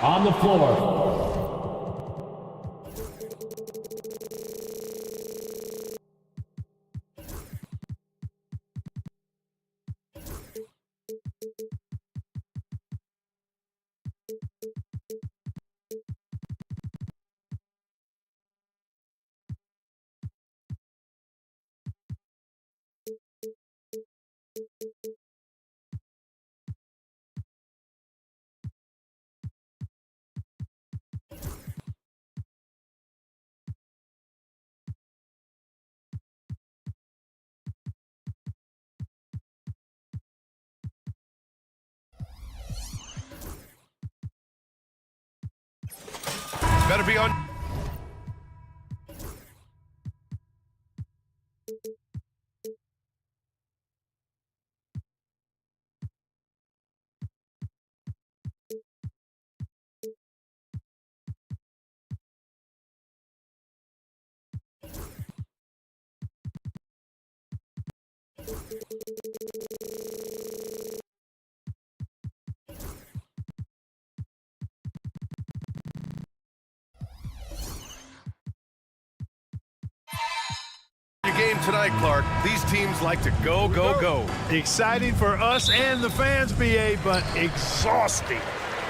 On the floor. Better be on. Game tonight, Clark. These teams like to go, go, go. Exciting for us and the fans, BA, but exhausting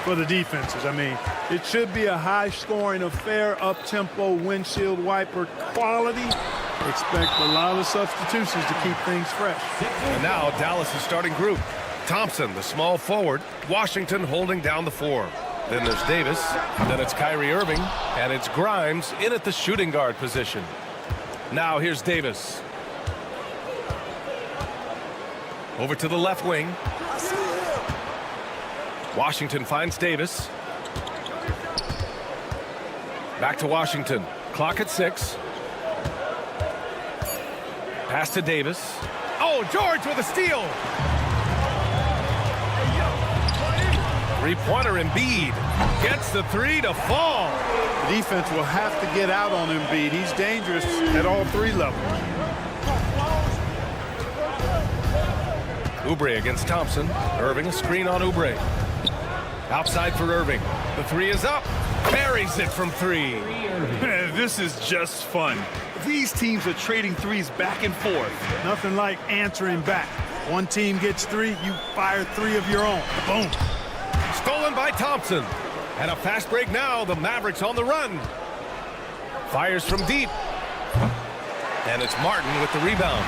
for the defenses. I mean, it should be a high-scoring affair, up-tempo, windshield wiper quality. Expect a lot of substitutions to keep things fresh. And now Dallas' starting group. Thompson, the small forward. Washington holding down the four. Then there's Davis. Then it's Kyrie Irving. And it's Grimes in at the shooting guard position. Now here's Davis. Over to the left wing. Washington finds Davis. Back to Washington. Clock at 6. Pass to Davis. Oh, George with a steal. Three-pointer Embiid. Gets the three to fall. The defense will have to get out on Embiid. He's dangerous at all three levels. Oubre against Thompson. Irving, a screen on Oubre. Outside for Irving. The three is up. Buries it from three. This is just fun. These teams are trading threes back and forth. Nothing like answering back. One team gets three, you fire three of your own. Boom. Stolen by Thompson. And a fast break now. The Mavericks on the run. Fires from deep. And it's Martin with the rebound.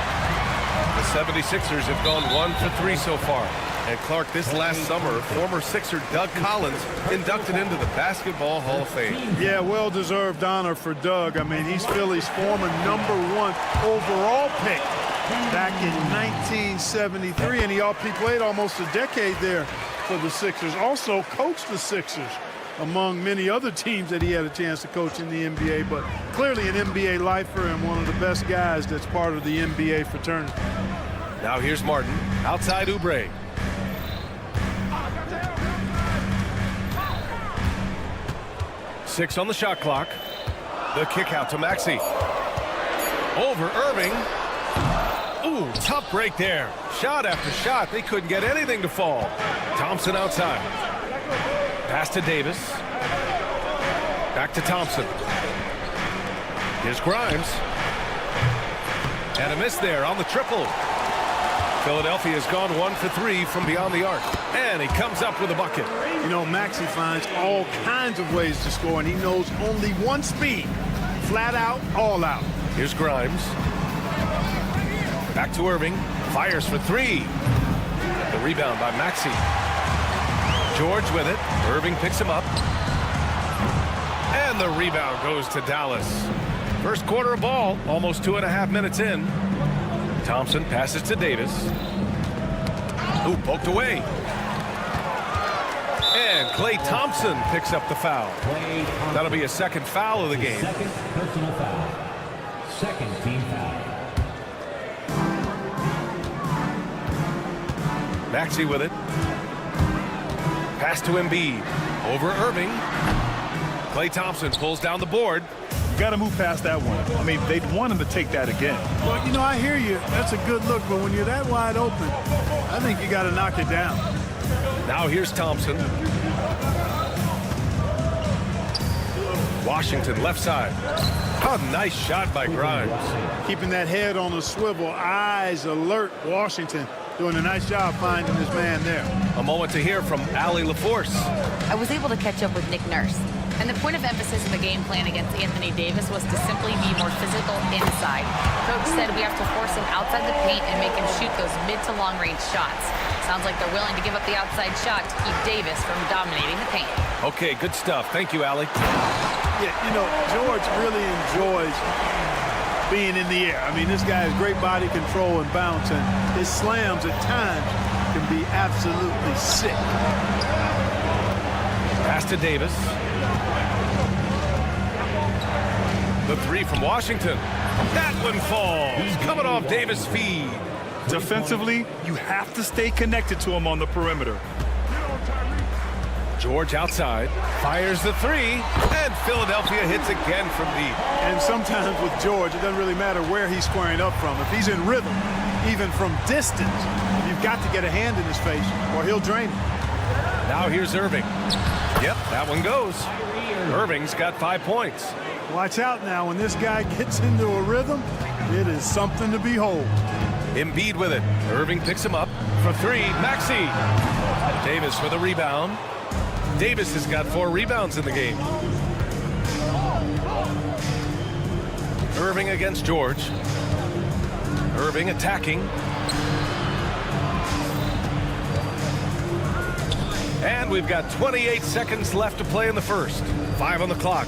The 76ers have gone 1 for 3 so far. And Clark, this last summer, former Sixer Doug Collins inducted into the Basketball Hall of Fame. Yeah, well-deserved honor for Doug. I mean, he's Philly's former #1 overall pick back in 1973, and he played almost a decade there for the Sixers. Also coached the Sixers among many other teams that he had a chance to coach in the NBA, but clearly an NBA lifer and one of the best guys that's part of the NBA fraternity. Now here's Martin, outside Oubre. Six on the shot clock. The kick out to Maxey. Over Irving. Ooh, tough break there. Shot after shot. They couldn't get anything to fall. Thompson outside. Pass to Davis. Back to Thompson. Here's Grimes. And a miss there on the triple. Philadelphia has gone 1 for 3 from beyond the arc. And he comes up with a bucket. You know, Maxey finds all kinds of ways to score, and he knows only one speed. Flat out, all out. Here's Grimes. Back to Irving. Fires for 3. The rebound by Maxey. George with it. Irving picks him up. And the rebound goes to Dallas. First quarter of ball, almost 2.5 minutes in. Thompson passes to Davis. Ooh, poked away. And Klay Thompson picks up the foul. That'll be a second foul of the game. Second personal foul. Second team foul. Maxey with it. Pass to Embiid. Over Irving. Klay Thompson pulls down the board. You got to move past that one. I mean, they'd want him to take that again. Well, you know, I hear you. That's a good look, but when you're that wide open, I think you got to knock it down. Now here's Thompson. Washington left side. Oh, nice shot by Grimes. Keeping that head on a swivel, eyes alert. Washington doing a nice job finding his man there. A moment to hear from Allie LaForce. I was able to catch up with Nick Nurse, and the point of emphasis in the game plan against Anthony Davis was to simply be more physical inside. Coach said we have to force him outside the paint and make him shoot those mid to long range shots. Sounds like they're willing to give up the outside shot to keep Davis from dominating the paint. Okay, good stuff. Thank you, Allie. Yeah, you know, George really enjoys being in the air. I mean, this guy has great body control and bounce, and his slams at times can be absolutely sick. Pass to Davis. The three from Washington. That one falls. Coming off Davis' feed. Defensively, you have to stay connected to him on the perimeter. George outside. Fires the three. And Philadelphia hits again from deep. And sometimes with George, it doesn't really matter where he's squaring up from. If he's in rhythm, even from distance, you've got to get a hand in his face or he'll drain it. Now here's Irving. Yep, that one goes. Irving's got 5 points. Watch out now. When this guy gets into a rhythm, it is something to behold. Embiid with it. Irving picks him up for three. Maxey. Davis with a rebound. Davis has got 4 rebounds in the game. Irving against George. Irving attacking. And we've got 28 seconds left to play in the first. 5 on the clock.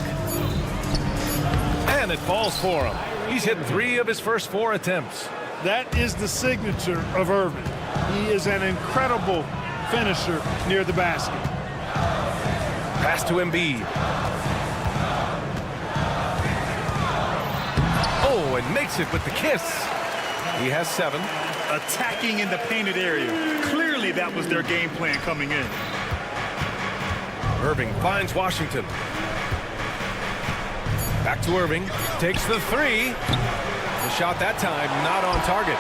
And it falls for him. He's hit 3 of his first 4 attempts. That is the signature of Irving. He is an incredible finisher near the basket. Pass to Embiid. Oh, and makes it with the kiss. He has 7. Attacking in the painted area. Clearly that was their game plan coming in. Irving finds Washington. Back to Irving. Takes the 3. The shot that time not on target.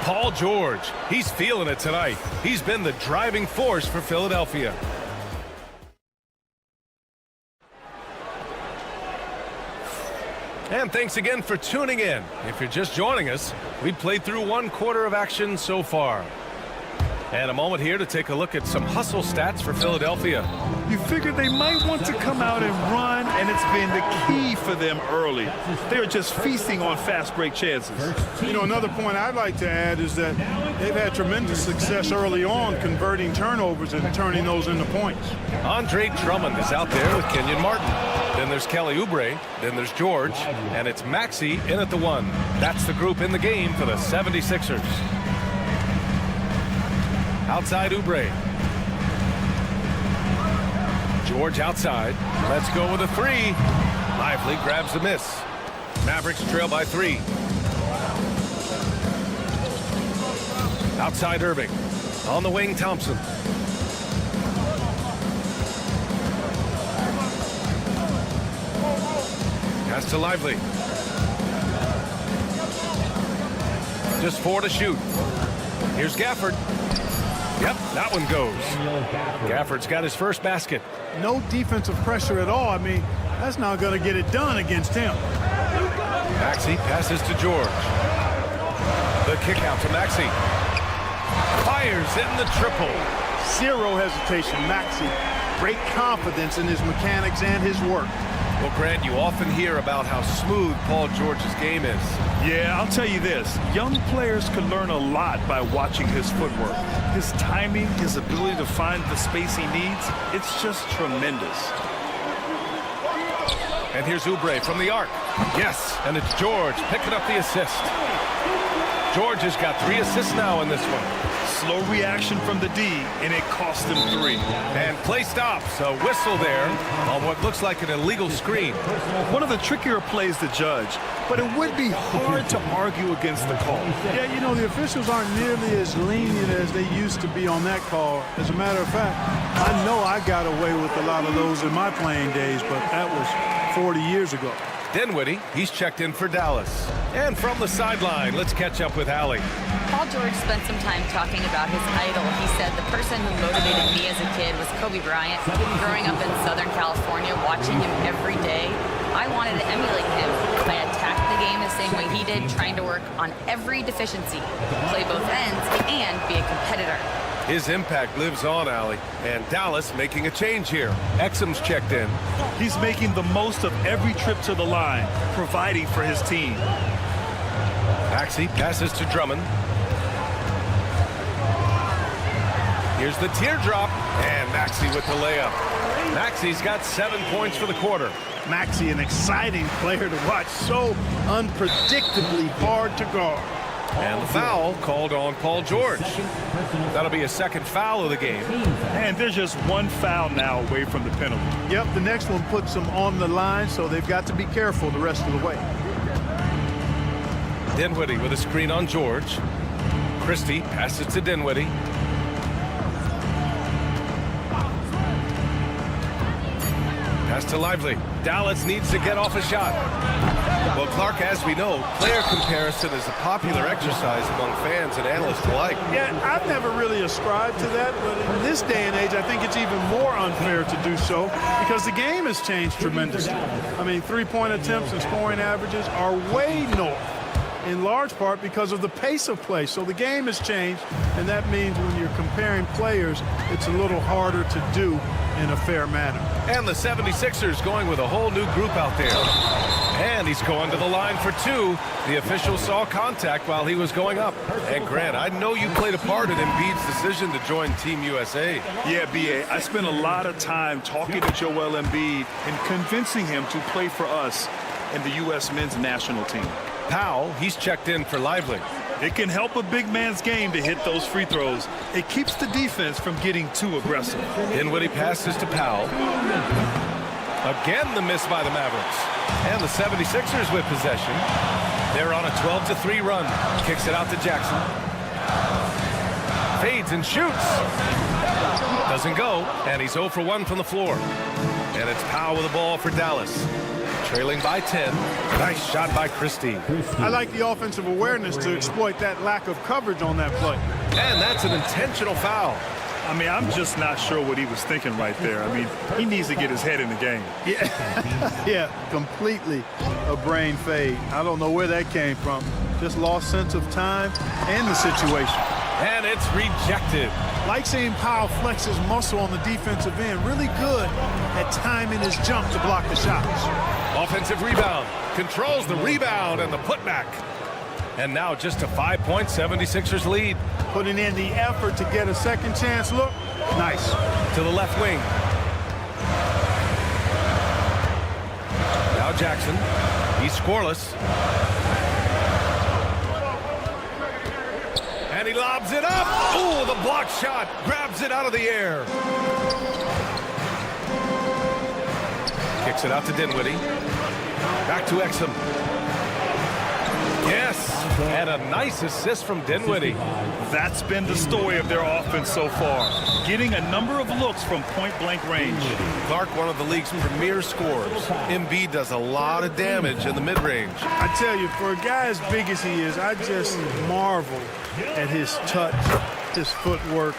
Paul George. He's feeling it tonight. He's been the driving force for Philadelphia. And thanks again for tuning in. If you're just joining us, we've played through 1 quarter of action so far. And a moment here to take a look at some hustle stats for Philadelphia. You figured they might want to come out and run, and it's been the key for them early. They're just feasting on fast break chances. You know, another point I'd like to add is that they've had tremendous success early on converting turnovers and turning those into points. Andre Drummond is out there with Kenyon Martin. Then there's Kelly Oubre. Then there's George. And it's Maxey in at the 1. That's the group in the game for the 76ers. Outside Oubre. George outside. Let's go with a 3. Lively grabs the miss. Mavericks trail by 3. Outside Irving. On the wing, Thompson. Pass to Lively. Just 4 to shoot. Here's Gafford. Yep, that one goes. Gafford's got his first basket. No defensive pressure at all. I mean, that's not going to get it done against him. Maxey passes to George. The kick out to Maxey. Fires in the triple. 0 hesitation. Maxey, great confidence in his mechanics and his work. Well, Grant, you often hear about how smooth Paul George's game is. Yeah, I'll tell you this. Young players can learn a lot by watching his footwork. His timing, his ability to find the space he needs, it's just tremendous. And here's Oubre from the arc. Yes, and it's George picking up the assist. George has got 3 assists now in this one. Slow reaction from the D, and it cost him 3. And play stops. A whistle there on what looks like an illegal screen. One of the trickier plays to judge, but it would be hard to argue against the call. Yeah, you know, the officials aren't nearly as lenient as they used to be on that call. As a matter of fact, I know I got away with a lot of those in my playing days, but that was 40 years ago. Dinwiddie, he's checked in for Dallas. And from the sideline, let's catch up with Allie. Paul George spent some time talking about his idol. He said, the person who motivated me as a kid was Kobe Bryant. Growing up in Southern California, watching him every day, I wanted to emulate him. I attacked the game the same way he did, trying to work on every deficiency, play both ends, and be a competitor. His impact lives on, Allie. And Dallas making a change here. Exum's checked in. He's making the most of every trip to the line, providing for his team. Maxey passes to Drummond. Here's the teardrop. And Maxey with the layup. Maxey's got 7 points for the quarter. Maxey, an exciting player to watch. So unpredictably hard to guard. And the foul called on Paul George. That'll be a second foul of the game. And there's just one foul now away from the penalty. Yep, the next one puts them on the line, so they've got to be careful the rest of the way. Dinwiddie with a screen on George. Christie passes to Dinwiddie. Pass to Lively. Dallas needs to get off a shot. Well, Clark, as we know, player comparison is a popular exercise among fans and analysts alike. Yeah, I've never really ascribed to that, but in this day and age, I think it's even more unfair to do so because the game has changed tremendously. I mean, three-point attempts and scoring averages are way north, in large part because of the pace of play. So the game has changed, and that means when you're comparing players, it's a little harder to do in a fair manner. And the 76ers going with a whole new group out there. And he's going to the line for two. The official saw contact while he was going up. And Grant, I know you played a part in Embiid's decision to join Team USA. Yeah, B.A., I spent a lot of time talking to Joel Embiid and convincing him to play for us in the U.S. men's national team. Powell, he's checked in for Lively. It can help a big man's game to hit those free throws. It keeps the defense from getting too aggressive. Dinwiddie passes to Powell. Again, the miss by the Mavericks. And the 76ers with possession. They're on a 12-3 run. Kicks it out to Jackson. Fades and shoots. Doesn't go. And he's 0 for 1 from the floor. And it's Powell with the ball for Dallas. Trailing by 10. Nice shot by Christie. I like the offensive awareness to exploit that lack of coverage on that play. And that's an intentional foul. I mean, I'm just not sure what he was thinking right there. I mean, he needs to get his head in the game. Yeah, yeah, completely a brain fade. I don't know where that came from. Just lost sense of time and the situation. And it's rejected. Like seeing Powell flex his muscle on the defensive end. Really good at timing his jump to block the shots. Offensive rebound. Controls the rebound and the putback. And now just a 5-point 76ers lead. Putting in the effort to get a second chance look. Nice. To the left wing. Now Jackson. He's scoreless. And he lobs it up. Ooh, the block shot. Grabs it out of the air. Kicks it out to Dinwiddie. Back to Exum. Yes, and a nice assist from Dinwiddie. That's been the story of their offense so far, getting a number of looks from point-blank range. Clark, one of the league's premier scorers. Embiid does a lot of damage in the mid-range. I tell you, for a guy as big as he is, I just marvel at his touch, his footwork,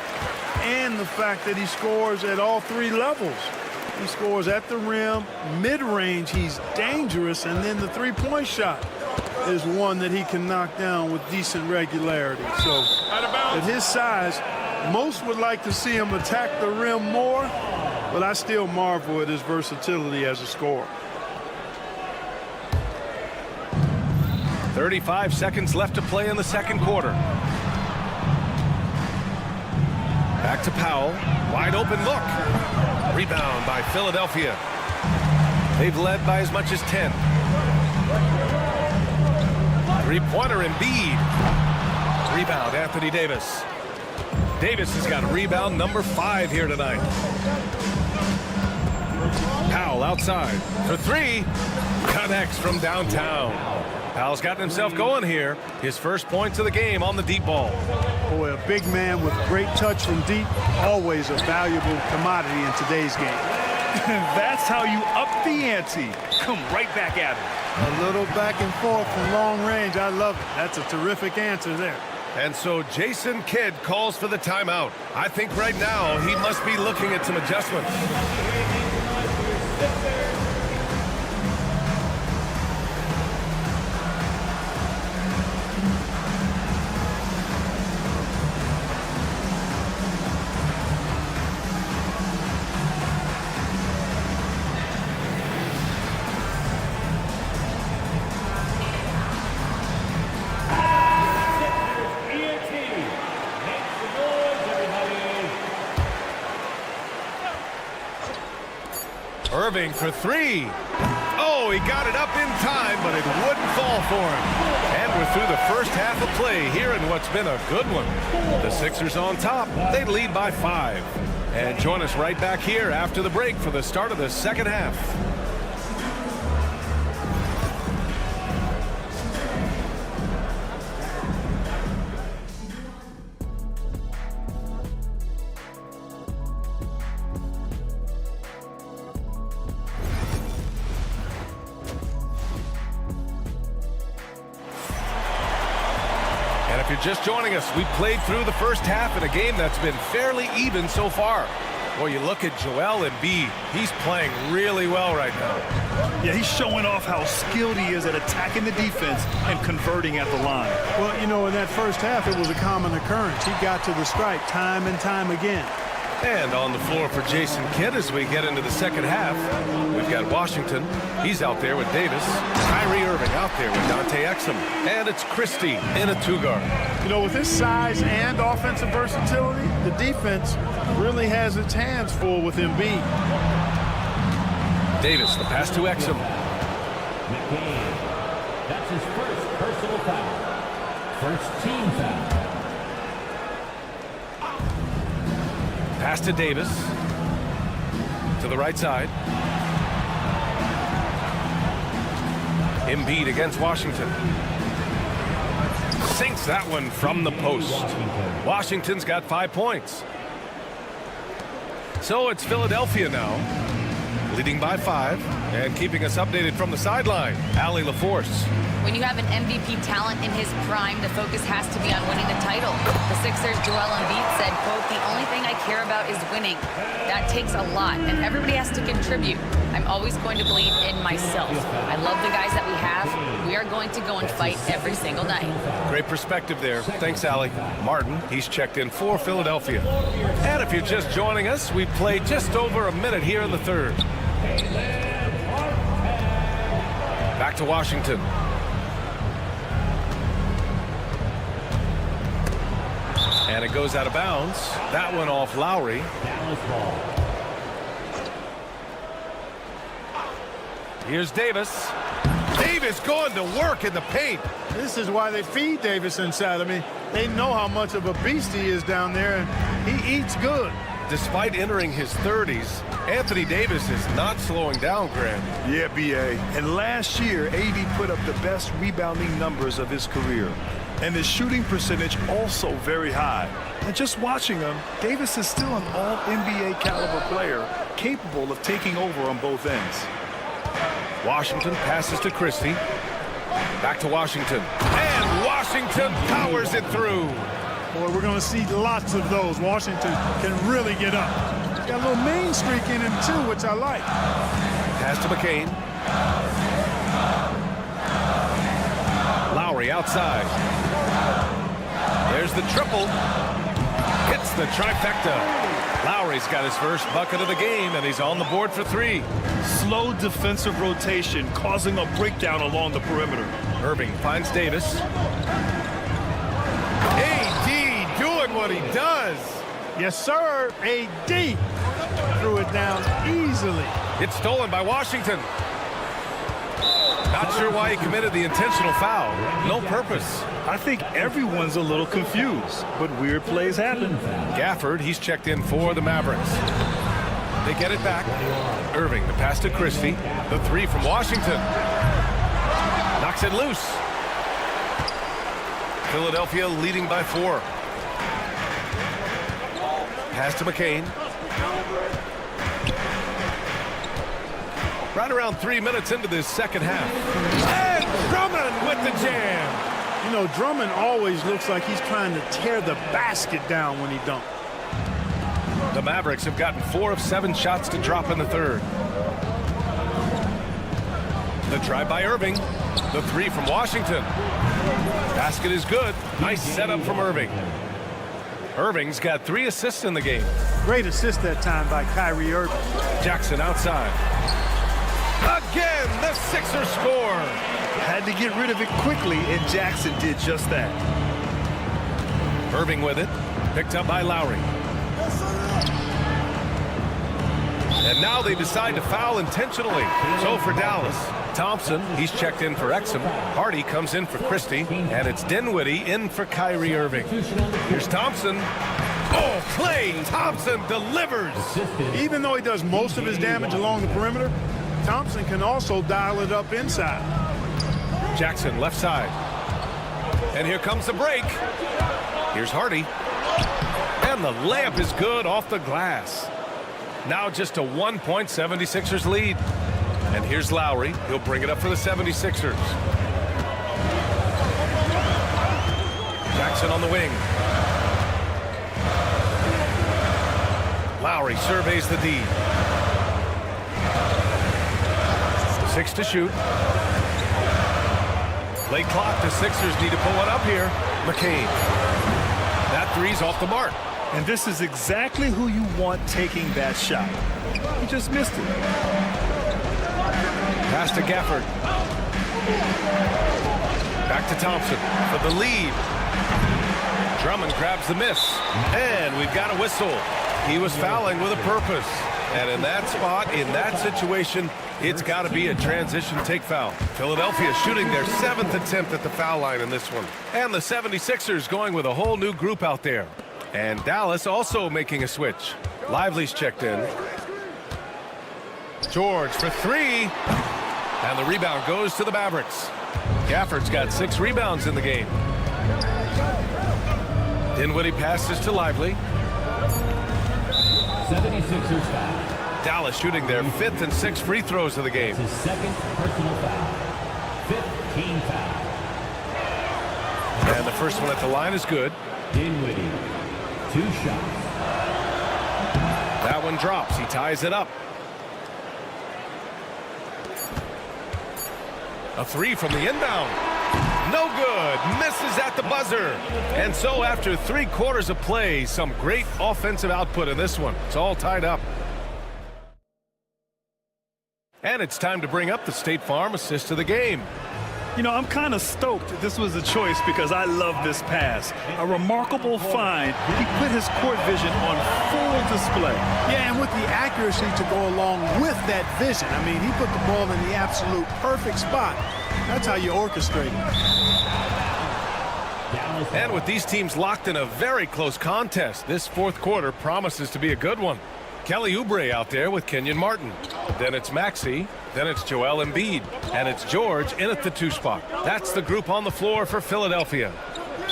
and the fact that he scores at all three levels. He scores at the rim, mid-range, he's dangerous, and then the three-point shot is one that he can knock down with decent regularity. So at his size, most would like to see him attack the rim more, but I still marvel at his versatility as a scorer. 35 seconds left to play in the second quarter. Back to Powell. Wide open look. Rebound by Philadelphia. They've led by as much as 10. Three-pointer Embiid. Rebound, Anthony Davis. Davis has got rebound number 5 here tonight. Powell outside for 3. Connects from downtown. Powell's gotten himself going here. His first points of the game on the deep ball. Boy, a big man with great touch from deep, always a valuable commodity in today's game. That's how you up the ante. Come right back at him. A little back and forth from long range. I love it. That's a terrific answer there. And so Jason Kidd calls for the timeout. I think right now he must be looking at some adjustments. Irving for three. Oh, he got it up in time, but it wouldn't fall for him. And we're through the first half of play here in what's been a good one. The Sixers on top. They lead by 5. And join us right back here after the break for the start of the second half. And if you're just joining us, we played through the first half in a game that's been fairly even so far. Well, you look at Joel Embiid. He's playing really well right now. Yeah, he's showing off how skilled he is at attacking the defense and converting at the line. Well, you know, in that first half, it was a common occurrence. He got to the stripe time and time again. And on the floor for Jason Kidd as we get into the second half, we've got Washington. He's out there with Davis. Kyrie Irving out there with Dante Exum. And it's Christie in a two-guard. You know, with his size and offensive versatility, the defense really has its hands full with Embiid. Davis, the pass to Exum. McCain. That's his first personal foul. First team foul. Pass to Davis. To the right side. Embiid against Washington. Sinks that one from the post. Washington's got 5 points. So it's Philadelphia now, leading by 5 and keeping us updated from the sideline. Allie LaForce. When you have an MVP talent in his prime, the focus has to be on winning the title. The Sixers' Joel Embiid said, quote, "The only thing I care about is winning." That takes a lot, and everybody has to contribute. I'm always going to believe in myself. I love the guys that we have. We are going to go and fight every single night. Great perspective there. Thanks, Allie. Martin, he's checked in for Philadelphia. And if you're just joining us, we played just over a minute here in the third. Back to Washington. And it goes out of bounds. That one off Lowry. Dallas ball. Here's Davis. Davis going to work in the paint. This is why they feed Davis inside. I mean, they know how much of a beast he is down there, and he eats good. Despite entering his 30s, Anthony Davis is not slowing down, Grant. Yeah, B.A. And last year, AD put up the best rebounding numbers of his career. And his shooting percentage also very high. And just watching him, Davis is still an all-NBA caliber player, capable of taking over on both ends. Washington passes to Christie. Back to Washington. And Washington powers it through. Boy, we're going to see lots of those. Washington can really get up. He's got a little main streak in him, too, which I like. Pass to McCain. Lowry outside. There's the triple. Hits the trifecta. Lowry's got his first bucket of the game, and he's on the board for 3. Slow defensive rotation causing a breakdown along the perimeter. Irving finds Davis. AD doing what he does. Yes, sir. AD threw it down easily. It's stolen by Washington. Not sure why he committed the intentional foul. No purpose. I think everyone's a little confused, but weird plays happen. Gafford, he's checked in for the Mavericks. They get it back. Irving, the pass to Christie. The 3 from Washington. Knocks it loose. Philadelphia leading by 4. Pass to McCain. Right around 3 minutes into this second half. And Drummond with the jam. You know, Drummond always looks like he's trying to tear the basket down when he dunks. The Mavericks have gotten 4 of 7 shots to drop in the third. The drive by Irving. The 3 from Washington. Basket is good. Nice setup from Irving. Irving's got 3 assists in the game. Great assist that time by Kyrie Irving. Jackson outside. Again, the Sixers score. Had to get rid of it quickly, and Jackson did just that. Irving with it. Picked up by Lowry. And now they decide to foul intentionally. So for Dallas, Thompson, he's checked in for Exum. Hardy comes in for Christie. And it's Dinwiddie in for Kyrie Irving. Here's Thompson. Oh, Klay Thompson delivers. Even though he does most of his damage along the perimeter, Thompson can also dial it up inside. Jackson left side. And here comes the break. Here's Hardy. And the layup is good off the glass. Now just a 1-point 76ers lead. And here's Lowry. He'll bring it up for the 76ers. Jackson on the wing. Lowry surveys the D. 6 to shoot. Late clock. The Sixers need to pull it up here. McCain. That 3's off the mark. And this is exactly who you want taking that shot. He just missed it. Pass to Gafford. Back to Thompson for the lead. Drummond grabs the miss. And we've got a whistle. He was fouling with a purpose. And in that spot, in that situation, it's got to be a transition take foul. Philadelphia shooting their 7th attempt at the foul line in this one. And the 76ers going with a whole new group out there. And Dallas also making a switch. Lively's checked in. George for 3. And the rebound goes to the Mavericks. Gafford's got 6 rebounds in the game. Dinwiddie passes to Lively. 76ers foul. Dallas shooting their 5th and 6th free throws of the game. His 2nd personal foul. 5th team foul. And the first one at the line is good. Dinwiddie. 2 shots. That one drops. He ties it up. A 3 from the inbound. No good. Misses at the buzzer. And so after 3 quarters of play, some great offensive output in this one. It's all tied up. And it's time to bring up the State Farm assist of the game. You know, I'm kind of stoked this was a choice because I love this pass. A remarkable find. He put his court vision on full display. Yeah, and with the accuracy to go along with that vision. I mean, he put the ball in the absolute perfect spot. That's how you orchestrate it. And with these teams locked in a very close contest, this 4th quarter promises to be a good one. Kelly Oubre out there with Kenyon Martin. Then it's Maxey. Then it's Joel Embiid. And it's George in at the 2 spot. That's the group on the floor for Philadelphia.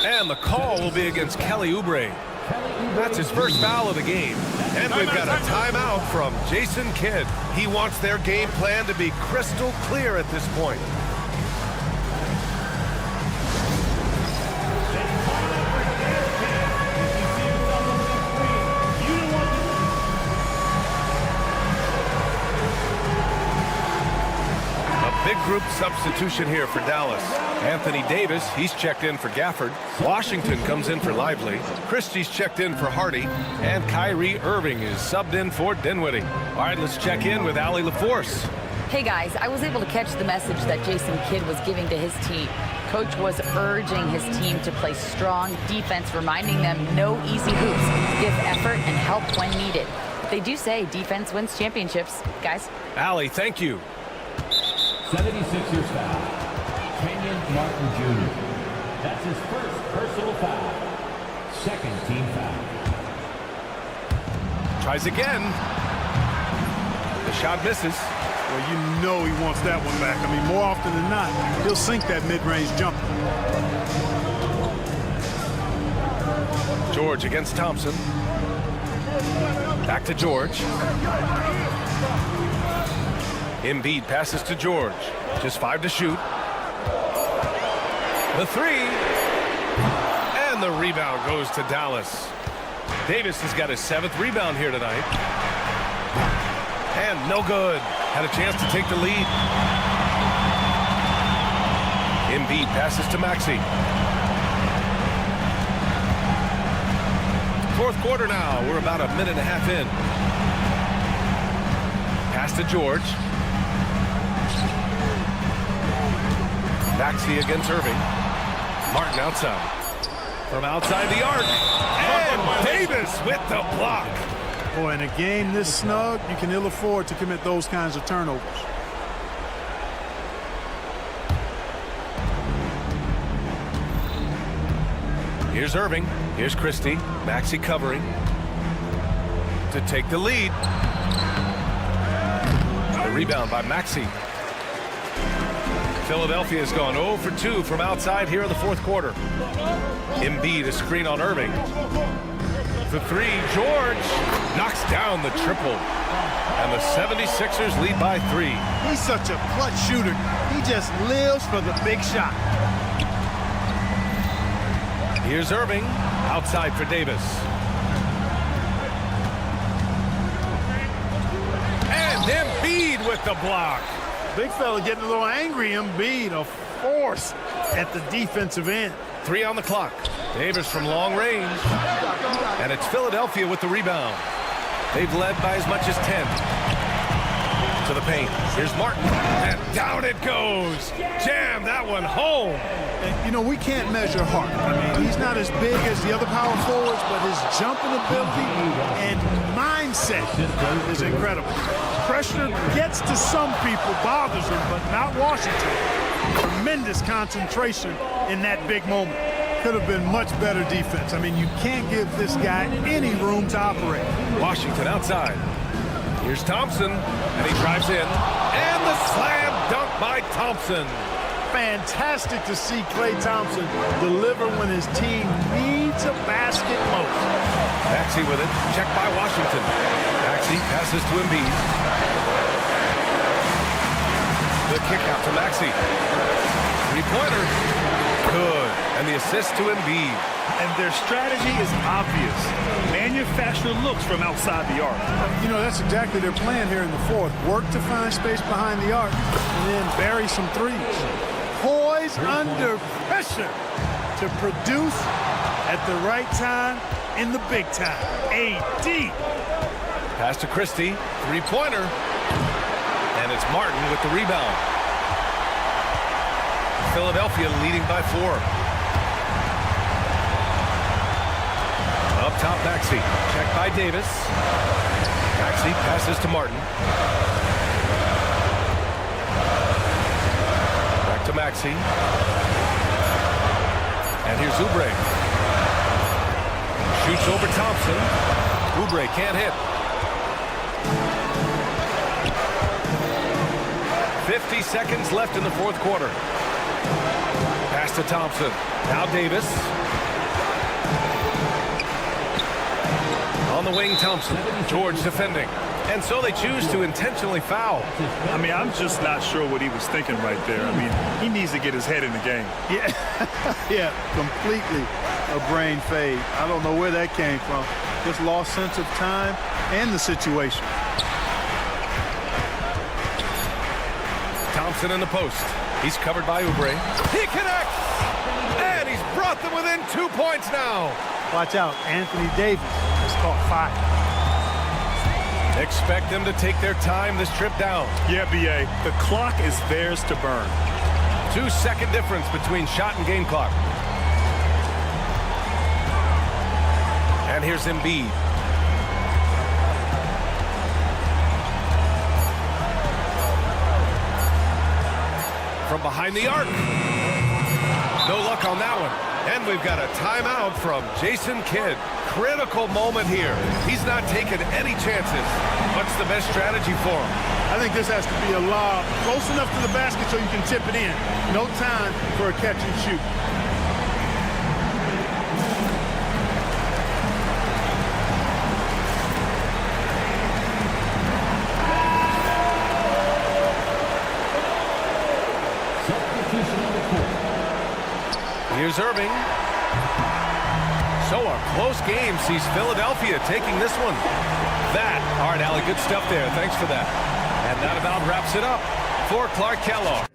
And the call will be against Kelly Oubre. That's his first foul of the game. And we've got a timeout from Jason Kidd. He wants their game plan to be crystal clear at this point. Big group substitution here for Dallas. Anthony Davis, he's checked in for Gafford. Washington comes in for Lively. Christie's checked in for Hardy. And Kyrie Irving is subbed in for Dinwiddie. All right, let's check in with Allie LaForce. Hey guys, I was able to catch the message that Jason Kidd was giving to his team. Coach was urging his team to play strong defense, reminding them no easy hoops, give effort and help when needed. They do say defense wins championships, guys. Allie, thank you. 76ers foul. Kenyon Martin Jr. That's his first personal foul. 2nd team foul. Tries again. The shot misses. Well, you know he wants that one back. I mean, more often than not, he'll sink that mid-range jumper. George against Thompson. Back to George. Embiid passes to George. Just 5 to shoot. The three. And the rebound goes to Dallas. Davis has got his 7th rebound here tonight. And no good. Had a chance to take the lead. Embiid passes to Maxey. 4th quarter now. We're about a minute and a half in. Pass to George. Maxey against Irving. Martin outside. From outside the arc. And Davis with the block. Boy, in a game this snug, you can ill afford to commit those kinds of turnovers. Here's Irving. Here's Christie. Maxey covering to take the lead. The rebound by Maxey. Philadelphia has gone 0 for 2 from outside here in the 4th quarter. Embiid a screen on Irving. The three, George knocks down the triple. And the 76ers lead by 3. He's such a clutch shooter. He just lives for the big shot. Here's Irving, outside for Davis. And Embiid with the block. Big fella getting a little angry. Embiid, a force at the defensive end. 3 on the clock. Davis from long range. And it's Philadelphia with the rebound. They've led by as much as 10. To the paint. Here's Martin. And down it goes. Jam that one home. And, you know, we can't measure Hart. I mean, he's not as big as the other power forwards, but his jumping ability and mindset is incredible. Pressure gets to some people, bothers them, but not Washington. Tremendous concentration in that big moment. Could have been much better defense. I mean, you can't give this guy any room to operate. Washington outside. Here's Thompson, and he drives in. And the slam dunk by Thompson. Fantastic to see Klay Thompson deliver when his team needs a basket most. Maxey with it. Checked by Washington. Maxey passes to Embiid. The kick out to Maxey. 3-pointer. Good. And the assist to Embiid. And their strategy is obvious. Manufacture looks from outside the arc. You know, that's exactly their plan here in the 4th. Work to find space behind the arc and then bury some threes. Poise under pressure to produce at the right time in the big time. AD. Pass to Christie. 3-pointer. And it's Martin with the rebound. Philadelphia leading by 4. Up top, Maxey. Checked by Davis. Maxey passes to Martin. Back to Maxey. And here's Oubre. Shoots over Thompson. Oubre can't hit. 50 seconds left in the 4th quarter. Pass to Thompson. Now Davis. On the wing, Thompson. George defending. And so they choose to intentionally foul. I mean, I'm just not sure what he was thinking right there. I mean, he needs to get his head in the game. Yeah, completely a brain fade. I don't know where that came from. Just lost sense of time and the situation. Thompson in the post. He's covered by Oubre. He connects! And he's brought them within 2 points now. Watch out, Anthony Davis has caught fire. Expect them to take their time this trip down. Yeah, B.A., the clock is theirs to burn. 2-second difference between shot and game clock. And here's Embiid. From behind the arc. No luck on that one. And we've got a timeout from Jason Kidd. Critical moment here. He's not taking any chances. What's the best strategy for him? I think this has to be a lob close enough to the basket so you can tip it in. No time for a catch and shoot. Here's Irving. So a close game sees Philadelphia taking this one. All right, Allie, good stuff there. Thanks for that. And that about wraps it up for Clark Kellogg.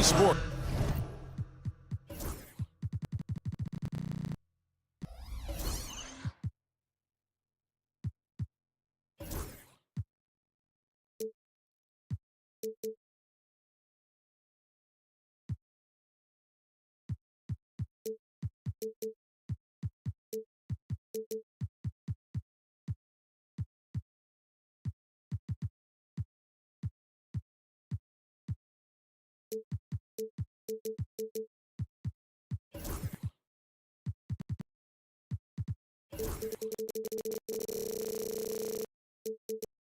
sport.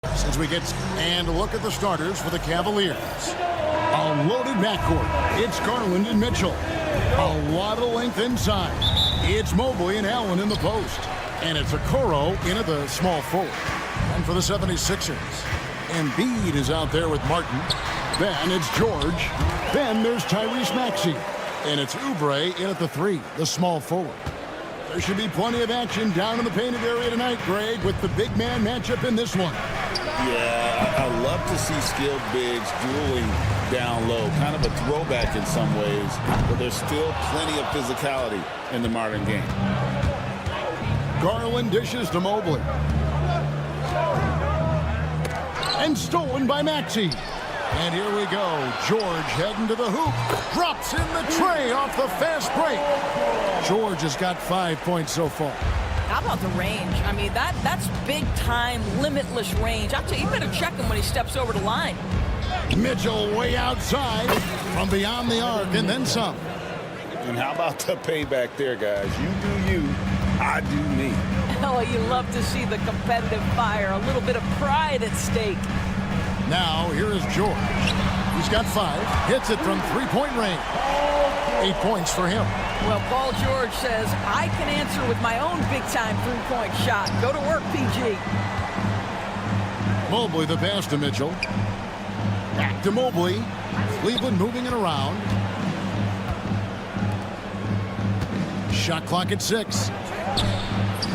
As we get and look at the starters for the Cavaliers. A loaded backcourt. It's Garland and Mitchell. A lot of length inside. It's Mobley and Allen in the post. And it's Okoro in at the small forward. And for the 76ers, Embiid is out there with Martin. Then it's George. Then there's Tyrese Maxey. And it's Oubre in at the 3, the small forward. There should be plenty of action down in the painted area tonight, Greg, with the big man matchup in this one. Yeah, I love to see skilled bigs dueling down low. Kind of a throwback in some ways, but there's still plenty of physicality in the modern game. Garland dishes to Mobley. And stolen by Maxey. And here we go. George heading to the hoop. Drops in the tray off the fast break. George has got 5 points so far. How about the range? I mean, that's big-time, limitless range. I'll tell you, you better check him when he steps over the line. Mitchell way outside from beyond the arc and then some. And how about the payback there, guys? You do you, I do me. Oh, you love to see the competitive fire. A little bit of pride at stake. Now, here is George. He's got 5. Hits it from three-point range. 8 points for him. Well, Paul George says, I can answer with my own big-time three-point shot. Go to work, PG. Mobley the pass to Mitchell. Back to Mobley. Cleveland moving it around. Shot clock at 6.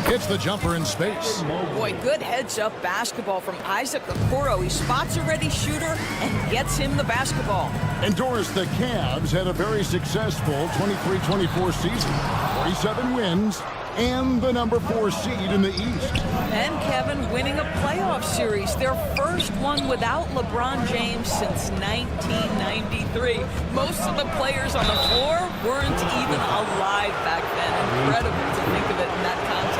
Hits the jumper in space. Boy, good heads-up basketball from Isaac Okoro. He spots a ready shooter and gets him the basketball. And Doris, the Cavs had a very successful 23-24 season. 47 wins and the number 4 seed in the East. And Kevin winning a playoff series, their first one without LeBron James since 1993. Most of the players on the floor weren't even alive back then. Incredible to think of it in that context.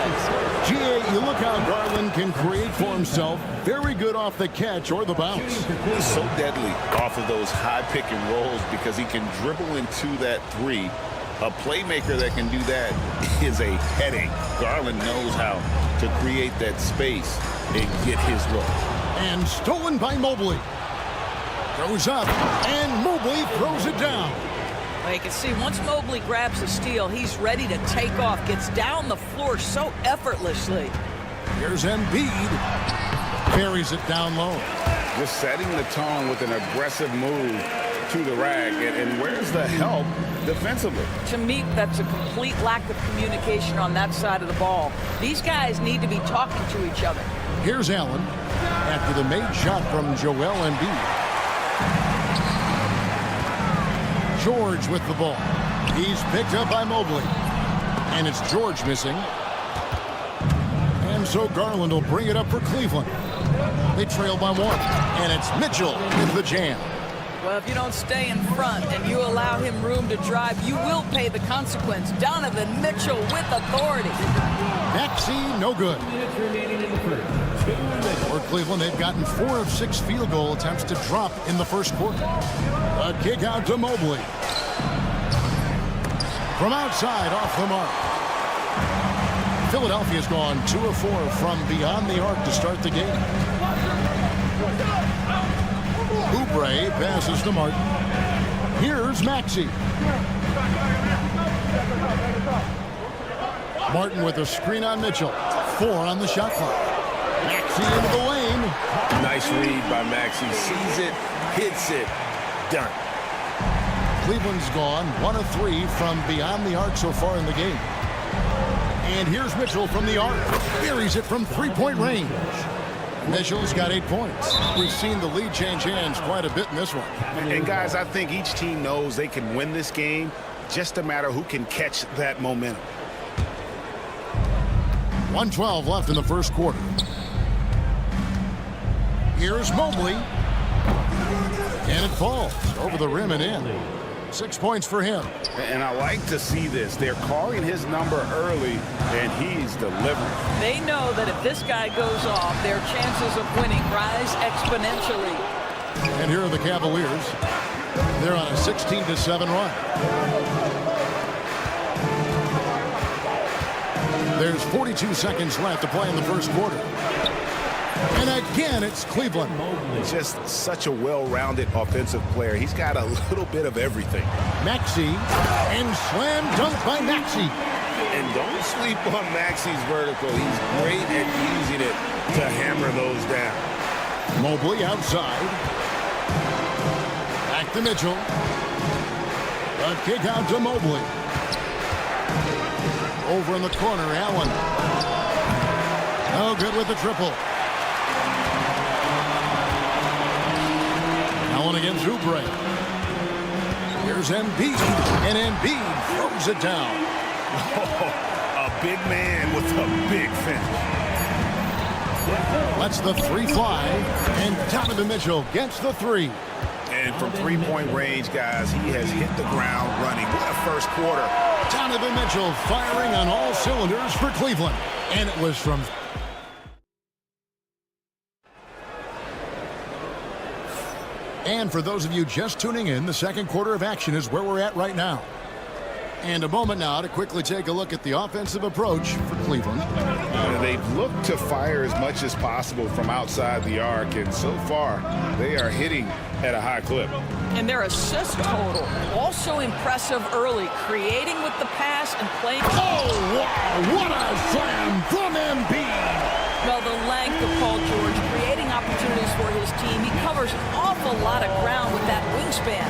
GA, you look how Garland can create for himself. Very good off the catch or the bounce. He's so deadly off of those high pick and rolls because he can dribble into that 3. A playmaker that can do that is a headache. Garland knows how to create that space and get his look. And stolen by Mobley. Goes up, and Mobley throws it down. Well, you can see once Mobley grabs the steal, he's ready to take off. Gets down the floor so effortlessly. Here's Embiid. Carries it down low. Just setting the tone with an aggressive move to the rack. And where's the help defensively? To me, that's a complete lack of communication on that side of the ball. These guys need to be talking to each other. Here's Allen after the made shot from Joel Embiid. George with the ball. He's picked up by Mobley. And it's George missing. And so Garland will bring it up for Cleveland. They trail by 1. And it's Mitchell with the jam. Well, if you don't stay in front and you allow him room to drive, you will pay the consequence. Donovan Mitchell with authority. Maxey, no good. For Cleveland, they've gotten 4 of 6 field goal attempts to drop in the first quarter. A kick out to Mobley. From outside, off the mark. Philadelphia's gone 2 of 4 from beyond the arc to start the game. Oubre passes to Martin. Here's Maxey. Martin with a screen on Mitchell. 4 on the shot clock. Maxey into the lane. Nice read by Maxey. Sees it, hits it, done. Cleveland's gone 1 of 3 from beyond the arc so far in the game. And here's Mitchell from the arc. Buries it from three-point range. Mitchell's got 8 points. We've seen the lead change hands quite a bit in this one. And guys, I think each team knows they can win this game. Just a matter who can catch that momentum. 1:12 left in the first quarter. Here's Mobley. And it falls over the rim and in. 6 points for him. And I like to see this. They're calling his number early, and he's delivering. They know that if this guy goes off, their chances of winning rise exponentially. And here are the Cavaliers. They're on a 16-7 run. There's 42 seconds left to play in the first quarter. And again, it's Cleveland. Just such a well-rounded offensive player. He's got a little bit of everything. Maxey, and slam dunk by Maxey. And don't sleep on Maxey's vertical. He's great at using it to hammer those down. Mobley outside. Back to Mitchell. A kick out to Mobley. Over in the corner, Allen. Oh, good with the triple. Allen against Oubre. Here's Embiid, and Embiid throws it down. A big man with a big finish. Lets the three fly, and Donovan Mitchell gets the three. And from three-point range, guys, he has hit the ground running. What a first quarter. Donovan Mitchell firing on all cylinders for Cleveland. And it was from... And for those of you just tuning in, the second quarter of action is where we're at right now. And a moment now to quickly take a look at the offensive approach for Cleveland. They've looked to fire as much as possible from outside the arc, and so far, they are hitting at a high clip. And their assist total, also impressive early, creating with the pass and playing. Oh, wow, what a slam from Embiid! Well, the length of Paul George, creating opportunities for his team. He covers an awful lot of ground with that wingspan.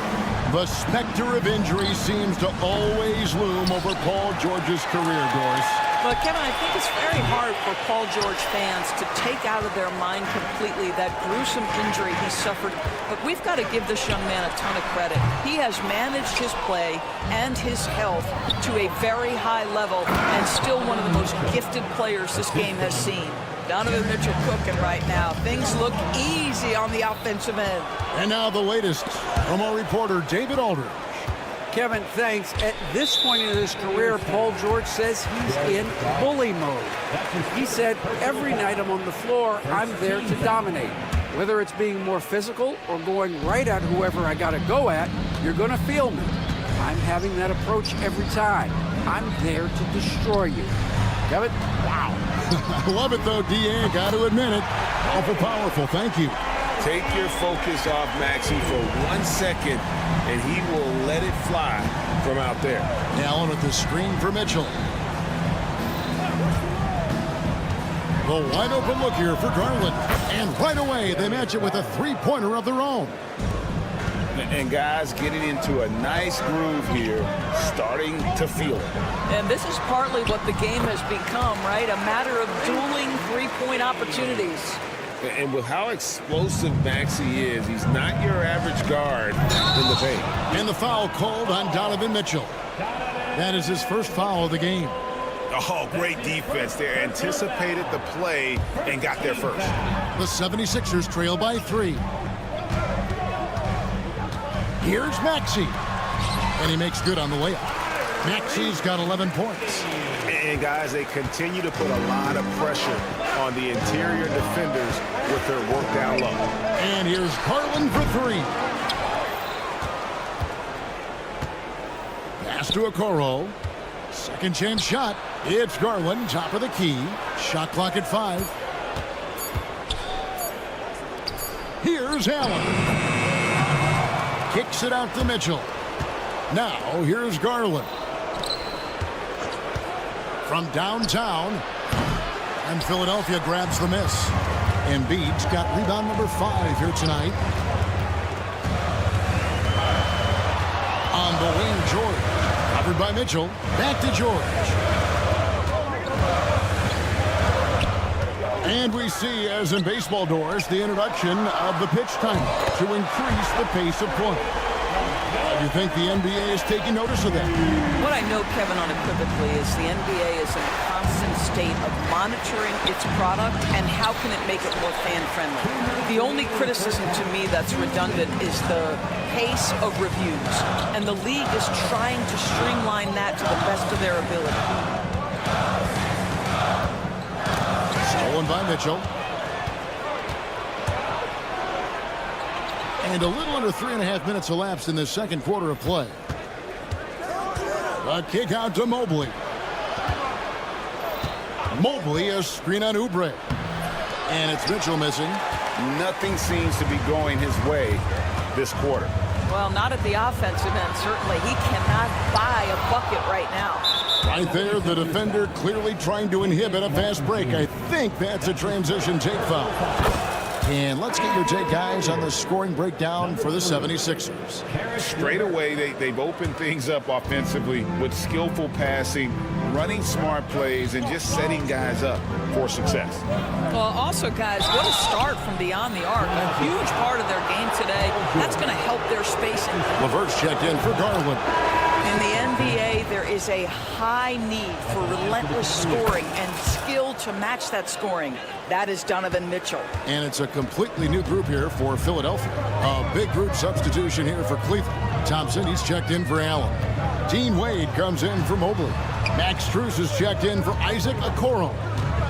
The specter of injury seems to always loom over Paul George's career, Doris. But, Kevin, I think it's very hard for Paul George fans to take out of their mind completely that gruesome injury he suffered. But we've got to give this young man a ton of credit. He has managed his play and his health to a very high level and still one of the most gifted players this game has seen. Donovan Mitchell cooking right now. Things look easy on the offensive end. And now the latest from our reporter, David Aldridge. Kevin, thanks. At this point in his career, Paul George says he's in bully mode. He said, every night I'm on the floor, I'm there to dominate. Whether it's being more physical or going right at whoever I got to go at, you're going to feel me. I'm having that approach every time. I'm there to destroy you. Kevin? Wow. I love it, though, D.A. Got to admit it. Awful powerful. Thank you. Take your focus off Maxey for 1 second, and he will let it fly from out there. Allen with the screen for Mitchell. The wide open look here for Garland. And right away, they match it with a three-pointer of their own. And guys getting into a nice groove here, starting to feel it. And this is partly what the game has become, right? A matter of dueling three-point opportunities. And with how explosive Maxey is, he's not your average guard in the paint. And the foul called on Donovan Mitchell. That is his first foul of the game. Oh, great defense there. Anticipated the play and got there first. The 76ers trail by 3. Here's Maxey. And he makes good on the layup. Maxey's got 11 points. And guys, they continue to put a lot of pressure on the interior defenders with their work down low. And here's Garland for 3. Pass to Okoro. Second chance shot. It's Garland, top of the key. Shot clock at 5. Here's Allen. Kicks it out to Mitchell. Now, here's Garland. From downtown. And Philadelphia grabs the miss. Embiid's got rebound number 5 here tonight. On the wing, George. Covered by Mitchell. Back to George. And we see, as in baseball doors, the introduction of the pitch timer to increase the pace of play. Do you think the NBA is taking notice of that? What I know, Kevin, unequivocally is the NBA is in a constant state of monitoring its product and how can it make it more fan-friendly. The only criticism to me that's redundant is the pace of reviews, and the league is trying to streamline that to the best of their ability. Stolen by Mitchell. And a little under 3.5 minutes elapsed in the second quarter of play. A kick out to Mobley. Mobley, a screen on Oubre. And it's Mitchell missing. Nothing seems to be going his way this quarter. Well, not at the offensive end, certainly. He cannot buy a bucket right now. Right there, the defender clearly trying to inhibit a fast break. I think that's a transition take foul. And let's get your take, guys, on the scoring breakdown for the 76ers. Straight away, they've opened things up offensively with skillful passing, running smart plays, and just setting guys up for success. Well, also, guys, what a start from beyond the arc. A huge part of their game today. That's going to help their spacing. LeVert's checked in for Garland. In the NBA, there is a high need for relentless scoring and skill to match that scoring. That is Donovan Mitchell. And it's a completely new group here for Philadelphia. A big group substitution here for Cleveland. Thompson, he's checked in for Allen. Dean Wade comes in for Mobley. Max Strus is checked in for Isaac Okoro.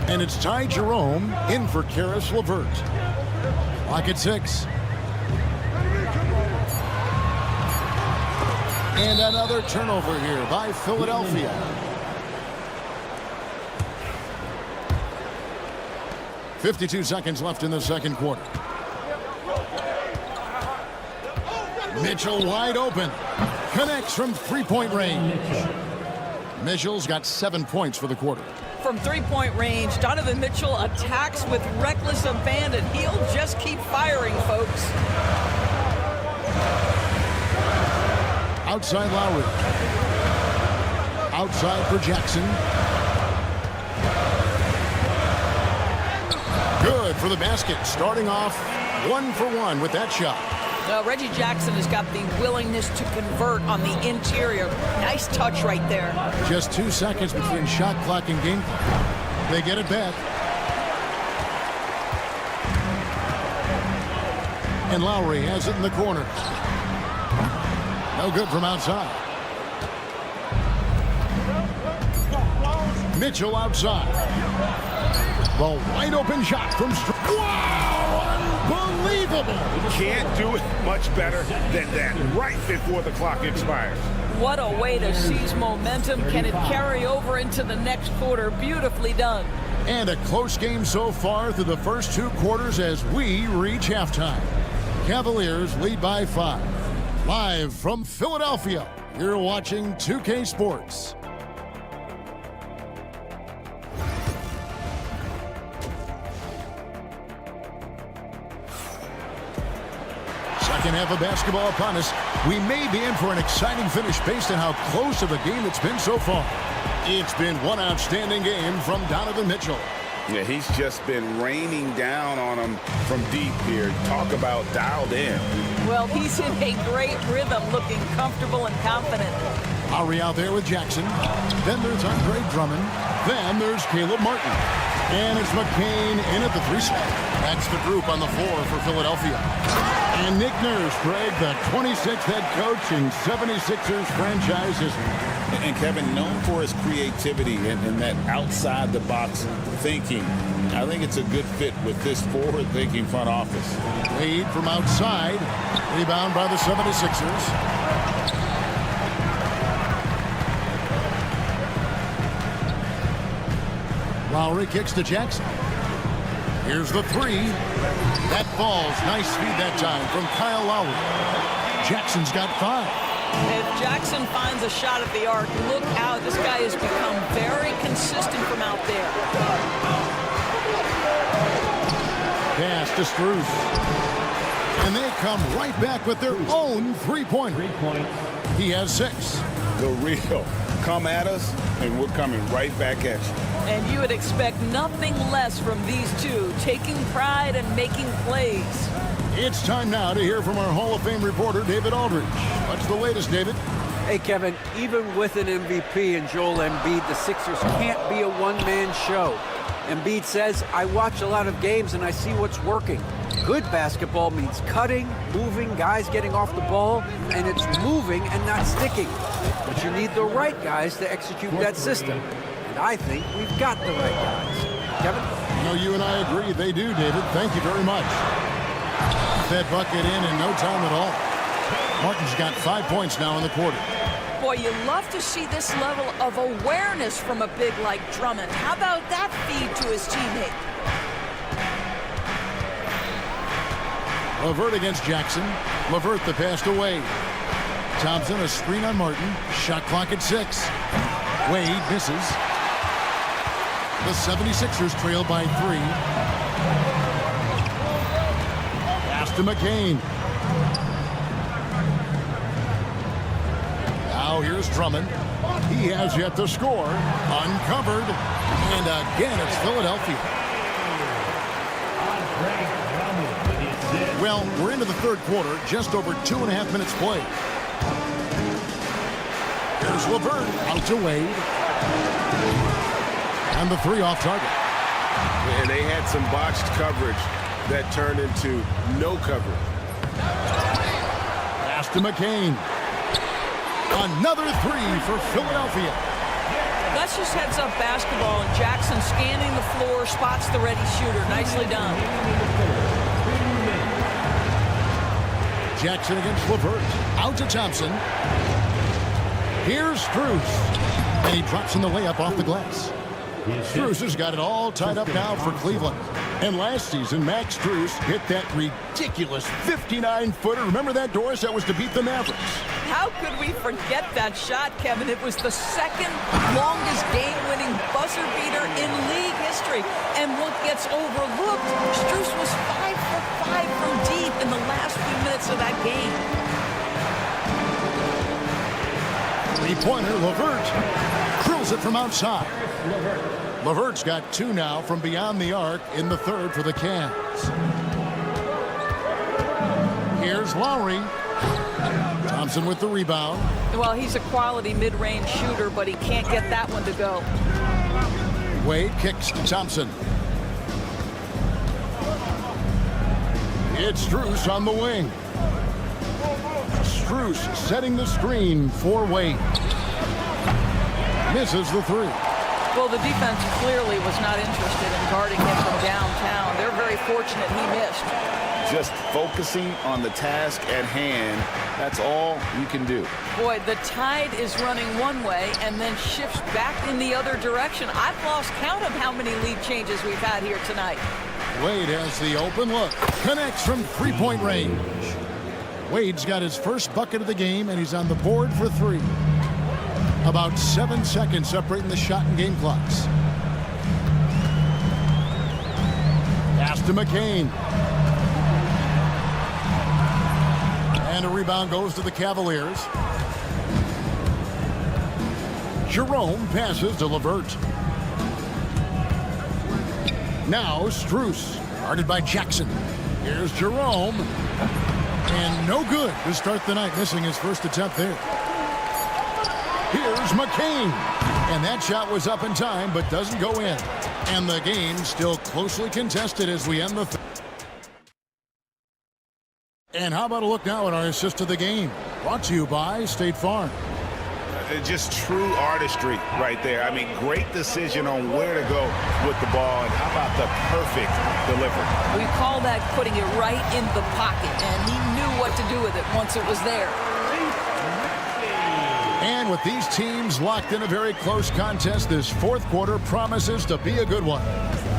And it's Ty Jerome in for Karis LeVert. Clock at 6. And another turnover here by Philadelphia. .52 seconds left in the second quarter. Mitchell wide open. Connects from three-point range. Mitchell's got 7 points for the quarter. From three-point range, Donovan Mitchell attacks with reckless abandon. He'll just keep firing, folks. Outside Lowry. Outside for Jackson. Good for the basket. Starting off 1 for 1 with that shot. Reggie Jackson has got the willingness to convert on the interior. Nice touch right there. Just 2 seconds between shot clock and game clock. They get it back. And Lowry has it in the corner. No good from outside. Mitchell outside. The wide open shot from Wow! Unbelievable! Can't do it much better than that right before the clock expires. What a way to seize momentum. Can it carry over into the next quarter? Beautifully done. And a close game so far through the first 2 quarters as we reach halftime. Cavaliers lead by 5. Live from Philadelphia, you're watching 2K Sports. Second half of basketball upon us. We may be in for an exciting finish based on how close of a game it's been so far. It's been one outstanding game from Donovan Mitchell. Yeah, he's just been raining down on him from deep here. Talk about dialed in. Well, he's in a great rhythm, looking comfortable and confident. Lowry out there with Jackson. Then there's Andre Drummond. Then there's Caleb Martin. And it's McCain in at the 3 spot. That's the group on the floor for Philadelphia. And Nick Nurse, Greg, the 26th head coach in 76ers franchise history. And Kevin, known for his creativity and that outside-the-box thinking, I think it's a good fit with this forward-thinking front office. Wade from outside. Rebound by the 76ers. Lowry kicks to Jackson. Here's the 3. That falls. Nice speed that time from Kyle Lowry. Jackson's got 5. If Jackson finds a shot at the arc, look out. This guy has become very consistent from out there. Pass to Strus. And they come right back with their own 3-pointer. He has 6. The real. Come at us, and we're coming right back at you. And you would expect nothing less from these two, taking pride and making plays. It's time now to hear from our Hall of Fame reporter, David Aldridge. What's the latest, David? Hey, Kevin, even with an MVP and Joel Embiid, the Sixers can't be a one-man show. Embiid says, I watch a lot of games and I see what's working. Good basketball means cutting, moving, guys getting off the ball, and it's moving and not sticking. But you need the right guys to execute that system. And I think we've got the right guys. Kevin? You know, you and I agree. They do, David. Thank you very much. That bucket in no time at all. Martin's got 5 points now in the quarter. Boy, you love to see this level of awareness from a big like Drummond. How about that feed to his teammate? LeVert against Jackson. LeVert the pass to Wade. Thompson a screen on Martin. Shot clock at 6. Wade misses. The 76ers trail by 3. Pass to McCain. Now here's Drummond. He has yet to score. Uncovered. And again, it's Philadelphia. Well, we're into the third quarter. Just over 2.5 minutes played. Here's LeVert out to Wade. And the 3 off target. And they had some botched coverage that turned into no coverage. Pass to McCain. Another 3 for Philadelphia. That's just heads-up basketball, and Jackson scanning the floor, spots the ready shooter. Nicely done. Jackson against LeVert. Out to Thompson. Here's Strus. And he drops in the layup off the glass. Strus has got it all tied up now for Cleveland. And last season, Max Strus hit that ridiculous 59-footer. Remember that, Doris? That was to beat the Mavericks. How could we forget that shot, Kevin? It was the second longest game-winning buzzer beater in league history. And what gets overlooked, Strus was 5 for 5 from deep in the last few minutes of that game. Three-pointer, LeVert drills it from outside. LeVert's got 2 now from beyond the arc in the third for the Cavs. Here's Lowry. Thompson with the rebound. Well, he's a quality mid-range shooter, but he can't get that one to go. Wade kicks to Thompson. It's Strus on the wing. Strus setting the screen for Wade. Misses the 3. Well, the defense clearly was not interested in guarding him from downtown. They're very fortunate he missed. Just focusing on the task at hand, that's all you can do. Boy, the tide is running one way and then shifts back in the other direction. I've lost count of how many lead changes we've had here tonight. Wade has the open look. Connects from three-point range. Wade's got his first bucket of the game, and he's on the board for 3. About 7 seconds separating the shot and game clocks. Pass to McCain. And a rebound goes to the Cavaliers. Jerome passes to LeVert. Now Strus, guarded by Jackson. Here's Jerome. And no good to start the night, missing his first attempt there. Here's McCain. And that shot was up in time, but doesn't go in. And the game still closely contested as we end the third. And how about a look now at our assist of the game? Brought to you by State Farm. Just true artistry right there. I mean, great decision on where to go with the ball, and how about the perfect delivery? We call that putting it right in the pocket, and he knew what to do with it once it was there. And with these teams locked in a very close contest, this fourth quarter promises to be a good one.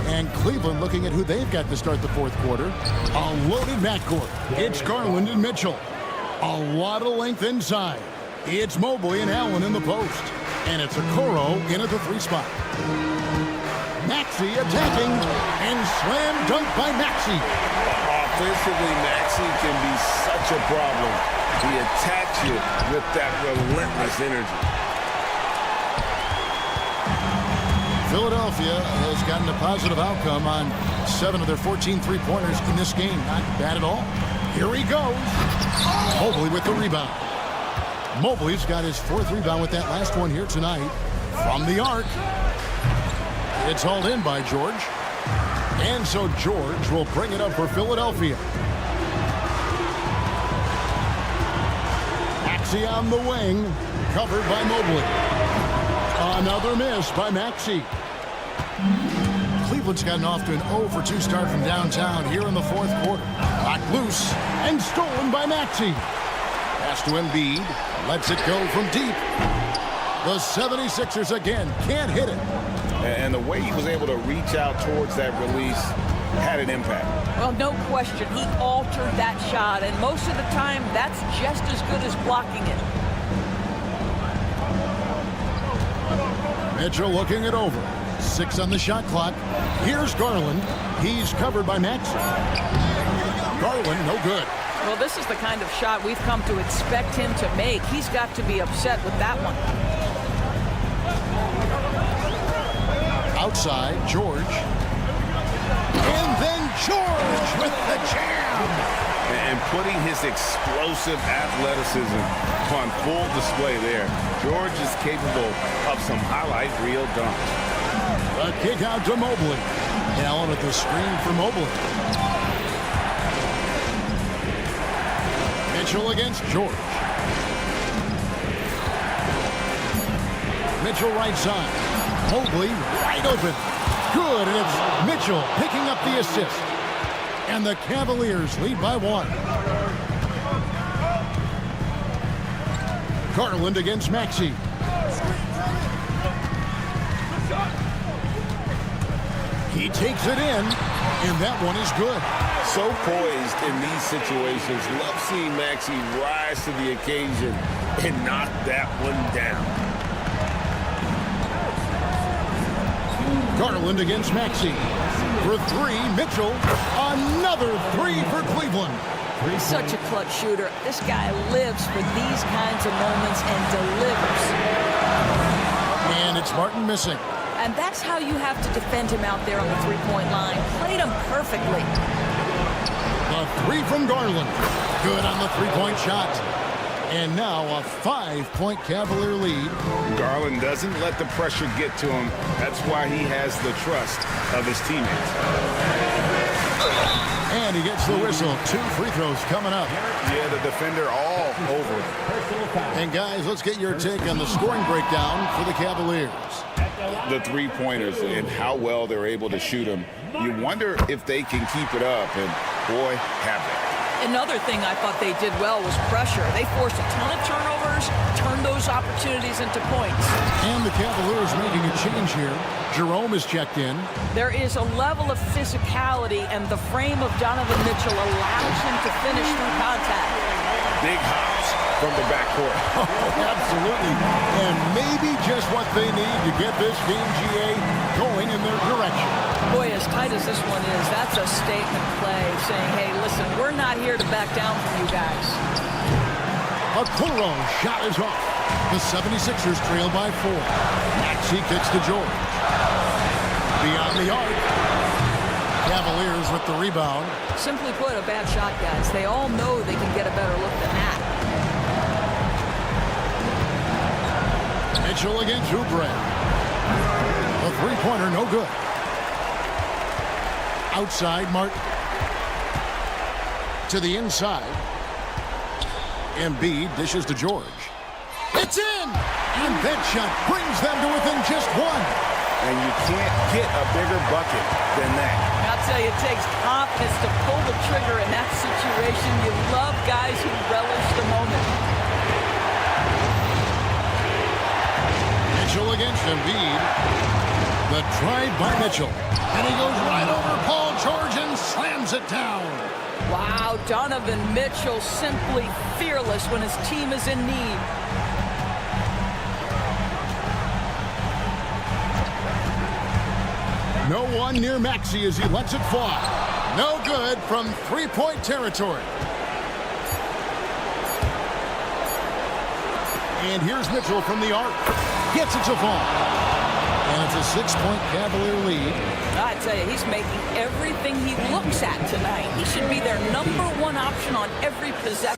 And Cleveland looking at who they've got to start the fourth quarter. A loaded backcourt. It's Garland and Mitchell. A lot of length inside. It's Mobley and Allen in the post. And it's Okoro in at the 3 spot. Maxey attacking. And slam dunk by Maxey. Offensively, Maxey can be such a problem. He attacks you with that relentless energy. Philadelphia has gotten a positive outcome on 7 of their 14 three-pointers in this game. Not bad at all. Here he goes. Mobley with the rebound. Mobley's got his 4th rebound with that last one here tonight. From the arc. It's hauled in by George. And so George will bring it up for Philadelphia. Maxey on the wing. Covered by Mobley. Another miss by Maxey. Cleveland's gotten off to an 0-for-2 start from downtown here in the 4th quarter. Knocked loose and stolen by Maxey. Pass to Embiid. Lets it go from deep. The 76ers again can't hit it. And the way he was able to reach out towards that release had an impact. Well, no question. He altered that shot, and most of the time, that's just as good as blocking it. Mitchell looking it over. 6 on the shot clock. Here's Garland. He's covered by Maxey. Garland, no good. Well, this is the kind of shot we've come to expect him to make. He's got to be upset with that one. Outside, George. And then George with the jam. And putting his explosive athleticism on full display there. George is capable of some highlight reel dunks. The kick out to Mobley. Allen at the screen for Mobley. Mitchell against George. Mitchell right side. Mobley wide open. Good, and it's Mitchell picking up the assist. And the Cavaliers lead by 1. Garland against Maxey. He takes it in, and that one is good. So poised in these situations. Love seeing Maxey rise to the occasion and knock that one down. Garland against Maxey. For 3, Mitchell. Another 3 for Cleveland. He's such a clutch shooter. This guy lives for these kinds of moments and delivers. And it's Martin missing. And that's how you have to defend him out there on the three-point line. Played him perfectly. The 3 from Garland. Good on the three-point shot. And now a 5-point Cavalier lead. Garland doesn't let the pressure get to him. That's why he has the trust of his teammates. And he gets the whistle. 2 free throws coming up. Yeah, the defender all over it. And guys, let's get your take on the scoring breakdown for the Cavaliers. The three-pointers and how well they're able to shoot them. You wonder if they can keep it up, and boy, have they. Another thing I thought they did well was pressure. They forced a ton of turnovers, turned those opportunities into points. And the Cavaliers making a change here. Jerome is checked in. There is a level of physicality, and the frame of Donovan Mitchell allows him to finish through contact. Big hops from the backcourt. Oh, absolutely. And maybe just what they need to get this game, GA, going in their direction. Boy, as tight as this one is, that's a statement play saying, hey, listen, we're not here to back down from you guys. Okoro shot is off. The 76ers trail by 4. Maxey kicks to George. Beyond the arc. Cavaliers with the rebound. Simply put, a bad shot, guys. They all know they can get a better look than that. Mitchell against Oubre. The three-pointer, no good. Outside, Martin. To the inside. Embiid dishes to George. It's in! And that shot brings them to within just 1. And you can't get a bigger bucket than that. I'll tell you, it takes confidence to pull the trigger in that situation. You love guys who relish the moment. Mitchell against Embiid. The try by Mitchell. And he goes right over Paul George and slams it down. Wow, Donovan Mitchell simply fearless when his team is in need. No one near Maxey as he lets it fly. No good from three-point territory. And here's Mitchell from the arc. Gets it to fall. And it's a a 6-point Cavalier lead. I tell you, he's making everything he looks at tonight. He should be their #1 option on every possession.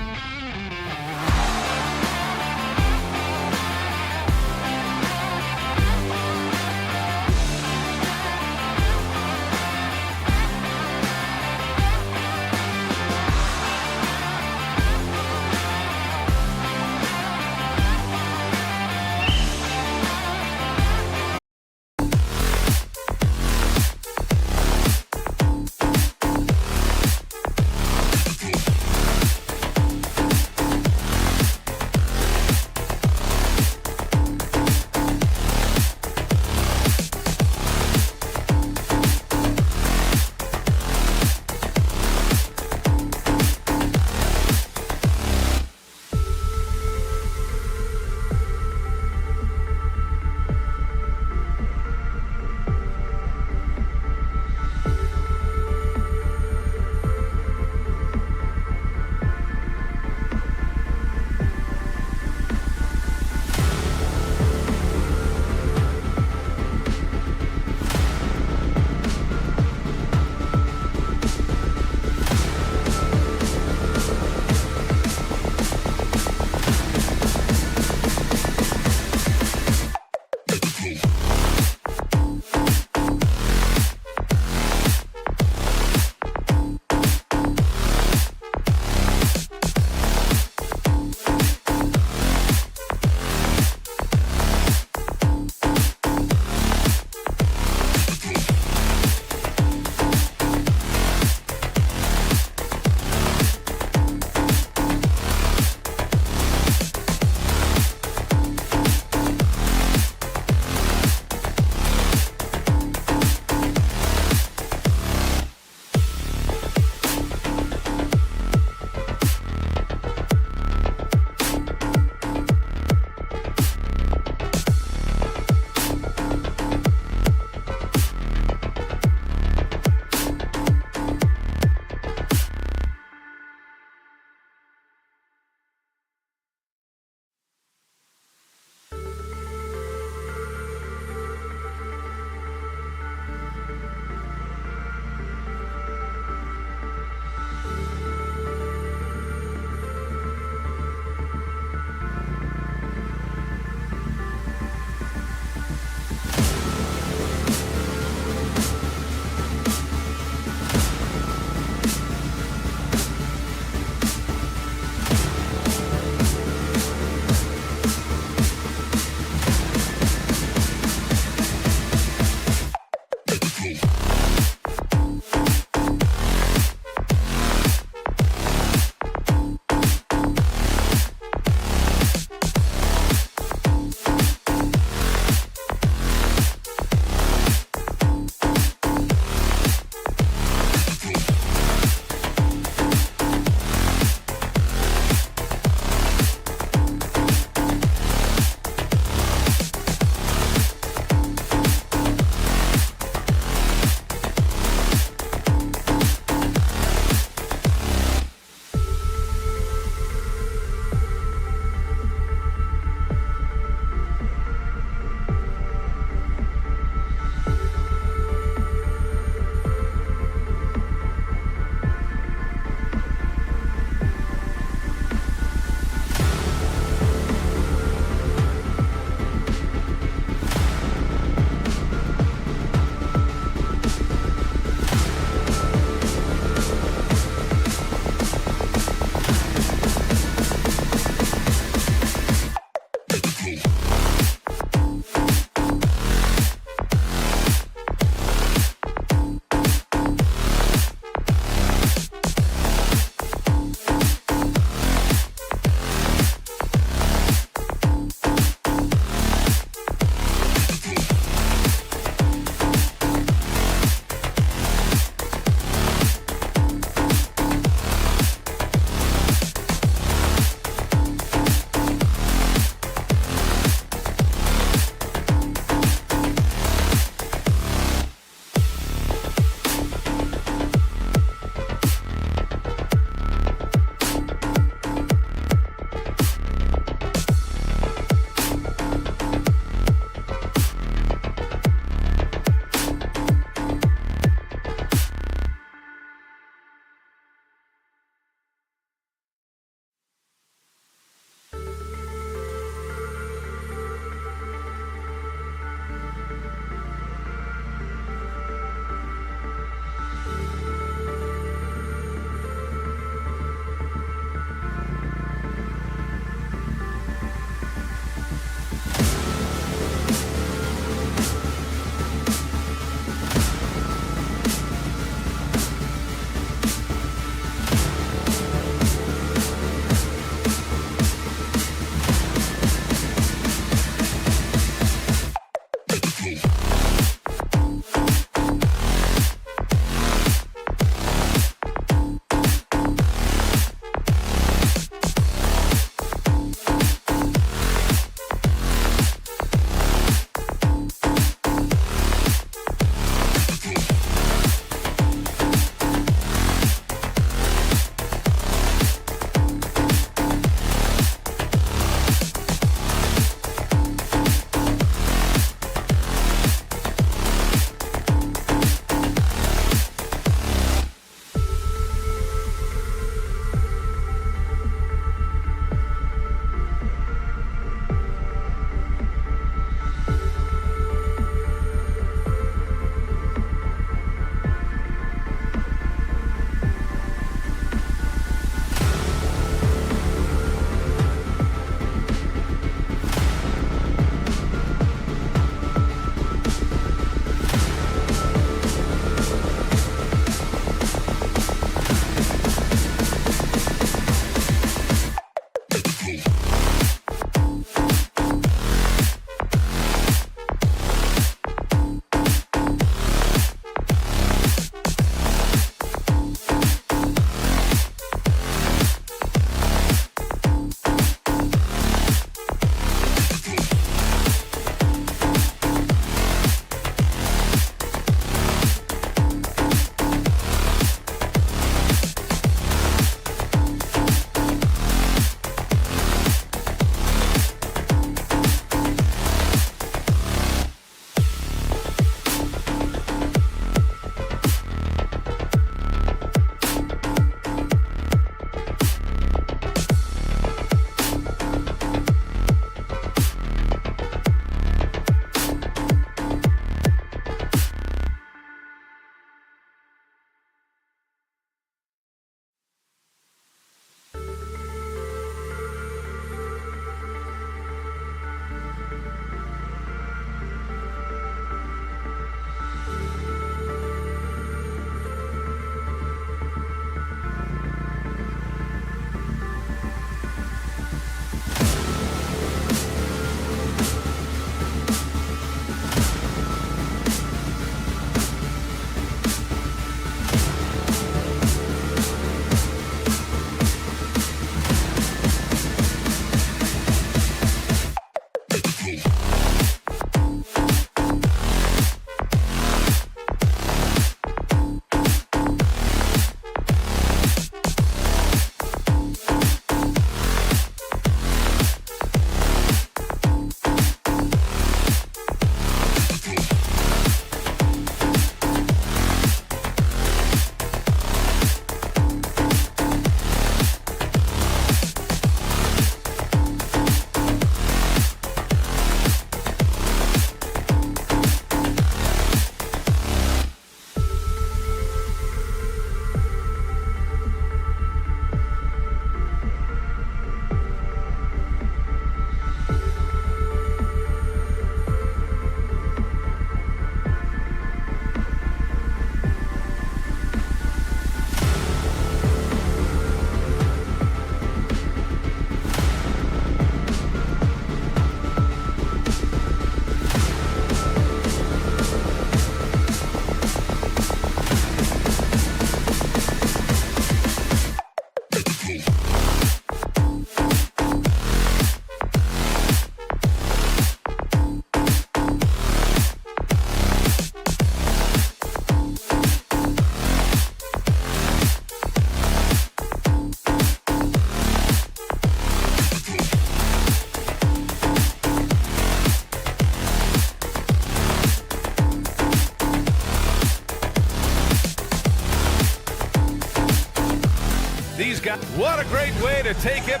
got... What a great way to take it.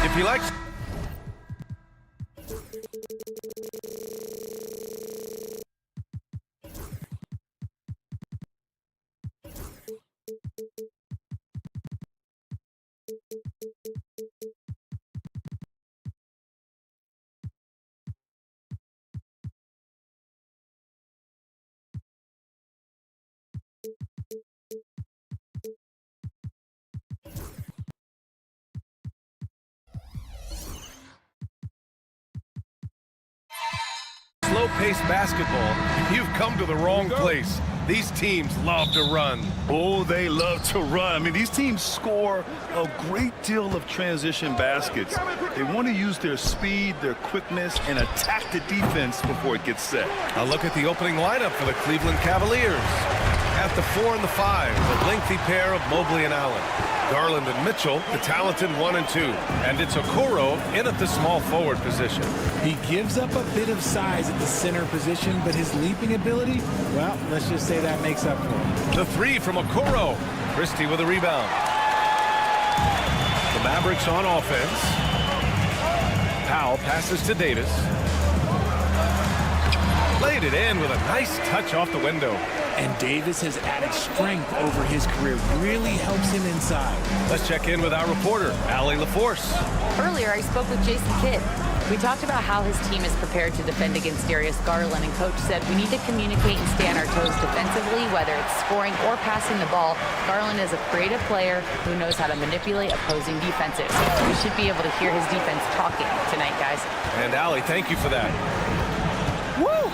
If he likes... Slow-paced basketball, you've come to the wrong place. These teams love to run. Oh, they love to run. I mean, these teams score a great deal of transition baskets. They want to use their speed, their quickness, and attack the defense before it gets set. A look at the opening lineup for the Cleveland Cavaliers. At the 4 and the 5, the lengthy pair of Mobley and Allen. Garland and Mitchell, the talented 1 and 2. And it's Okoro in at the small forward position. He gives up a bit of size at the center position, but his leaping ability, well, let's just say that makes up for it. The 3 from Okoro. Christie with a rebound. The Mavericks on offense. Powell passes to Davis. Laid it in with a nice touch off the window. And Davis has added strength over his career. Really helps him inside. Let's check in with our reporter, Allie LaForce. Earlier, I spoke with Jason Kidd. We talked about how his team is prepared to defend against Darius Garland, and Coach said we need to communicate and stay on our toes defensively, whether it's scoring or passing the ball. Garland is a creative player who knows how to manipulate opposing defenses. We should be able to hear his defense talking tonight, guys. And Allie, thank you for that. Woo!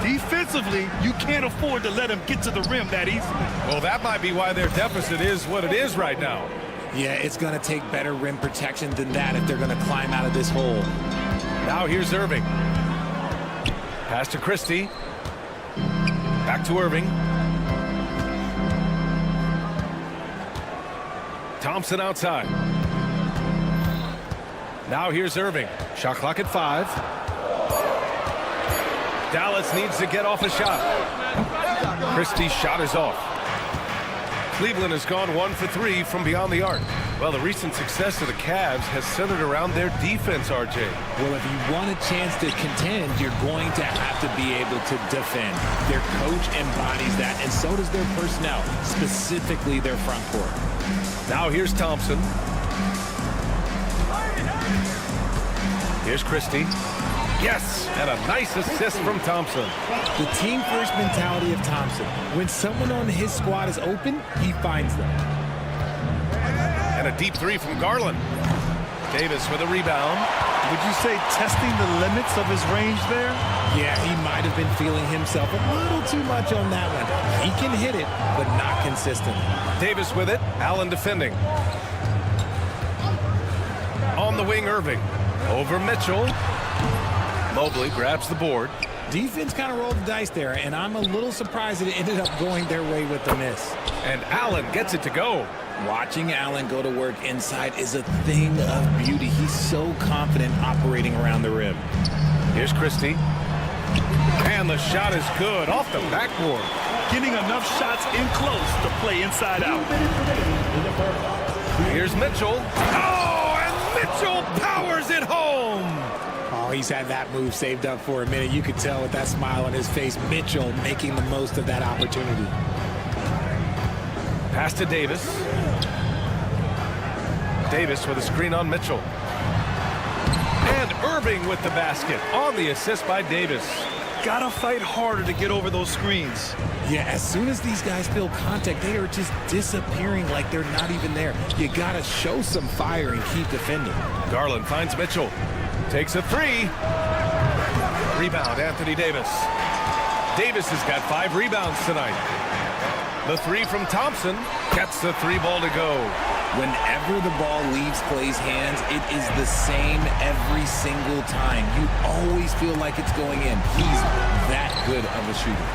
Defensively, you can't afford to let him get to the rim that easily. Well, that might be why their deficit is what it is right now. Yeah, it's going to take better rim protection than that if they're going to climb out of this hole. Now here's Irving. Pass to Christie. Back to Irving. Thompson outside. Now here's Irving. Shot clock at 5. Dallas needs to get off a shot. Christie's shot is off. Cleveland has gone 1 for 3 from beyond the arc. Well, the recent success of the Cavs has centered around their defense, RJ. Well, if you want a chance to contend, you're going to have to be able to defend. Their coach embodies that, and so does their personnel, specifically their front court. Now here's Thompson. Here's Christie. Yes, and a nice assist from Thompson. The team-first mentality of Thompson. When someone on his squad is open, he finds them. And a deep 3 from Garland. Davis with a rebound. Would you say testing the limits of his range there? Yeah, he might have been feeling himself a little too much on that one. He can hit it, but not consistently. Davis with it. Allen defending. On the wing, Irving. Over Mitchell. Mobley grabs the board. Defense kind of rolled the dice there, and I'm a little surprised that it ended up going their way with the miss. And Allen gets it to go. Watching Allen go to work inside is a thing of beauty. He's so confident operating around the rim. Here's Christie. And the shot is good off the backboard. Getting enough shots in close to play inside out. Here's Mitchell. Oh, and Mitchell powers it home. Oh, he's had that move saved up for a minute. You could tell with that smile on his face, Mitchell making the most of that opportunity. Pass to Davis. Davis with a screen on Mitchell. And Irving with the basket on the assist by Davis. Gotta fight harder to get over those screens. Yeah, as soon as these guys feel contact, they are just disappearing like they're not even there. You gotta show some fire and keep defending. Garland finds Mitchell. Takes a 3. Rebound, Anthony Davis. Davis has got 5 rebounds tonight. The 3 from Thompson Gets the 3-ball to go. Whenever the ball leaves Clay's hands, it is the same every single time. You always feel like it's going in. He's that good of a shooter.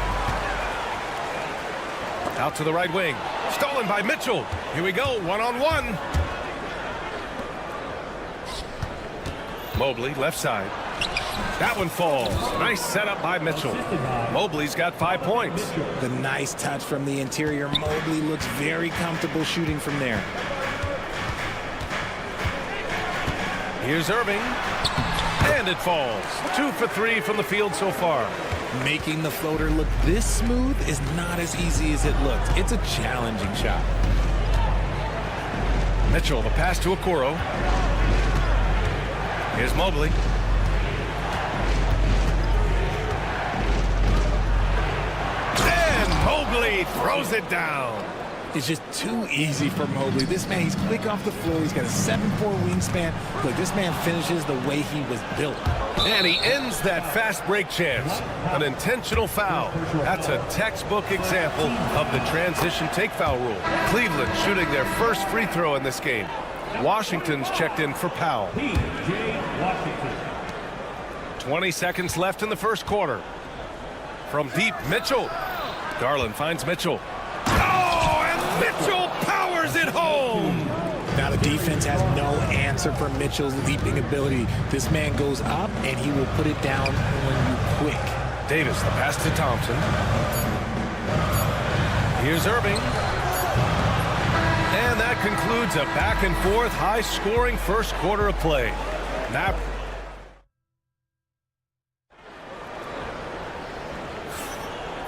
Out to the right wing. Stolen by Mitchell. Here we go, one-on-one. Mobley, left side. That one falls. Nice setup by Mitchell. Mobley's got 5 points. The nice touch from the interior. Mobley looks very comfortable shooting from there. Here's Irving. And it falls. 2 for 3 from the field so far. Making the floater look this smooth is not as easy as it looks. It's a challenging shot. Mitchell, the pass to Okoro. Here's Mobley. And Mobley throws it down. It's just too easy for Mobley. This man, he's quick off the floor. He's got a 7'4" wingspan. Look, this man finishes the way he was built. And he ends that fast break chance. An intentional foul. That's a textbook example of the transition take foul rule. Cleveland shooting their first free throw in this game. Washington's checked in for Powell. 20 seconds left in the first quarter. From deep, Mitchell. Garland finds Mitchell. Oh, and Mitchell powers it home. Now the defense has no answer for Mitchell's leaping ability. This man goes up, and he will put it down on you quick. Davis, the pass to Thompson. Here's Irving. And that concludes a back-and-forth, high-scoring first quarter of play.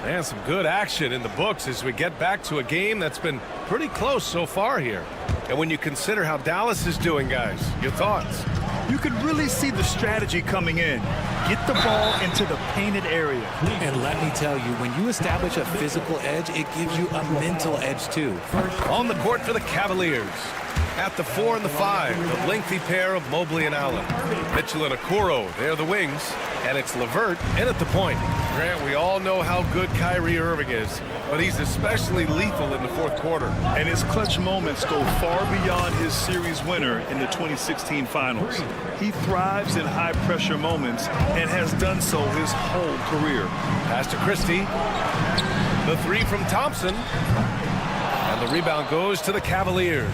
And some good action in the books as we get back to a game that's been pretty close so far here. And when you consider how Dallas is doing, guys, your thoughts? You could really see the strategy coming in. Get the ball into the painted area. And let me tell you, when you establish a physical edge, it gives you a mental edge too. On the court for the Cavaliers. At the 4 and the 5, the lengthy pair of Mobley and Allen. Mitchell and Okoro, they're the wings. And it's LeVert in at the point. Grant, we all know how good Kyrie Irving is, but he's especially lethal in the fourth quarter. And his clutch moments go far beyond his series winner in the 2016 finals. He thrives in high-pressure moments and has done so his whole career. Pass to Christie. The 3 from Thompson. And the rebound goes to the Cavaliers.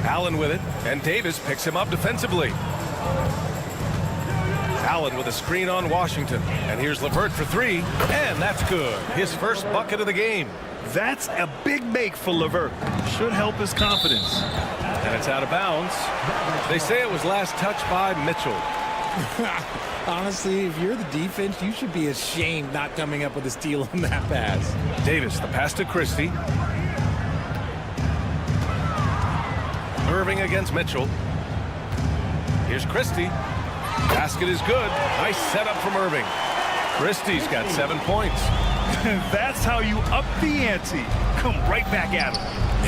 Allen with it, and Davis picks him up defensively. Allen with a screen on Washington. And here's LeVert for 3, and that's good. His first bucket of the game. That's a big make for LeVert. Should help his confidence. And it's out of bounds. They say it was last touched by Mitchell. Honestly, if you're the defense, you should be ashamed not coming up with a steal on that pass. Davis, the pass to Christie. Irving against Mitchell. Here's Christie. Basket is good. Nice setup from Irving. Christie's got 7 points. That's how you up the ante. Come right back at him.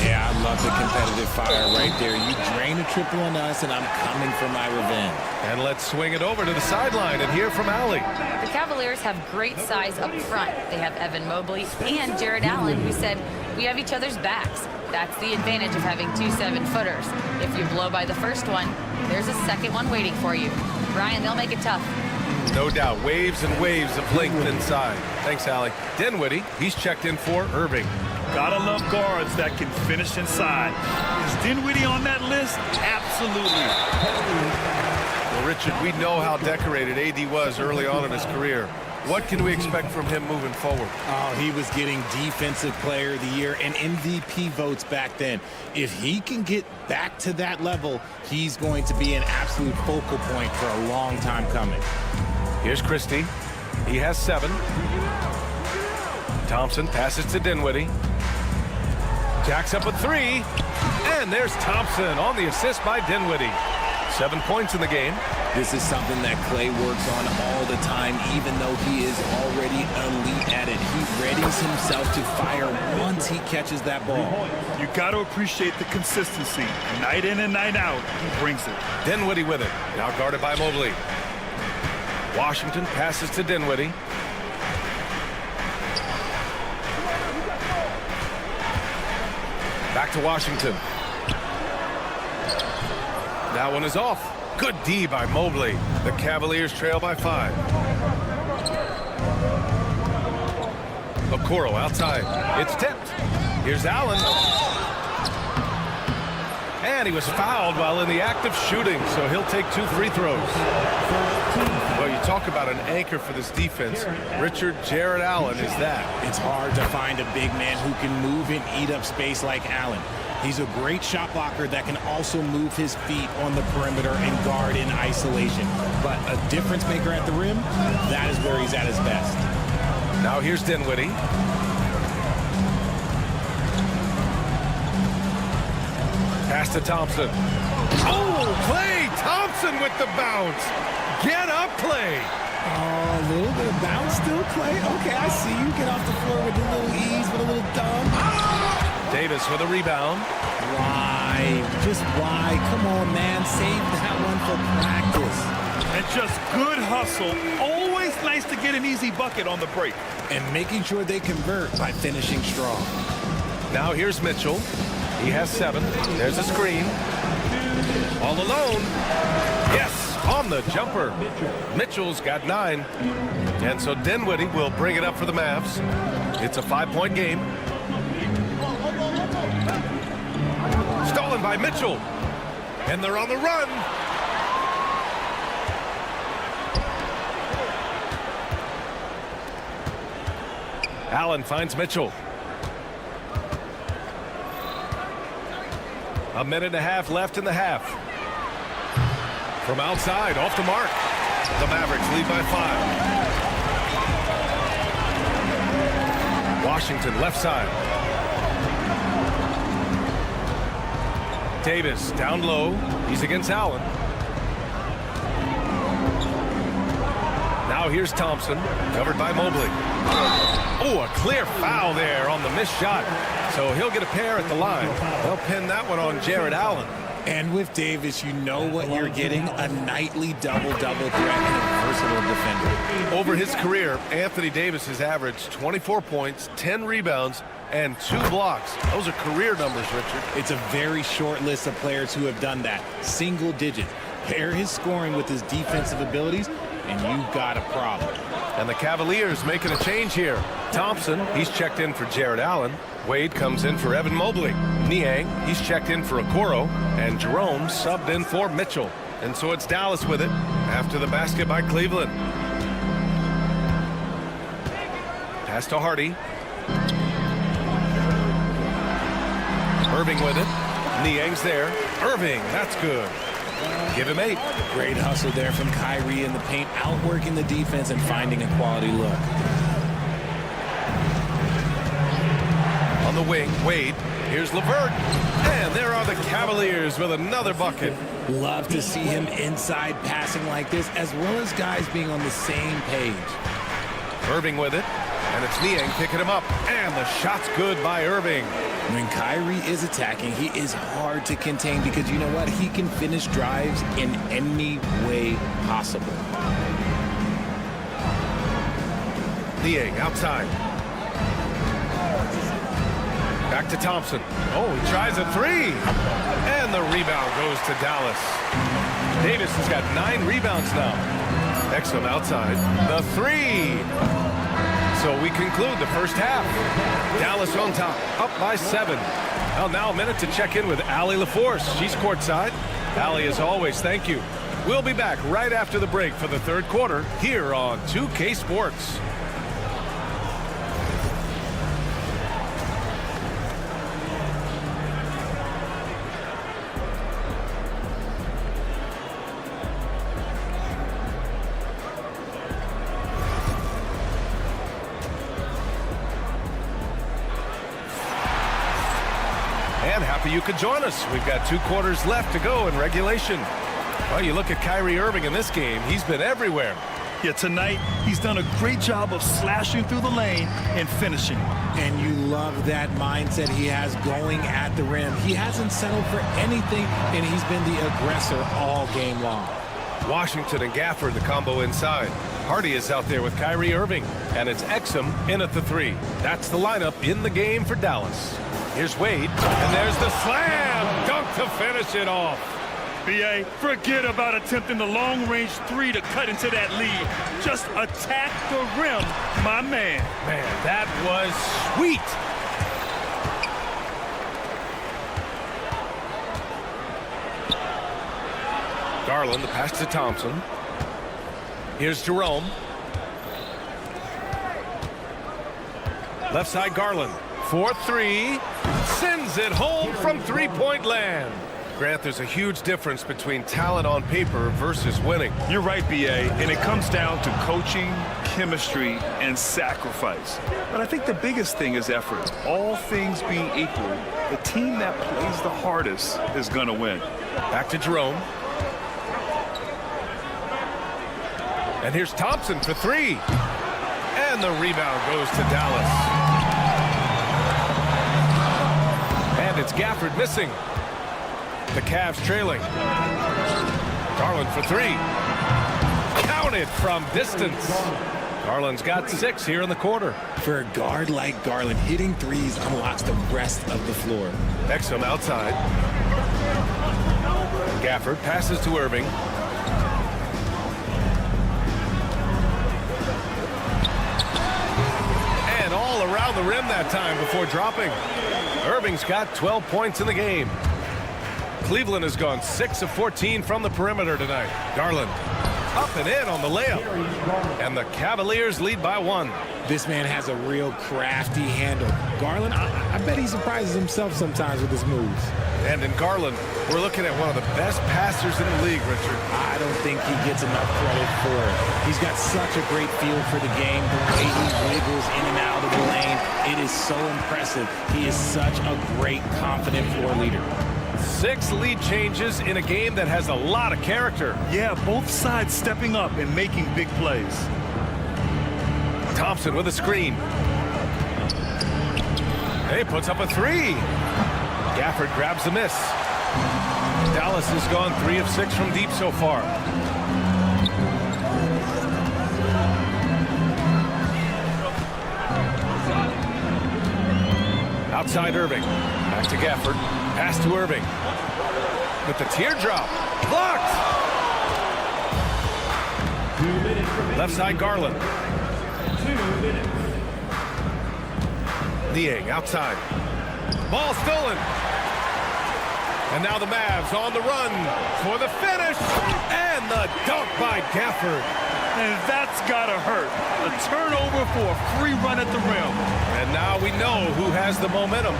Yeah, I love the competitive fire right there. You drain a triple on us, and I'm coming for my revenge. And let's swing it over to the sideline and hear from Allie. The Cavaliers have great size up front. They have Evan Mobley and Jared Allen, who said, we have each other's backs. That's the advantage of having 2 7-footers. If you blow by the first one, there's a second one waiting for you. Brian, they'll make it tough. No doubt. Waves and waves of length inside. Thanks, Allie. Dinwiddie, he's checked in for Irving. Gotta love guards that can finish inside. Is Dinwiddie on that list? Absolutely. Well, Richard, we know how decorated AD was early on in his career. What can we expect from him moving forward? Oh, he was getting Defensive Player of the Year and MVP votes back then. If he can get back to that level, he's going to be an absolute focal point for a long time coming. Here's Christie. He has 7. Thompson passes to Dinwiddie. Jacks up a 3. And there's Thompson on the assist by Dinwiddie. 7 points in the game. This is something that Clay works on all the time, even though he is already elite at it. He readies himself to fire once he catches that ball. You got to appreciate the consistency. Night in and night out, he brings it. Dinwiddie with it. Now guarded by Mobley. Washington passes to Dinwiddie. Back to Washington. That one is off. Good D by Mobley. The Cavaliers trail by 5. Okoro outside. It's tipped. Here's Allen. And he was fouled while in the act of shooting, so he'll take 2 free throws. Well, you talk about an anchor for this defense. Jared Allen is that. It's hard to find a big man who can move and eat up space like Allen. He's a great shot blocker that can also move his feet on the perimeter and guard in isolation. But a difference maker at the rim, that is where he's at his best. Now here's Dinwiddie. Pass to Thompson. Oh, Klay Thompson with the bounce. Get up, Klay. Oh, a little bit of bounce still, Klay. Okay, I see you. Get off the floor with a little ease, with a little dumb. Davis with a rebound. Why? Just why? Come on, man. Save that one for practice. And just good hustle. Always nice to get an easy bucket on the break. And making sure they convert by finishing strong. Now here's Mitchell. He has 7. There's a screen. All alone. Yes, on the jumper. Mitchell's got 9. And so Dinwiddie will bring it up for the Mavs. It's a 5-point game. Stolen by Mitchell. And they're on the run. Allen finds Mitchell. A minute and a half left in the half. From outside, off the mark. The Mavericks lead by 5. Washington left side. Davis down low. He's against Allen. Now here's Thompson, covered by Mobley. Oh, a clear foul there on the missed shot. So he'll get a pair at the line. They'll pin that one on Jared Allen. And with Davis, you know what you're getting, a nightly double-double threat and a versatile defender. Over his career, Anthony Davis has averaged 24 points, 10 rebounds, and 2 blocks. Those are career numbers, Richard. It's a very short list of players who have done that. Single digit. Pair his scoring with his defensive abilities, and you've got a problem. And the Cavaliers making a change here. Thompson, he's checked in for Jared Allen. Wade comes in for Evan Mobley. Niang, he's checked in for Okoro. And Jerome subbed in for Mitchell. And so it's Dallas with it after the basket by Cleveland. Pass to Hardy. Irving with it. Niang's there. Irving, that's good. Give him 8. Great hustle there from Kyrie in the paint, outworking the defense and finding a quality look. On the wing, Wade. Here's LeVert. And there are the Cavaliers with another bucket. Love to see him inside passing like this, as well as guys being on the same page. Irving with it. And it's Niang picking him up. And the shot's good by Irving. When Kyrie is attacking, he is hard to contain because you know what? He can finish drives in any way possible. Niang outside. Back to Thompson. Oh, he tries a 3. And the rebound goes to Dallas. Davis has got 9 rebounds now. Exum outside. The 3. So we conclude the first half. Dallas on top, up by 7. Well, now a minute to check in with Allie LaForce. She's courtside. Allie, as always, thank you. We'll be back right after the break for the third quarter here on 2K Sports. And happy you could join us. We've got 2 quarters left to go in regulation. Well, you look at Kyrie Irving in this game. He's been everywhere. Yeah, tonight he's done a great job of slashing through the lane and finishing. And you love that mindset he has going at the rim. He hasn't settled for anything, and he's been the aggressor all game long. Washington and Gafford, the combo inside. Hardy is out there with Kyrie Irving, and it's Exum in at the 3. That's the lineup in the game for Dallas. Here's Wade, and there's the slam dunk to finish it off. B.A., forget about attempting the long-range three to cut into that lead. Just attack the rim, my man. Man, that was sweet. Garland, the pass to Thompson. Here's Jerome. Left side Garland. 4-3. Sends it home from three-point land. Grant, there's a huge difference between talent on paper versus winning. You're right, B.A., and it comes down to coaching, chemistry, and sacrifice. But I think the biggest thing is effort. All things being equal, the team that plays the hardest is going to win. Back to Jerome. And here's Thompson for three. And the rebound goes to Dallas. And it's Gafford missing. The Cavs trailing. Garland for three. Counted from distance. Garland's got 6 here in the quarter. For a guard like Garland, hitting threes unlocks the rest of the floor. Exum outside. Gafford passes to Irving. And all around the rim that time before dropping. Irving's got 12 points in the game. Cleveland has gone 6 of 14 from the perimeter tonight. Garland up and in on the layup. And the Cavaliers lead by 1. This man has a real crafty handle. Garland, I bet he surprises himself sometimes with his moves. And in Garland, we're looking at one of the best passers in the league, Richard. I don't think he gets enough credit for it. He's got such a great feel for the game, the way he wiggles in and out of the lane. It is so impressive. He is such a great, confident floor leader. 6 lead changes in a game that has a lot of character. Yeah, both sides stepping up and making big plays. Thompson with a screen. He puts up a 3. Gafford grabs the miss. Dallas has gone 3 of 6 from deep so far. Outside Irving. Back to Gafford. Pass to Irving. With the teardrop. Blocked! Left side Garland. 2 minutes. Niang outside. Ball stolen. And now the Mavs on the run for the finish. And the dunk by Gafford. And that's gotta hurt. A turnover for a free run at the rim. And now we know who has the momentum.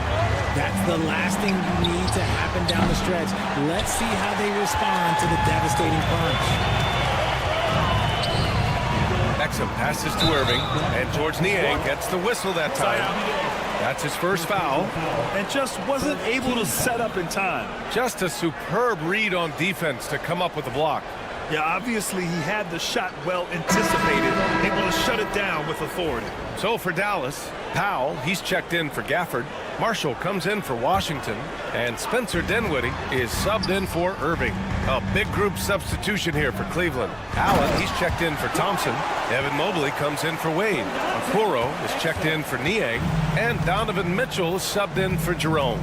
That's the last thing you need to happen down the stretch. Let's see how they respond to the devastating punch. Exum passes to Irving, and George Niang gets the whistle that time. That's his first foul. And just wasn't able to set up in time. Just a superb read on defense to come up with the block. Yeah, obviously he had the shot well anticipated, able to shut it down with authority. So for Dallas, Powell, he's checked in for Gafford. Marshall comes in for Washington, and Spencer Dinwiddie is subbed in for Irving. A big group substitution here for Cleveland. Allen, he's checked in for Thompson. Evan Mobley comes in for Wade. Okoro is checked in for Niang, and Donovan Mitchell is subbed in for Jerome.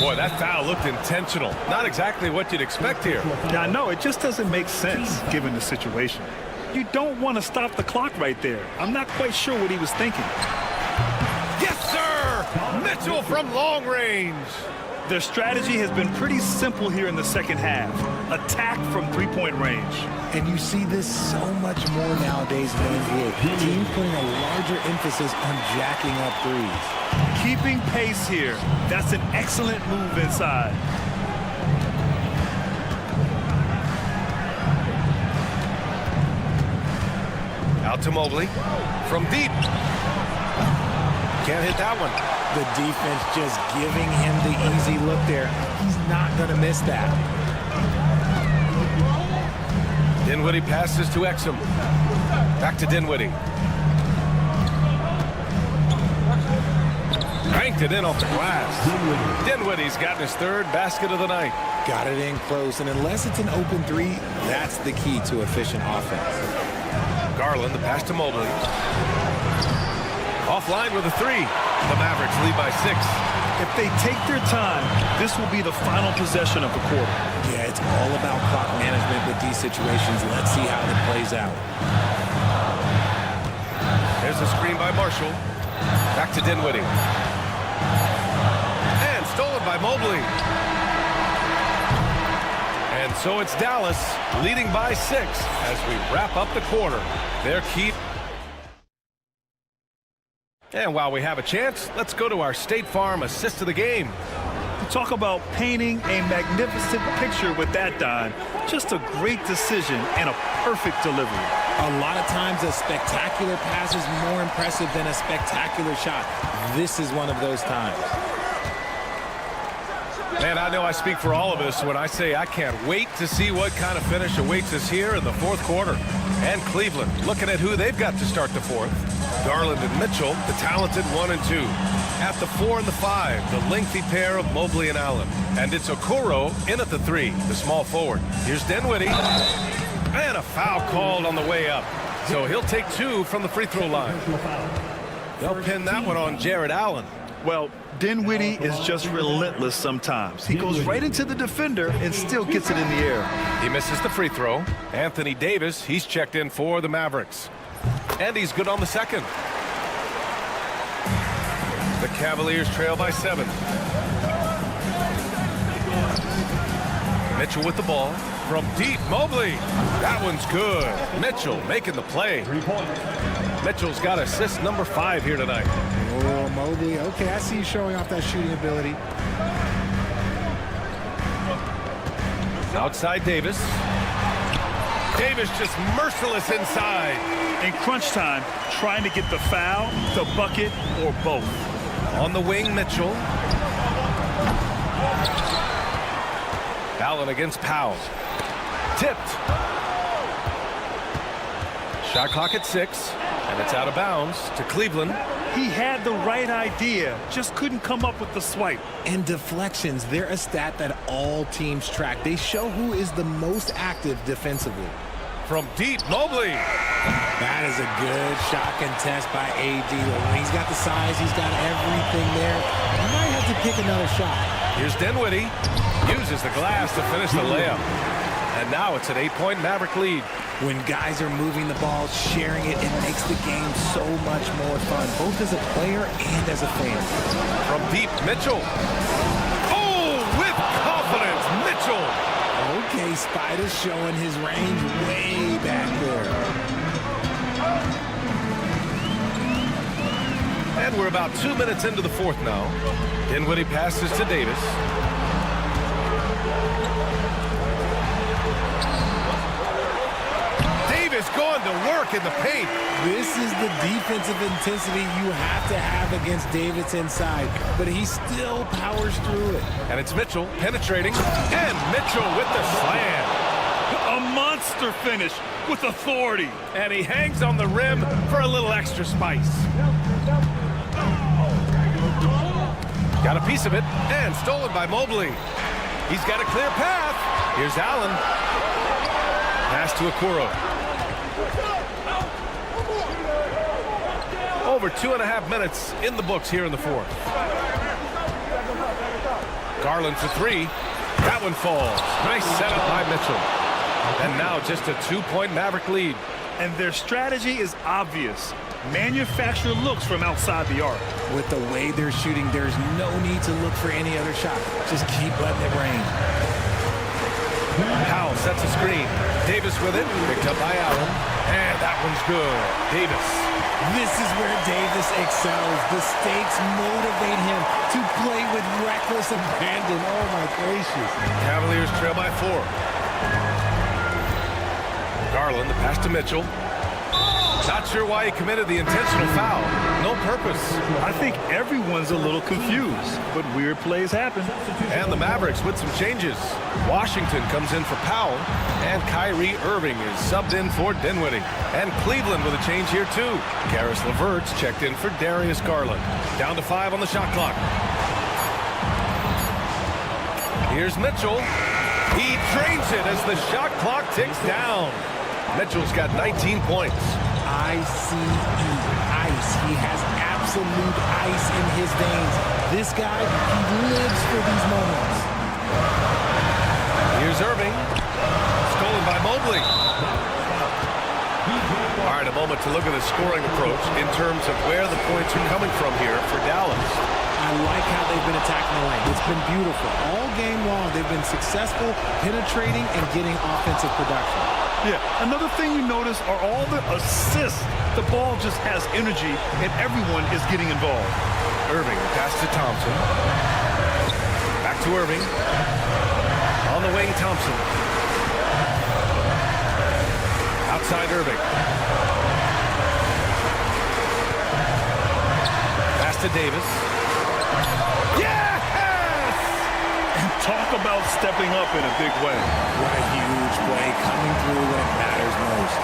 Boy, that foul looked intentional. Not exactly what you'd expect here. Yeah, I know. It just doesn't make sense given the situation. You don't want to stop the clock right there. I'm not quite sure what he was thinking. Yes, sir! Mitchell from long range. Their strategy has been pretty simple here in the second half. Attack from three-point range. And you see this so much more nowadays in the NBA. Teams putting a larger emphasis on jacking up threes. Keeping pace here. That's an excellent move inside. Out to Mobley. From deep. Can't hit that one. The defense just giving him the easy look there. He's not going to miss that. Dinwiddie passes to Exum. Back to Dinwiddie. Banked it in off the glass. Dinwiddie's gotten his 3rd basket of the night. Got it in close, and unless it's an open 3, that's the key to efficient offense. Garland, the pass to Mobley. Offline with a three. The Mavericks lead by 6. If they take their time, this will be the final possession of the quarter. Yeah, it's all about clock management with these situations. Let's see how it plays out. There's a screen by Marshall. Back to Dinwiddie. And stolen by Mobley. And so it's Dallas leading by 6 as we wrap up the quarter. Their key. And while we have a chance, let's go to our State Farm assist of the game. Talk about painting a magnificent picture with that, Don. Just a great decision and a perfect delivery. A lot of times a spectacular pass is more impressive than a spectacular shot. This is one of those times. Man, I know I speak for all of us when I say I can't wait to see what kind of finish awaits us here in the fourth quarter. And Cleveland, looking at who they've got to start the fourth. Garland and Mitchell, the talented 1 and 2. At the 4 and the 5, the lengthy pair of Mobley and Allen. And it's Okoro in at the 3, the small forward. Here's Dinwiddie. And a foul called on the way up. So he'll take 2 from the free throw line. They'll pin that one on Jared Allen. Well, Dinwiddie is just relentless sometimes. He goes right into the defender and still gets it in the air. He misses the free throw. Anthony Davis, he's checked in for the Mavericks. And he's good on the second. The Cavaliers trail by 7. Mitchell with the ball. From deep, Mobley. That one's good. Mitchell making the play. Mitchell's got assist number 5 here tonight. Oh, Mobley. Okay, I see you showing off that shooting ability. Outside Davis. Davis just merciless inside. In crunch time, trying to get the foul, the bucket, or both. On the wing, Mitchell. Allen against Powell. Tipped. Shot clock at 6, and it's out of bounds to Cleveland. He had the right idea, just couldn't come up with the swipe. And deflections, they're a stat that all teams track. They show who is the most active defensively. From deep, Mobley. That is a good shot contest by AD. When he's got the size, he's got everything there. He might have to pick another shot. Here's Dinwiddie. Uses the glass to finish the layup. And now it's an 8-point Maverick lead. When guys are moving the ball, sharing it, it makes the game so much more fun, both as a player and as a fan. From deep, Mitchell. Oh, with confidence, Mitchell. Okay, Spider's showing his range way back there. And we're about 2 minutes into the fourth now. Dinwiddie passes to Davis. Davis going to work in the paint. This is the defensive intensity you have to have against Davis inside, but he still powers through it. And it's Mitchell penetrating, and Mitchell with the slam. A monster finish with authority. And he hangs on the rim for a little extra spice. Got a piece of it, and stolen by Mobley. He's got a clear path. Here's Allen. Pass to Okoro. Over 2.5 minutes in the books here in the fourth. Garland for 3. That one falls. Nice setup by Mitchell. And now just a 2-point Maverick lead. And their strategy is obvious. Manufacture looks from outside the arc. With the way they're shooting, there's no need to look for any other shot. Just keep letting it rain. Powell sets a screen. Davis with it. Picked up by Allen. And that one's good. Davis. This is where Davis excels. The stakes motivate him to play with reckless abandon. Oh, my gracious. Cavaliers trail by 4. Garland, the pass to Mitchell. Not sure why he committed the intentional foul. No purpose. I think everyone's a little confused, but weird plays happen. And the Mavericks with some changes. Washington comes in for Powell, and Kyrie Irving is subbed in for Dinwiddie. And Cleveland with a change here too. Karis LeVert's checked in for Darius Garland. Down to 5 on the shot clock. Here's Mitchell. He drains it as the shot clock ticks down. Mitchell's got 19 points. ICE. Ice. He has absolute ice in his veins. This guy, he lives for these moments. Here's Irving. Stolen by Mobley. All right, a moment to look at the scoring approach in terms of where the points are coming from here for Dallas. I like how they've been attacking the lane. It's been beautiful. All game long, they've been successful penetrating and getting offensive production. Yeah, another thing you notice are all the assists. The ball just has energy, and everyone is getting involved. Irving, pass to Thompson. Back to Irving. On the wing, Thompson. Outside Irving. Pass to Davis. Yes! And talk about stepping up in a big way. What a huge play coming through when it matters most.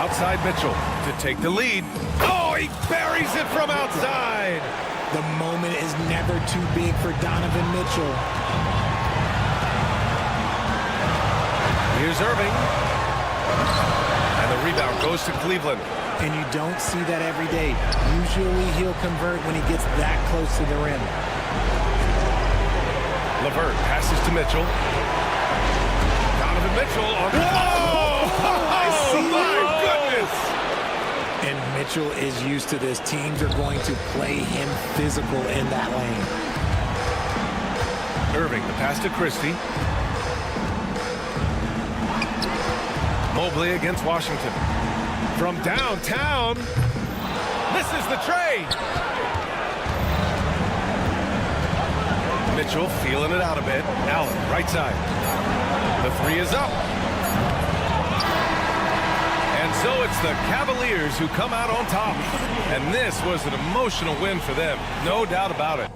Outside Mitchell to take the lead. Oh, he buries it from outside. The moment is never too big for Donovan Mitchell. Here's Irving. And the rebound goes to Cleveland. And you don't see that every day. Usually he'll convert when he gets that close to the rim. LeVert passes to Mitchell. Donovan Mitchell on the... Oh, my goodness! And Mitchell is used to this. Teams are going to play him physical in that lane. Irving, the pass to Christie. Mobley against Washington. From downtown, misses the trade. Mitchell feeling it out a bit. Allen, right side. The three is up. And so it's the Cavaliers who come out on top. And this was an emotional win for them, no doubt about it.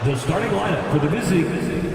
The starting lineup for the visiting.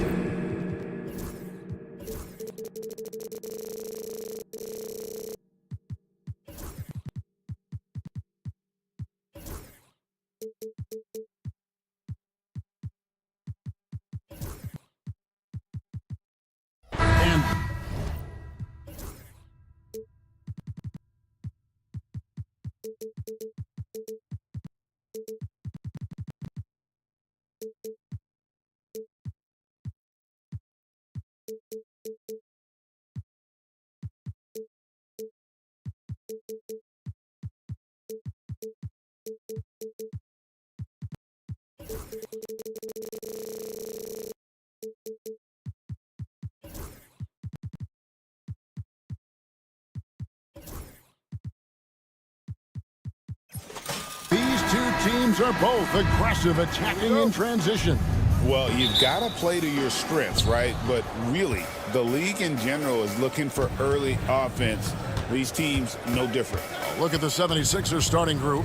These two teams are both aggressive, attacking in transition. Well, you've got to play to your strengths, right? But really, the league in general is looking for early offense. These teams, no different. Look at the 76ers starting group.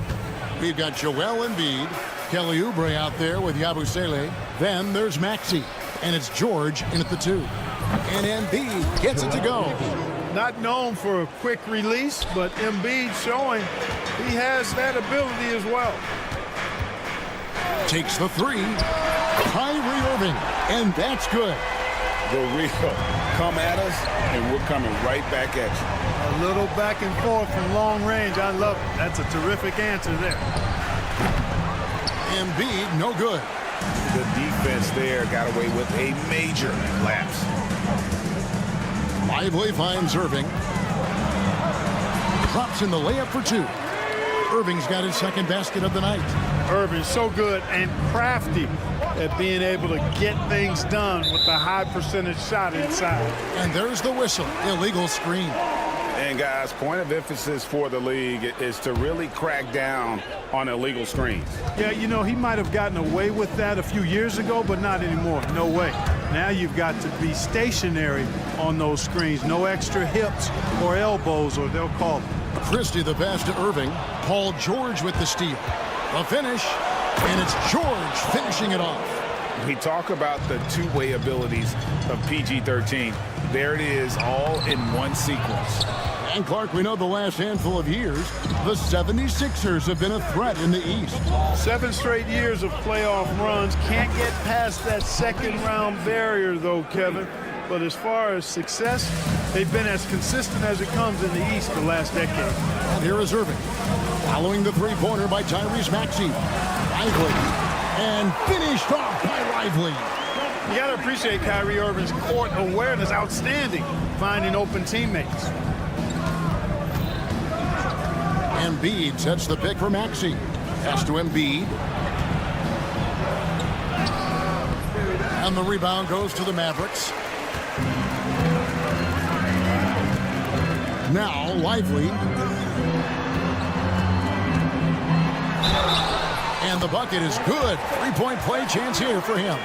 We've got Joel Embiid, Kelly Oubre out there with Yabusele. Then there's Maxey, and it's George in at the 2. And Embiid gets it to go. Not known for a quick release, but Embiid showing he has that ability as well. Takes the 3. Kyrie Irving, and that's good. The real come at us, and we're coming right back at you. A little back and forth from long range. I love it. That's a terrific answer there. Embiid, no good. The defense there got away with a major lapse. Lively finds Irving. Drops in the layup for 2. Irving's got his second basket of the night. Irving's so good and crafty at being able to get things done with the high percentage shot inside. And there's the whistle. Illegal screen. And guys, point of emphasis for the league is to really crack down on illegal screens. Yeah, you know, he might have gotten away with that a few years ago, but not anymore. No way. Now you've got to be stationary on those screens. No extra hips or elbows, or they'll call it. Christie the pass to Irving. Paul George with the steal. A finish, and it's George finishing it off. We talk about the two-way abilities of PG-13. There it is, all in one sequence. And Clark, we know the last handful of years, the 76ers have been a threat in the East. 7 straight years of playoff runs. Can't get past that second-round barrier, though, Kevin. But as far as success, they've been as consistent as it comes in the East the last decade. And here is Irving, following the three-pointer by Tyrese Maxey. Lively, and finished off by Lively. You got to appreciate Kyrie Irving's court awareness, outstanding, finding open teammates. Embiid sets the pick for Maxey. Pass to Embiid. And the rebound goes to the Mavericks. Now Lively. And the bucket is good. 3-point play chance here for him.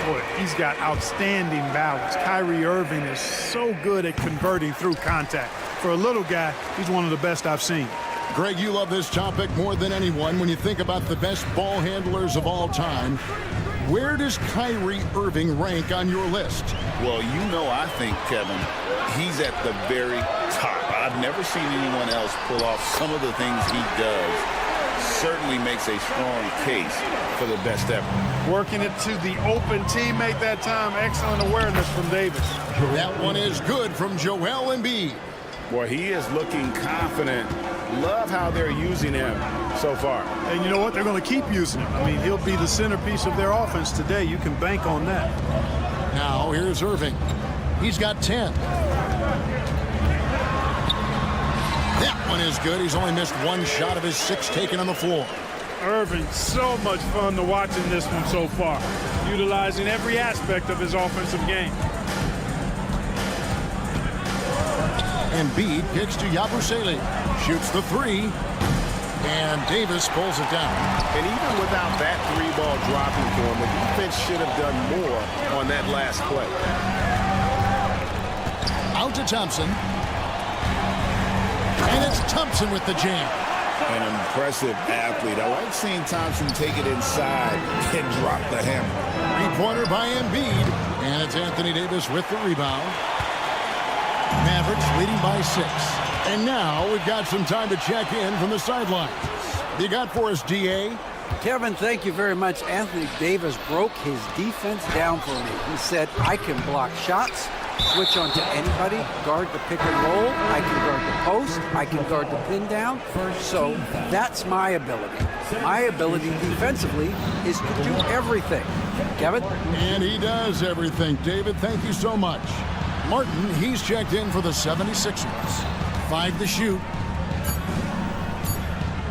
Boy, he's got outstanding balance. Kyrie Irving is so good at converting through contact. For a little guy, he's one of the best I've seen. Greg, you love this topic more than anyone. When you think about the best ball handlers of all time, where does Kyrie Irving rank on your list? Well, you know, I think, Kevin, he's at the very top. I've never seen anyone else pull off some of the things he does. Certainly makes a strong case for the best ever. Working it to the open teammate that time. Excellent awareness from Davis. That one is good from Joel Embiid. Boy, he is looking confident. Love how they're using him so far. And you know what? They're going to keep using him. I mean, he'll be the centerpiece of their offense today. You can bank on that. Now here's Irving. He's got 10. That one is good. He's only missed one shot of his 6 taken on the floor. Irving, so much fun to watch in this one so far, utilizing every aspect of his offensive game. Embiid kicks to Yabusele. Shoots the 3. And Davis pulls it down. And even without that 3-ball dropping for him, the defense should have done more on that last play. Out to Thompson. And it's Thompson with the jam. An impressive athlete. I like seeing Thompson take it inside and drop the hammer. Three-pointer by Embiid. And it's Anthony Davis with the rebound. Mavericks leading by 6. And now we've got some time to check in from the sidelines. You got for us, DA? Kevin, thank you very much. Anthony Davis broke his defense down for me. He said, I can block shots, switch on to anybody, guard the pick and roll, I can guard the post, I can guard the pin down. So that's my ability. My ability defensively is to do everything. Kevin? And he does everything. David, thank you so much. Martin, he's checked in for the 76ers. 5 to shoot.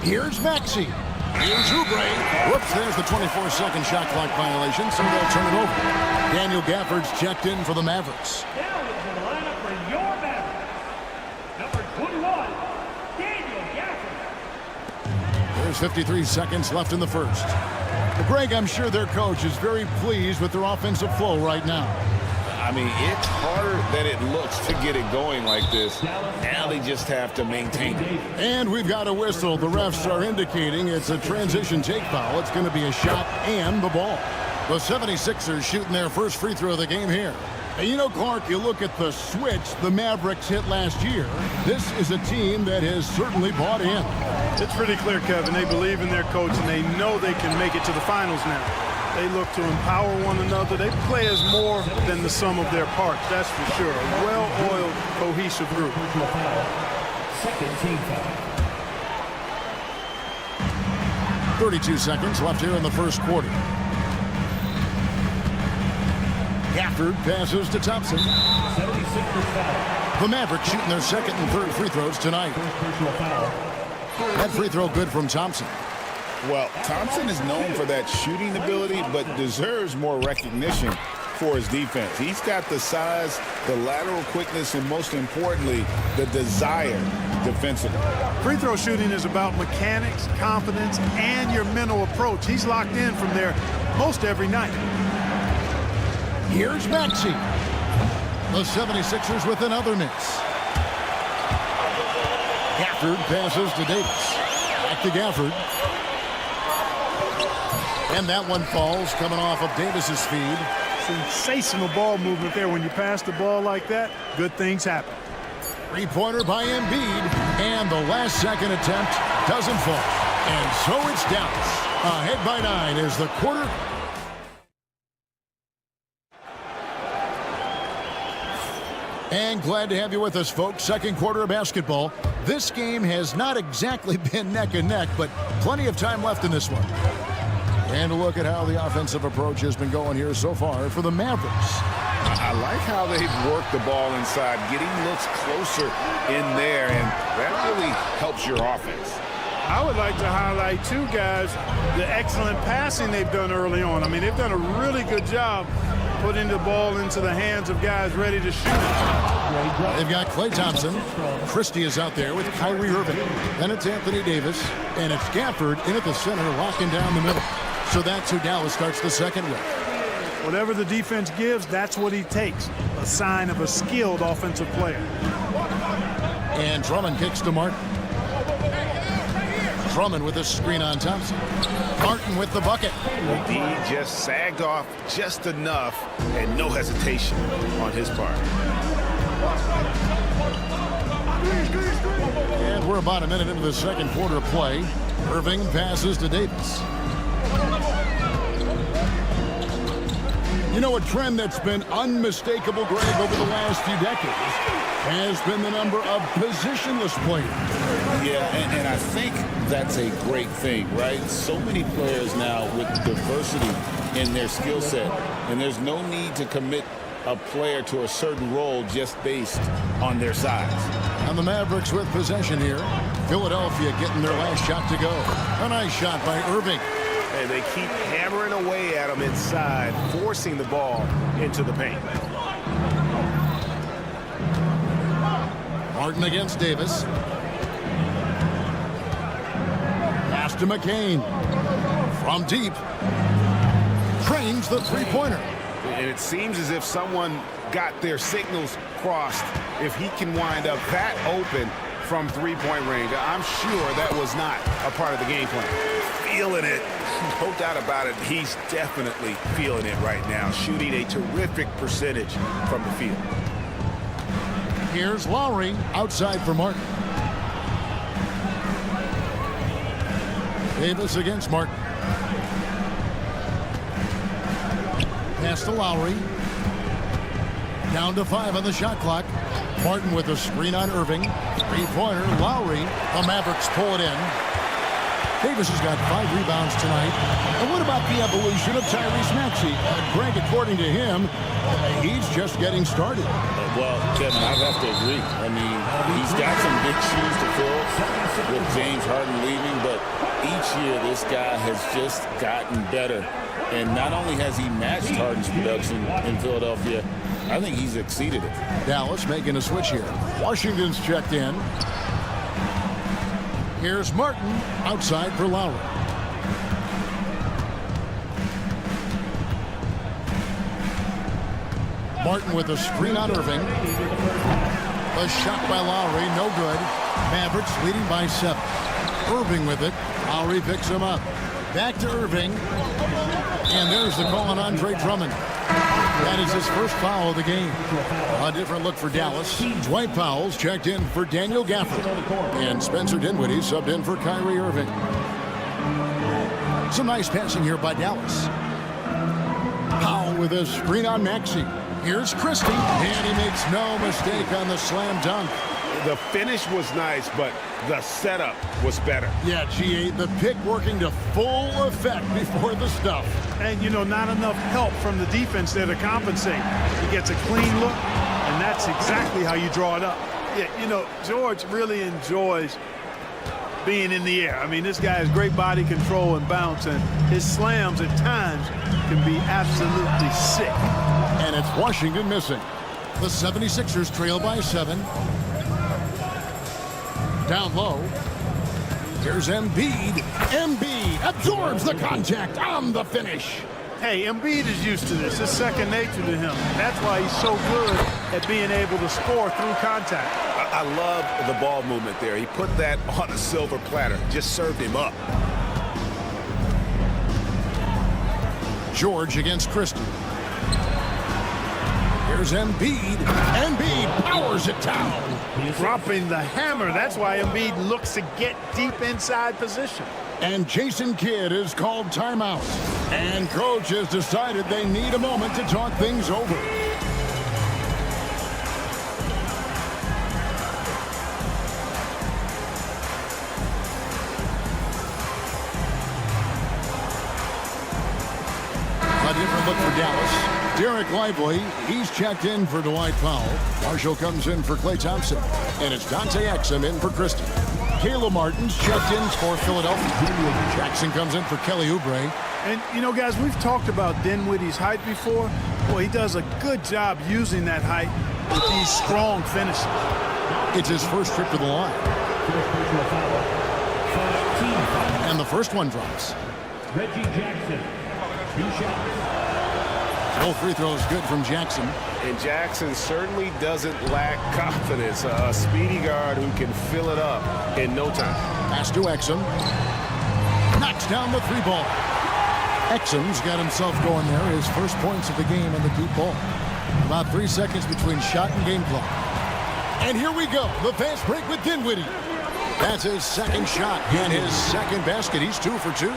Here's Maxey. Here's Oubre. Whoops, there's the 24-second shot clock violation, so they'll turn it over. Daniel Gafford's checked in for the Mavericks. Now into the lineup for your Mavericks. Number 21, Daniel Gafford. There's 53 seconds left in the first. Well, Greg, I'm sure their coach is very pleased with their offensive flow right now. I mean, it's harder than it looks to get it going like this. Now they just have to maintain it. And we've got a whistle. The refs are indicating it's a transition take foul. It's going to be a shot and the ball. The 76ers shooting their first free throw of the game here. And you know, Clark, you look at the switch the Mavericks hit last year. This is a team that has certainly bought in. It's pretty clear, Kevin. They believe in their coach, and they know they can make it to the finals now. They look to empower one another. They play as more than the sum of their parts, that's for sure. A well-oiled, cohesive group. Second team foul. 32 seconds left here in the first quarter. Gafford passes to Thompson. 76ers foul. The Mavericks shooting their second and third free throws tonight. Personal foul. That free throw good from Thompson. Well, Thompson is known for that shooting ability, but deserves more recognition for his defense. He's got the size, the lateral quickness, and most importantly, the desire defensively. Free throw shooting is about mechanics, confidence, and your mental approach. He's locked in from there most every night. Here's Maxey. The 76ers with another miss. Gafford passes to Davis. Back to Gafford. And that one falls, coming off of Davis's feed. Sensational ball movement there. When you pass the ball like that, good things happen. Three-pointer by Embiid. And the last second attempt doesn't fall. And so it's Dallas. Ahead by 9 is the quarter. And glad to have you with us, folks. Second quarter of basketball. This game has not exactly been neck and neck, but plenty of time left in this one. And a look at how the offensive approach has been going here so far for the Mavericks. I like how they've worked the ball inside, getting looks closer in there, and that really helps your offense. I would like to highlight, too, guys, the excellent passing they've done early on. I mean, they've done a really good job putting the ball into the hands of guys ready to shoot. They've got Klay Thompson. Christie is out there with Kyrie Irving. Then it's Anthony Davis. And it's Gafford in at the center, locking down the middle. So that's who Dallas starts the second with. Whatever the defense gives, that's what he takes. A sign of a skilled offensive player. And Drummond kicks to Martin. Drummond with a screen on Thompson. Martin with the bucket. He just sagged off just enough and no hesitation on his part. And we're about a minute into the second quarter of play. Irving passes to Davis. You know, a trend that's been unmistakable, Greg, over the last few decades has been the number of positionless players. Yeah, and I think that's a great thing, right? So many players now with diversity in their skill set, and there's no need to commit a player to a certain role just based on their size. And the Mavericks with possession here. Philadelphia getting their last shot to go. A nice shot by Irving. And they keep hammering away at him inside, forcing the ball into the paint. Martin against Davis. Pass to McCain. From deep. Trains the three-pointer. And it seems as if someone got their signals crossed. If he can wind up that open from three-point range. I'm sure that was not a part of the game plan. Feeling it. No doubt about it. He's definitely feeling it right now. Shooting a terrific percentage from the field. Here's Lowry outside for Martin. Davis against Martin. Pass to Lowry. Down to 5 on the shot clock. Martin with a screen on Irving. Three-pointer, Lowry. The Mavericks pull it in. Davis has got 5 rebounds tonight. And what about the evolution of Tyrese Maxey? Greg, according to him, he's just getting started. Well, Kevin, I'd have to agree. I mean, he's got some big shoes to fill with James Harden leaving, but each year this guy has just gotten better. And not only has he matched Harden's production in Philadelphia, I think he's exceeded it. Dallas making a switch here. Washington's checked in. Here's Martin outside for Lowry. Martin with a screen on Irving. A shot by Lowry, no good. Mavericks leading by 7. Irving with it. Lowry picks him up. Back to Irving. And there's the call on Andre Drummond. That is his first foul of the game. A different look for Dallas. Dwight Powell's checked in for Daniel Gafford. And Spencer Dinwiddie subbed in for Kyrie Irving. Some nice passing here by Dallas. Powell with a screen on Maxey. Here's Christie. And he makes no mistake on the slam dunk. The finish was nice, but the setup was better. Yeah, G8, the pick working to full effect before the stuff. And, you know, not enough help from the defense there to compensate. He gets a clean look, and that's exactly how you draw it up. Yeah, you know, George really enjoys being in the air. I mean, this guy has great body control and bounce, and his slams at times can be absolutely sick. And it's Washington missing. The 76ers trail by 7. Down low. Here's Embiid. Embiid absorbs the contact on the finish. Hey, Embiid is used to this. It's second nature to him. That's why he's so good at being able to score through contact. I love the ball movement there. He put that on a silver platter. Just served him up. George against Christie. Here's Embiid. Embiid powers it down. Dropping the hammer. That's why Embiid looks to get deep inside position. And Jason Kidd is called timeout. And coach has decided they need a moment to talk things over. A different look for Dallas. Derek Lively, he's checked in for Dwight Powell. Marshall comes in for Klay Thompson. And it's Dante Exum in for Christie. Caleb Martin's checked in for Philadelphia. Jackson comes in for Kelly Oubre. And, you know, guys, we've talked about Dinwiddie's height before. Well, he does a good job using that height with these strong finishes. It's his first trip to the line. And the first one drops. Reggie Jackson, 2 shots. Both free throws good from Jackson. And Jackson certainly doesn't lack confidence. A speedy guard who can fill it up in no time. Pass to Exum. Knocks down the 3-ball. Exum's got himself going there. His first points of the game on the deep ball. About 3 seconds between shot and game clock. And here we go. The fast break with Dinwiddie. That's his second shot and his second basket. He's 2 for 2.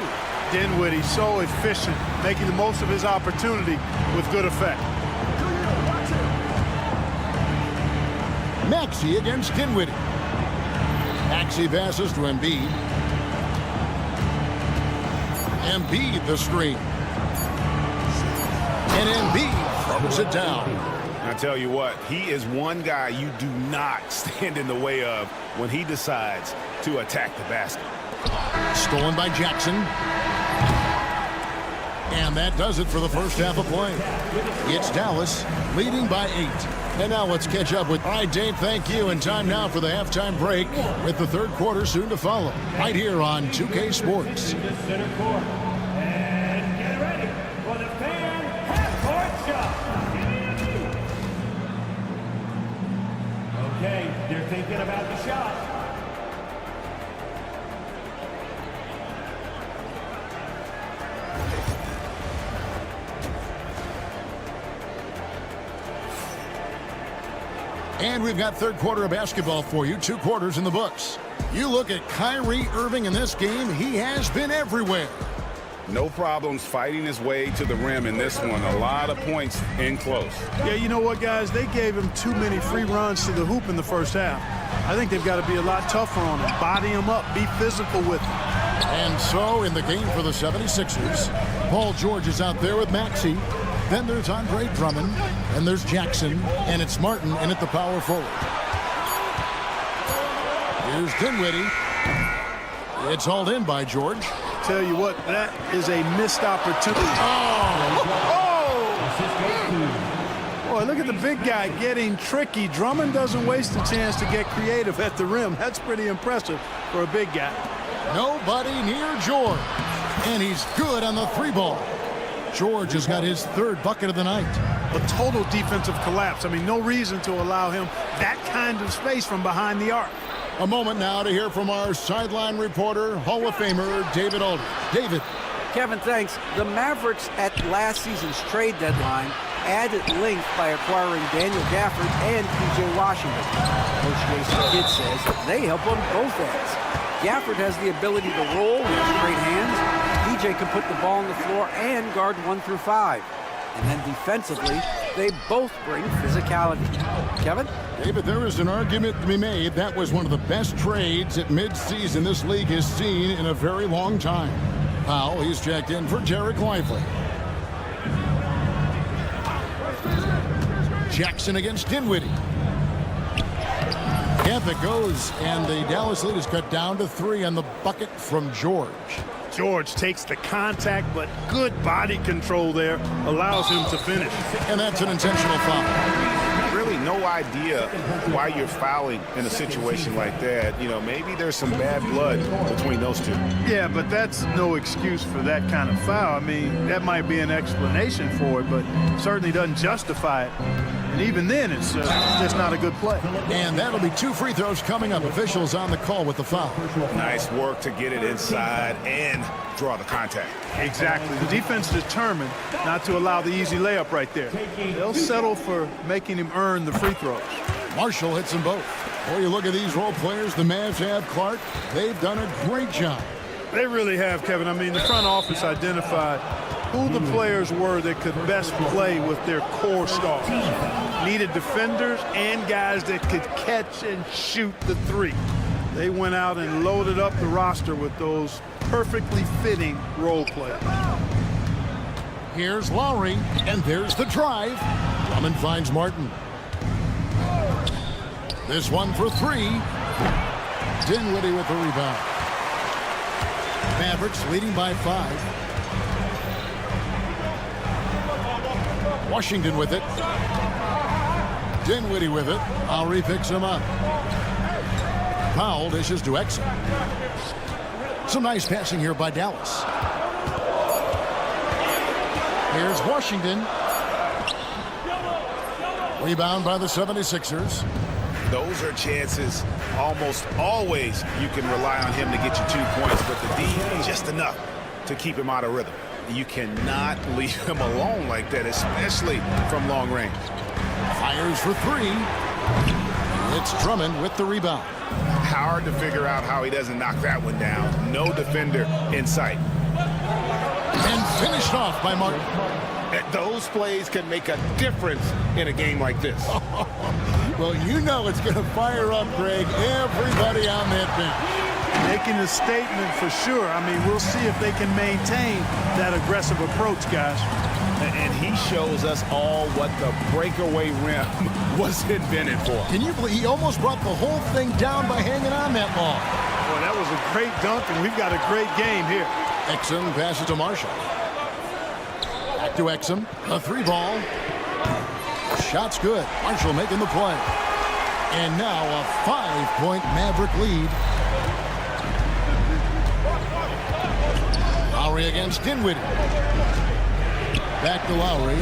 Dinwiddie so efficient, making the most of his opportunity with good effect. Maxey against Dinwiddie. Maxey passes to Embiid. Embiid the screen. And Embiid throws it down. I tell you what, he is one guy you do not stand in the way of when he decides to attack the basket. Stolen by Jackson. And that does it for the first half of play. It's Dallas leading by 8. And now let's catch up with... All right, Dave, thank you. And time now for the halftime break with the third quarter soon to follow. Right here on 2K Sports. Center court. And get ready for the fan half-court shot. Okay, they're thinking about the shot. And we've got third quarter of basketball for you. 2 quarters in the books. You look at Kyrie Irving in this game. He has been everywhere. No problems fighting his way to the rim in this one. A lot of points in close. Yeah, you know what, guys? They gave him too many free runs to the hoop in the first half. I think they've got to be a lot tougher on him. Body him up. Be physical with him. And so in the game for the 76ers, Paul George is out there with Maxey. Then there's Andre Drummond. And there's Jackson. And it's Martin in at the power forward. Here's Dinwiddie. It's hauled in by George. Tell you what, that is a missed opportunity. Boy, look at the big guy getting tricky. Drummond doesn't waste a chance to get creative at the rim. That's pretty impressive for a big guy. Nobody near George. And he's good on the 3-ball. George has got his 3rd bucket of the night. A total defensive collapse. I mean, no reason to allow him that kind of space from behind the arc. A moment now to hear from our sideline reporter, Hall of Famer David Aldridge. David. Kevin, thanks. The Mavericks at last season's trade deadline added length by acquiring Daniel Gafford and P.J. Washington. Coach Jason Kidd says they help on both ends. Gafford has the ability to roll with his great hands. P.J. can put the ball on the floor and guard 1 through 5. And then defensively, they both bring physicality. Kevin? David, there is an argument to be made. That was one of the best trades at midseason this league has seen in a very long time. Powell, he's checked in for Jarek Lively. Jackson against Dinwiddie. Camp it goes, and the Dallas lead is cut down to 3 on the bucket from George. George takes the contact, but good body control there allows him to finish. And that's an intentional foul. Really no idea why you're fouling in a situation like that. You know, maybe there's some bad blood between those two. Yeah, but that's no excuse for that kind of foul. I mean, that might be an explanation for it, but certainly doesn't justify it. And even then, it's just not a good play. And that'll be 2 free throws coming up. Officials on the call with the foul. Nice work to get it inside and draw the contact. Exactly. The defense determined not to allow the easy layup right there. They'll settle for making him earn the free throws. Marshall hits them both. Boy, you look at these role players the Mavs have, Clark. They've done a great job. They really have, Kevin. I mean, the front office identified who the players were that could best play with their core stars. Needed defenders and guys that could catch and shoot the 3. They went out and loaded up the roster with those perfectly fitting role players. Here's Lowry, and there's the drive. Drummond finds Martin. This one for 3. Dinwiddie with the rebound. Mavericks leading by 5. Washington with it. Dinwiddie with it. Lowry picks him up. Powell dishes to Exum. Some nice passing here by Dallas. Here's Washington. Rebound by the 76ers. Those are chances almost always you can rely on him to get you 2 points, but the D, just enough to keep him out of rhythm. You cannot leave him alone like that, especially from long range. Fires for 3. It's Drummond with the rebound. Hard to figure out how he doesn't knock that one down. No defender in sight. And finished off by Martin. Those plays can make a difference in a game like this. Well, you know it's going to fire up, Greg, everybody on that bench. Making a statement for sure. I mean, we'll see if they can maintain that aggressive approach, guys. And he shows us all what the breakaway rim was invented for. Can you believe he almost brought the whole thing down by hanging on that long? Boy, that was a great dunk, and we've got a great game here. Exum passes to Marshall. Back to Exum. A 3-ball. Shot's good. Marshall making the play. And now a 5-point Maverick lead. Lowry against Dinwiddie. Back to Lowry.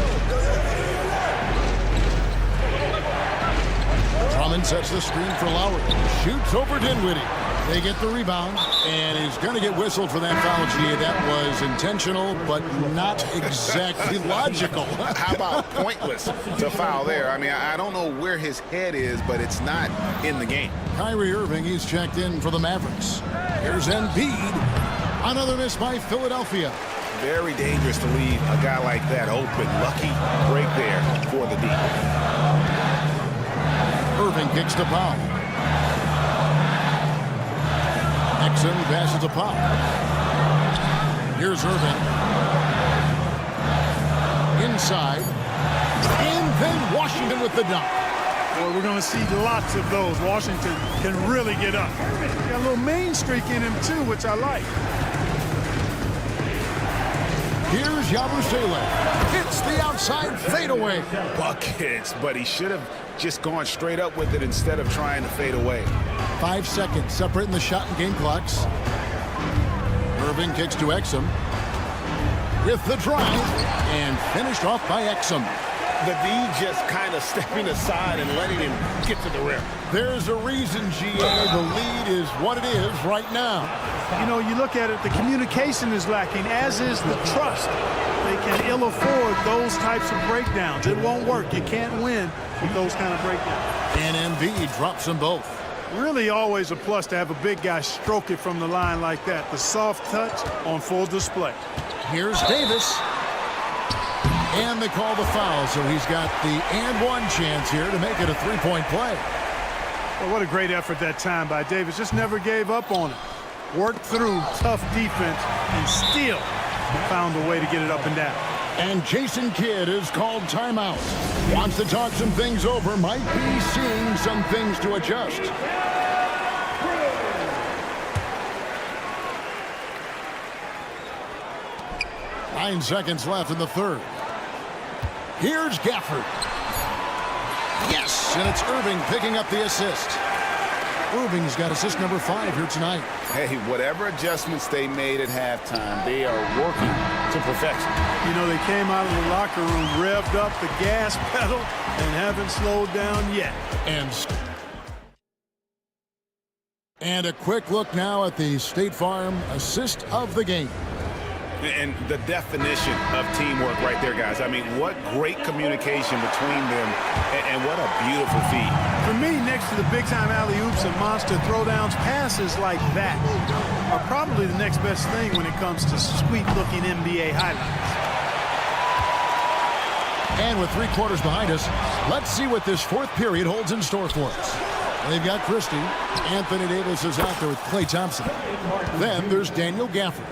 Drummond sets the screen for Lowry. Shoots over Dinwiddie. They get the rebound, and he's going to get whistled for that foul, G. That was intentional, but not exactly logical. How about pointless to foul there? I mean, I don't know where his head is, but it's not in the game. Kyrie Irving, he's checked in for the Mavericks. Here's Embiid. Another miss by Philadelphia. Very dangerous to leave a guy like that open. Lucky break there for the D. Irving kicks to Powell. Exum passes to Powell. Here's Irving. Inside. And then Washington with the dunk. Well, we're going to see lots of those. Washington can really get up. Got a little main streak in him, too, which I like. Here's Yabusele. Hits the outside fadeaway. Buckets, but he should have just gone straight up with it instead of trying to fade away. 5 seconds separating the shot and game clocks. Irving kicks to Exum. With the drive. And finished off by Exum. The D just kind of stepping aside and letting him get to the rim. There's a reason, GA. The lead is what it is right now. You know, you look at it, the communication is lacking, as is the trust. They can ill afford those types of breakdowns. It won't work. You can't win with those kind of breakdowns. And Embiid drops them both. Really always a plus to have a big guy stroke it from the line like that. The soft touch on full display. Here's Davis. And they call the foul, so he's got the and one chance here to make it a three-point play. Well, what a great effort that time by Davis. Just never gave up on it. Worked through tough defense and still found a way to get it up and down. And Jason Kidd is called timeout. Wants to talk some things over. Might be seeing some things to adjust. Nine seconds left in the third. Here's Gafford. Yes, and it's Irving picking up the assist. Irving's got assist number 5 here tonight. Hey, whatever adjustments they made at halftime, they are working to perfection. You know, they came out of the locker room, revved up the gas pedal, and haven't slowed down yet. And a quick look now at the State Farm assist of the game. And the definition of teamwork right there, guys. I mean, what great communication between them, and what a beautiful feed. For me, next to the big-time alley-oops and monster throwdowns, passes like that are probably the next best thing when it comes to sweet-looking NBA highlights. And with 3 quarters behind us, let's see what this fourth period holds in store for us. They've got Christie. Anthony Davis is out there with Klay Thompson. Then there's Daniel Gafford.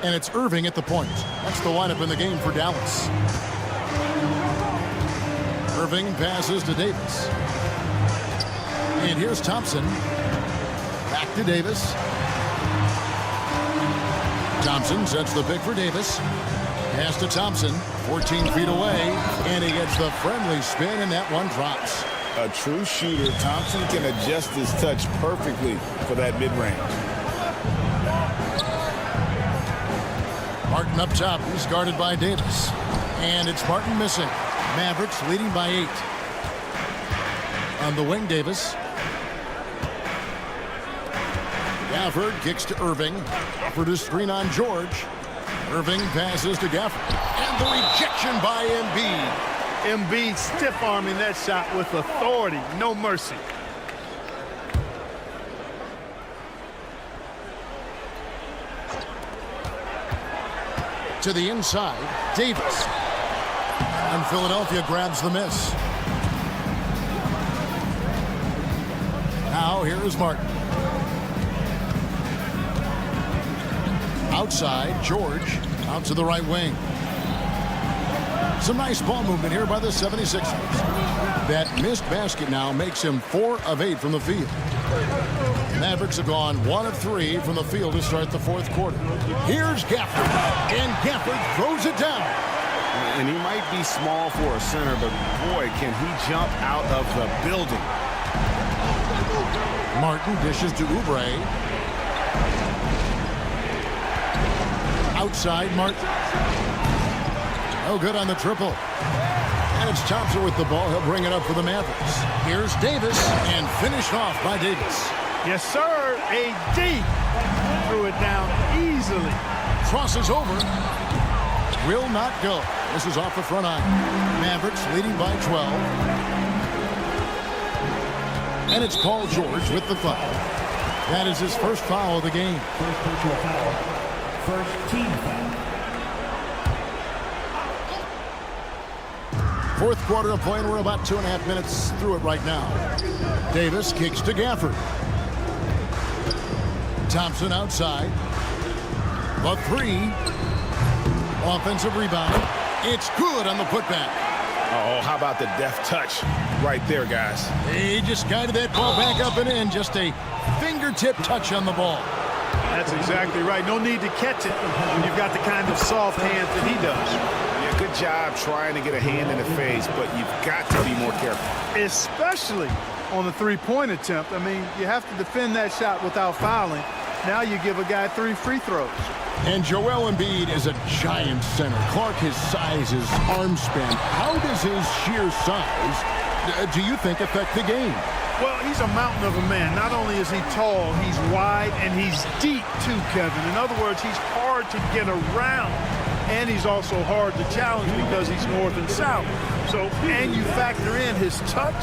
And it's Irving at the point. That's the lineup in the game for Dallas. Irving passes to Davis. And here's Thompson. Back to Davis. Thompson sets the pick for Davis. Pass to Thompson. 14 feet away. And he gets the friendly spin, and that one drops. A true shooter, Thompson can adjust his touch perfectly for that mid-range. Martin up top. He's guarded by Davis. And it's Martin missing. Mavericks leading by 8. On the wing, Davis. Gafford kicks to Irving. For the screen on George. Irving passes to Gafford. And the rejection by Embiid. Embiid stiff-arming that shot with authority. No mercy. To the inside, Davis. And Philadelphia grabs the miss. Now here is Martin. Outside, George. Out to the right wing. Some nice ball movement here by the 76ers. That missed basket now makes him 4 of 8 from the field. Mavericks have gone 1 of 3 from the field to start the fourth quarter. Here's Gafford. And Gafford throws it down. And he might be small for a center, but boy, can he jump out of the building. Martin dishes to Oubre. Outside, Martin. No good on the triple. And it's Thompson with the ball. He'll bring it up for the Mavericks. Here's Davis, and finished off by Davis. Yes, sir. AD threw it down easily. Crosses over. Will not go. This is off the front iron. Mavericks leading by 12. And it's Paul George with the foul. That is his first foul of the game. First personal foul. First team foul. Fourth quarter of play, and we're about 2.5 minutes through it right now. Davis kicks to Gafford. Thompson outside. The three. Offensive rebound. It's good on the putback. Oh, how about the deft touch right there, guys? He just guided that ball back up and in. Just a fingertip touch on the ball. That's exactly right. No need to catch it when you've got the kind of soft hands that he does. Yeah, good job trying to get a hand in the face, but you've got to be more careful. Especially on the three-point attempt. I mean, you have to defend that shot without fouling. Now you give a guy 3 free throws. And Joel Embiid is a giant center. Clark, his size, his arm span. How does his sheer size, do you think, affect the game? Well, he's a mountain of a man. Not only is he tall, he's wide, and he's deep too, Kevin. In other words, he's hard to get around. And he's also hard to challenge because he's north and south. So, and you factor in his touch.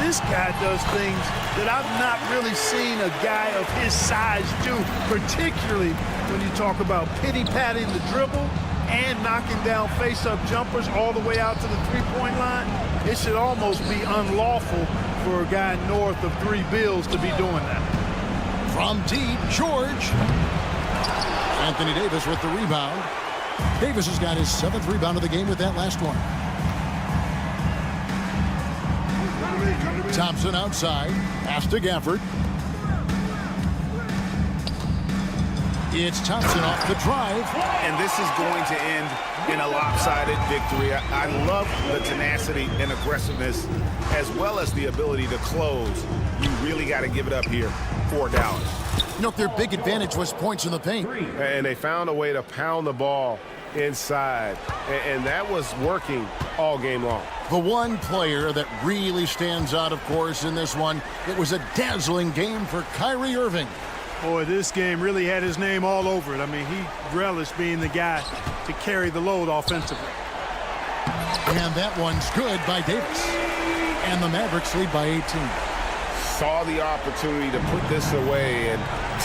This guy does things that I've not really seen a guy of his size do, particularly when you talk about pity-patting the dribble and knocking down face-up jumpers all the way out to the three-point line. It should almost be unlawful for a guy north of 3 bills to be doing that. From deep, George. Anthony Davis with the rebound. Davis has got his 7th rebound of the game with that last one. Thompson outside. Pass to Gafford. It's Thompson off the drive. And this is going to end in a lopsided victory. I love the tenacity and aggressiveness as well as the ability to close. You really got to give it up here for Dallas. You know, their big advantage was points in the paint. And they found a way to pound the ball inside. And that was working all game long. The one player that really stands out, of course, in this one, it was a dazzling game for Kyrie Irving. Boy, this game really had his name all over it. I mean, he relished being the guy to carry the load offensively. And that one's good by Davis. And the Mavericks lead by 18. Saw the opportunity to put this away and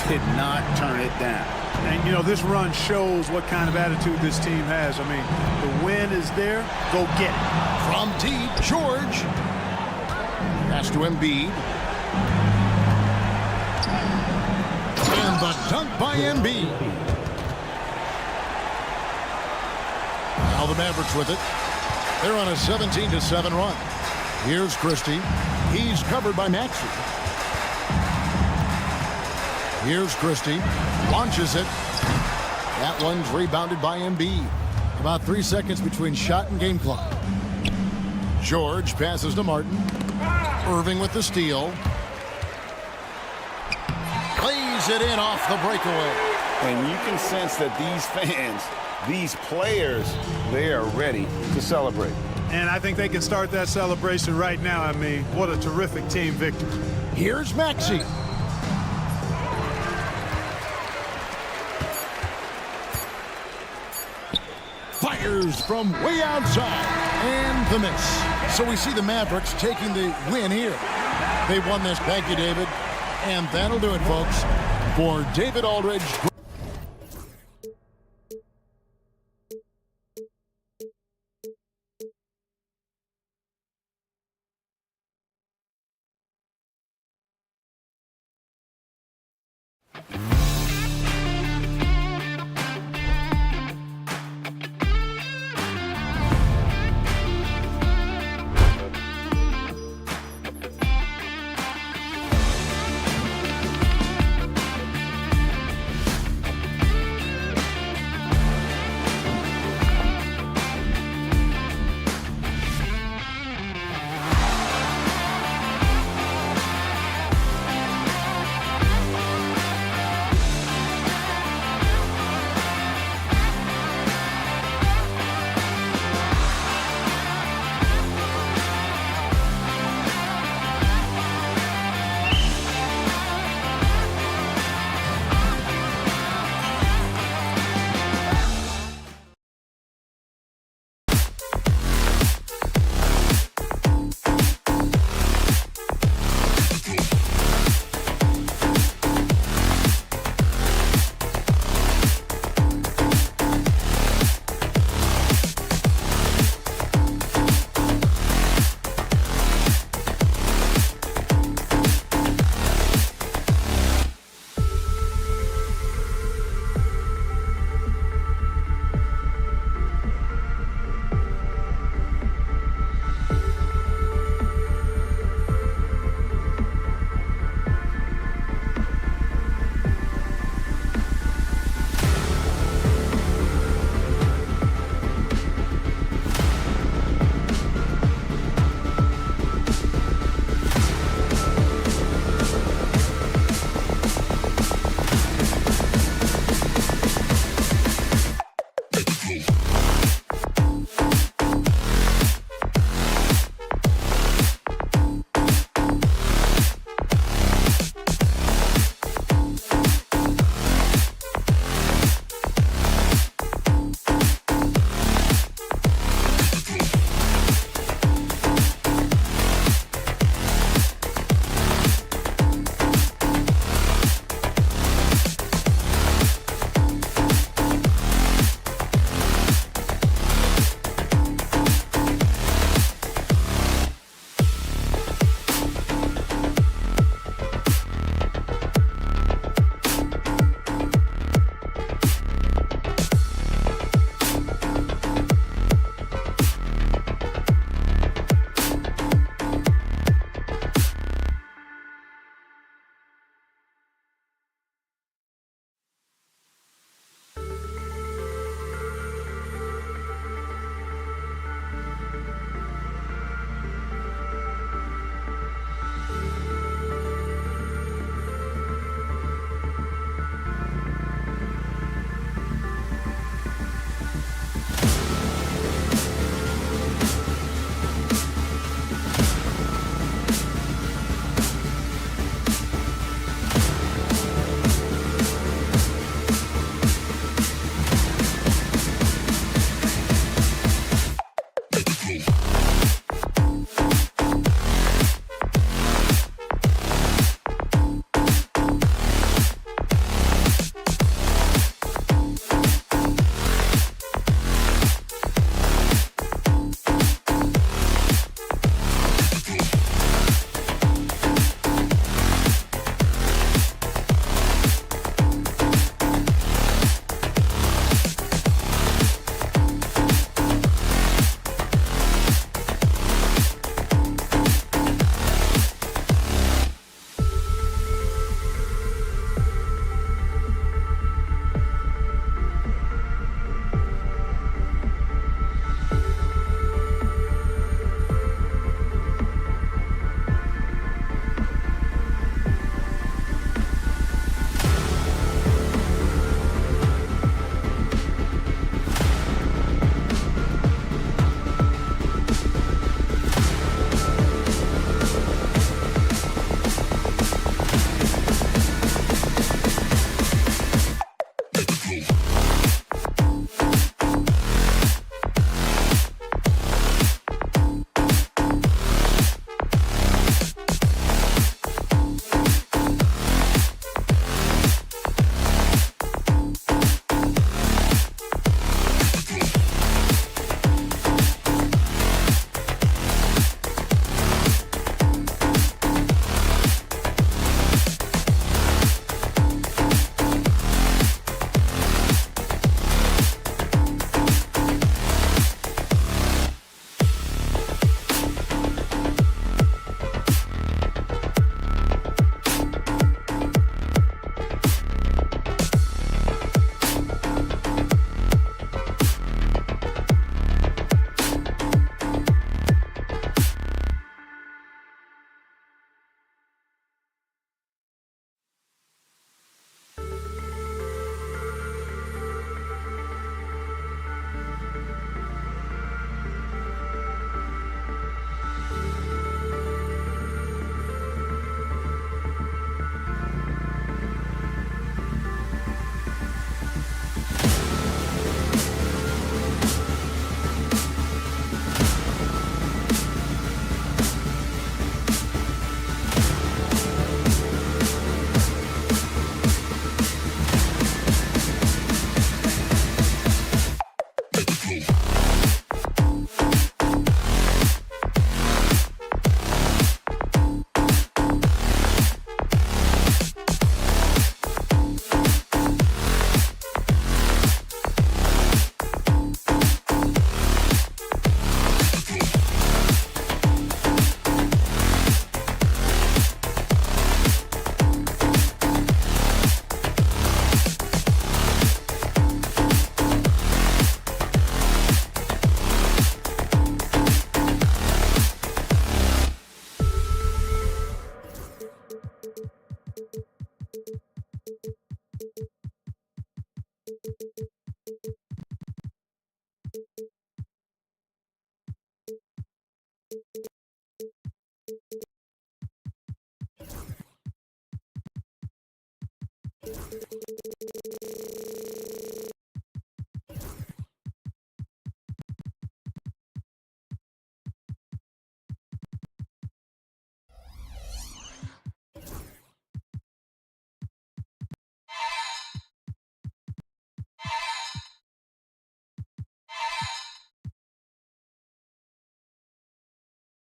did not turn it down. And, you know, this run shows what kind of attitude this team has. I mean, the win is there. Go get it. From deep, George. Pass to Embiid. And the dunk by Embiid. Now the Mavericks with it. They're on a 17-7 run. Here's Christie. He's covered by Maxey. Here's Christie. Launches it. That one's rebounded by Embiid. About 3 seconds between shot and game clock. George passes to Martin. Irving with the steal. Plays it in off the breakaway. And you can sense that these fans, these players, they are ready to celebrate. And I think they can start that celebration right now. I mean, what a terrific team victory. Here's Maxey. Fires from way outside. And the miss. So we see the Mavericks taking the win here. They won this. Thank you, David. And that'll do it, folks. For David Aldridge.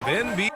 NBA.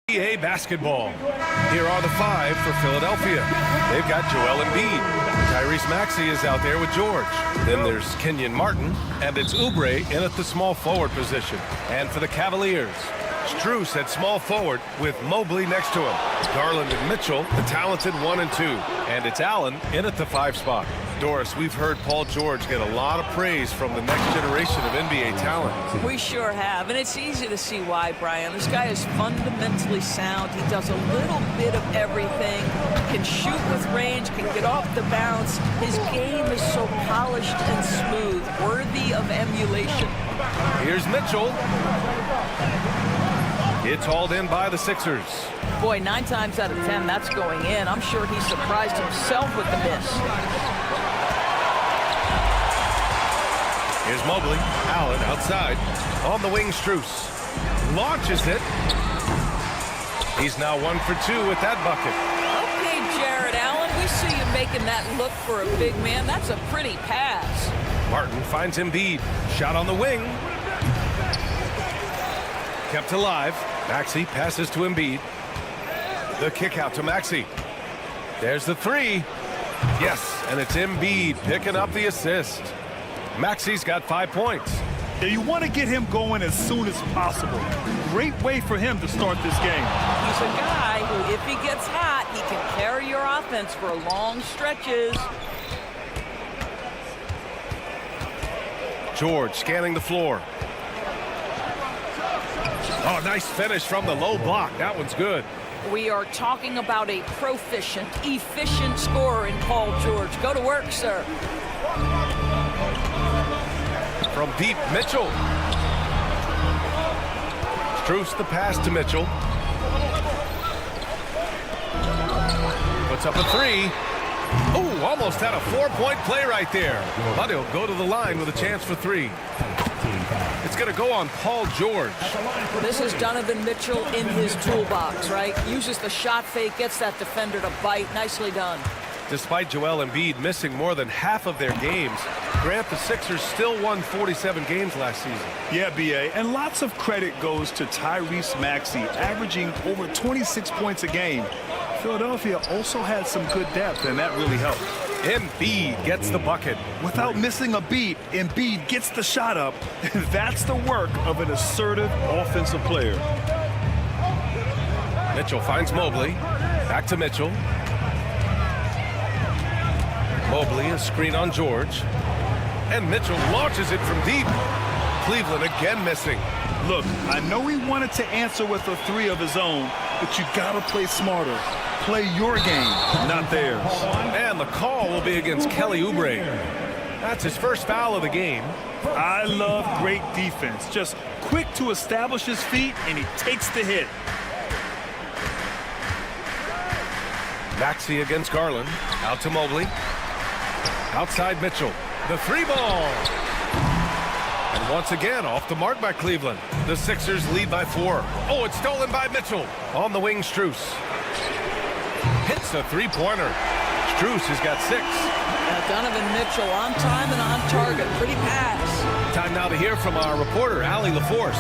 NBA basketball. Here are the five for Philadelphia. They've got Joel Embiid. Tyrese Maxey is out there with George. Then there's Kenyon Martin, and it's Oubre in at the small forward position. And for the Cavaliers, Strus at small forward with Mobley next to him. Garland and Mitchell, the talented 1 and 2. And it's Allen in at the 5 spot. Doris, we've heard Paul George get a lot of praise from the next generation of NBA talent. We sure have, and it's easy to see why, Brian. This guy is fundamentally sound. He does a little bit of everything, can shoot with range, can get off the bounce. His game is so polished and smooth, worthy of emulation. Here's Mitchell. It's hauled in by the Sixers. Boy, 9 times out of 10, that's going in. I'm sure he surprised himself with the miss. Here's Mobley. Allen outside. On the wing, Strus. Launches it. He's now 1 for 2 with that bucket. Okay, Jared Allen, we see you making that look for a big man. That's a pretty pass. Martin finds Embiid. Shot on the wing. Kept alive. Maxey passes to Embiid. The kick out to Maxey. There's the 3. Yes, and it's Embiid picking up the assist. Maxey's got 5 points. Yeah, you want to get him going as soon as possible. Great way for him to start this game. He's a guy who, if he gets hot, he can carry your offense for long stretches. George scanning the floor. Oh, nice finish from the low block. That one's good. We are talking about a proficient, efficient scorer in Paul George. Go to work, sir. From deep, Mitchell. Strus the pass to Mitchell. Puts up a 3. Oh, almost had a 4-point play right there. But he'll go to the line with a chance for 3. It's going to go on Paul George. This is Donovan Mitchell in his toolbox, right? Uses the shot fake, gets that defender to bite. Nicely done. Despite Joel Embiid missing more than half of their games, Grant, the Sixers still won 47 games last season. Yeah, B.A., and lots of credit goes to Tyrese Maxey, averaging over 26 points a game. Philadelphia also had some good depth, and that really helped. Embiid gets the bucket. Without missing a beat, Embiid gets the shot up. That's the work of an assertive offensive player. Mitchell finds Mobley. Back to Mitchell. Mobley, a screen on George. And Mitchell launches it from deep. Cleveland again missing. Look, I know he wanted to answer with a 3 of his own, but you gotta play smarter. Play your game, not theirs. And the call will be against Kelly Oubre. That's his first foul of the game. I love great defense. Just quick to establish his feet, and he takes the hit. Maxey against Garland. Out to Mobley. Outside Mitchell. The 3 ball. And once again, off the mark by Cleveland. The Sixers lead by 4. Oh, it's stolen by Mitchell. On the wing, Strus. Hits a 3-pointer. Strus has got 6. Donovan Mitchell on time and on target. Pretty pass. Time now to hear from our reporter, Allie LaForce.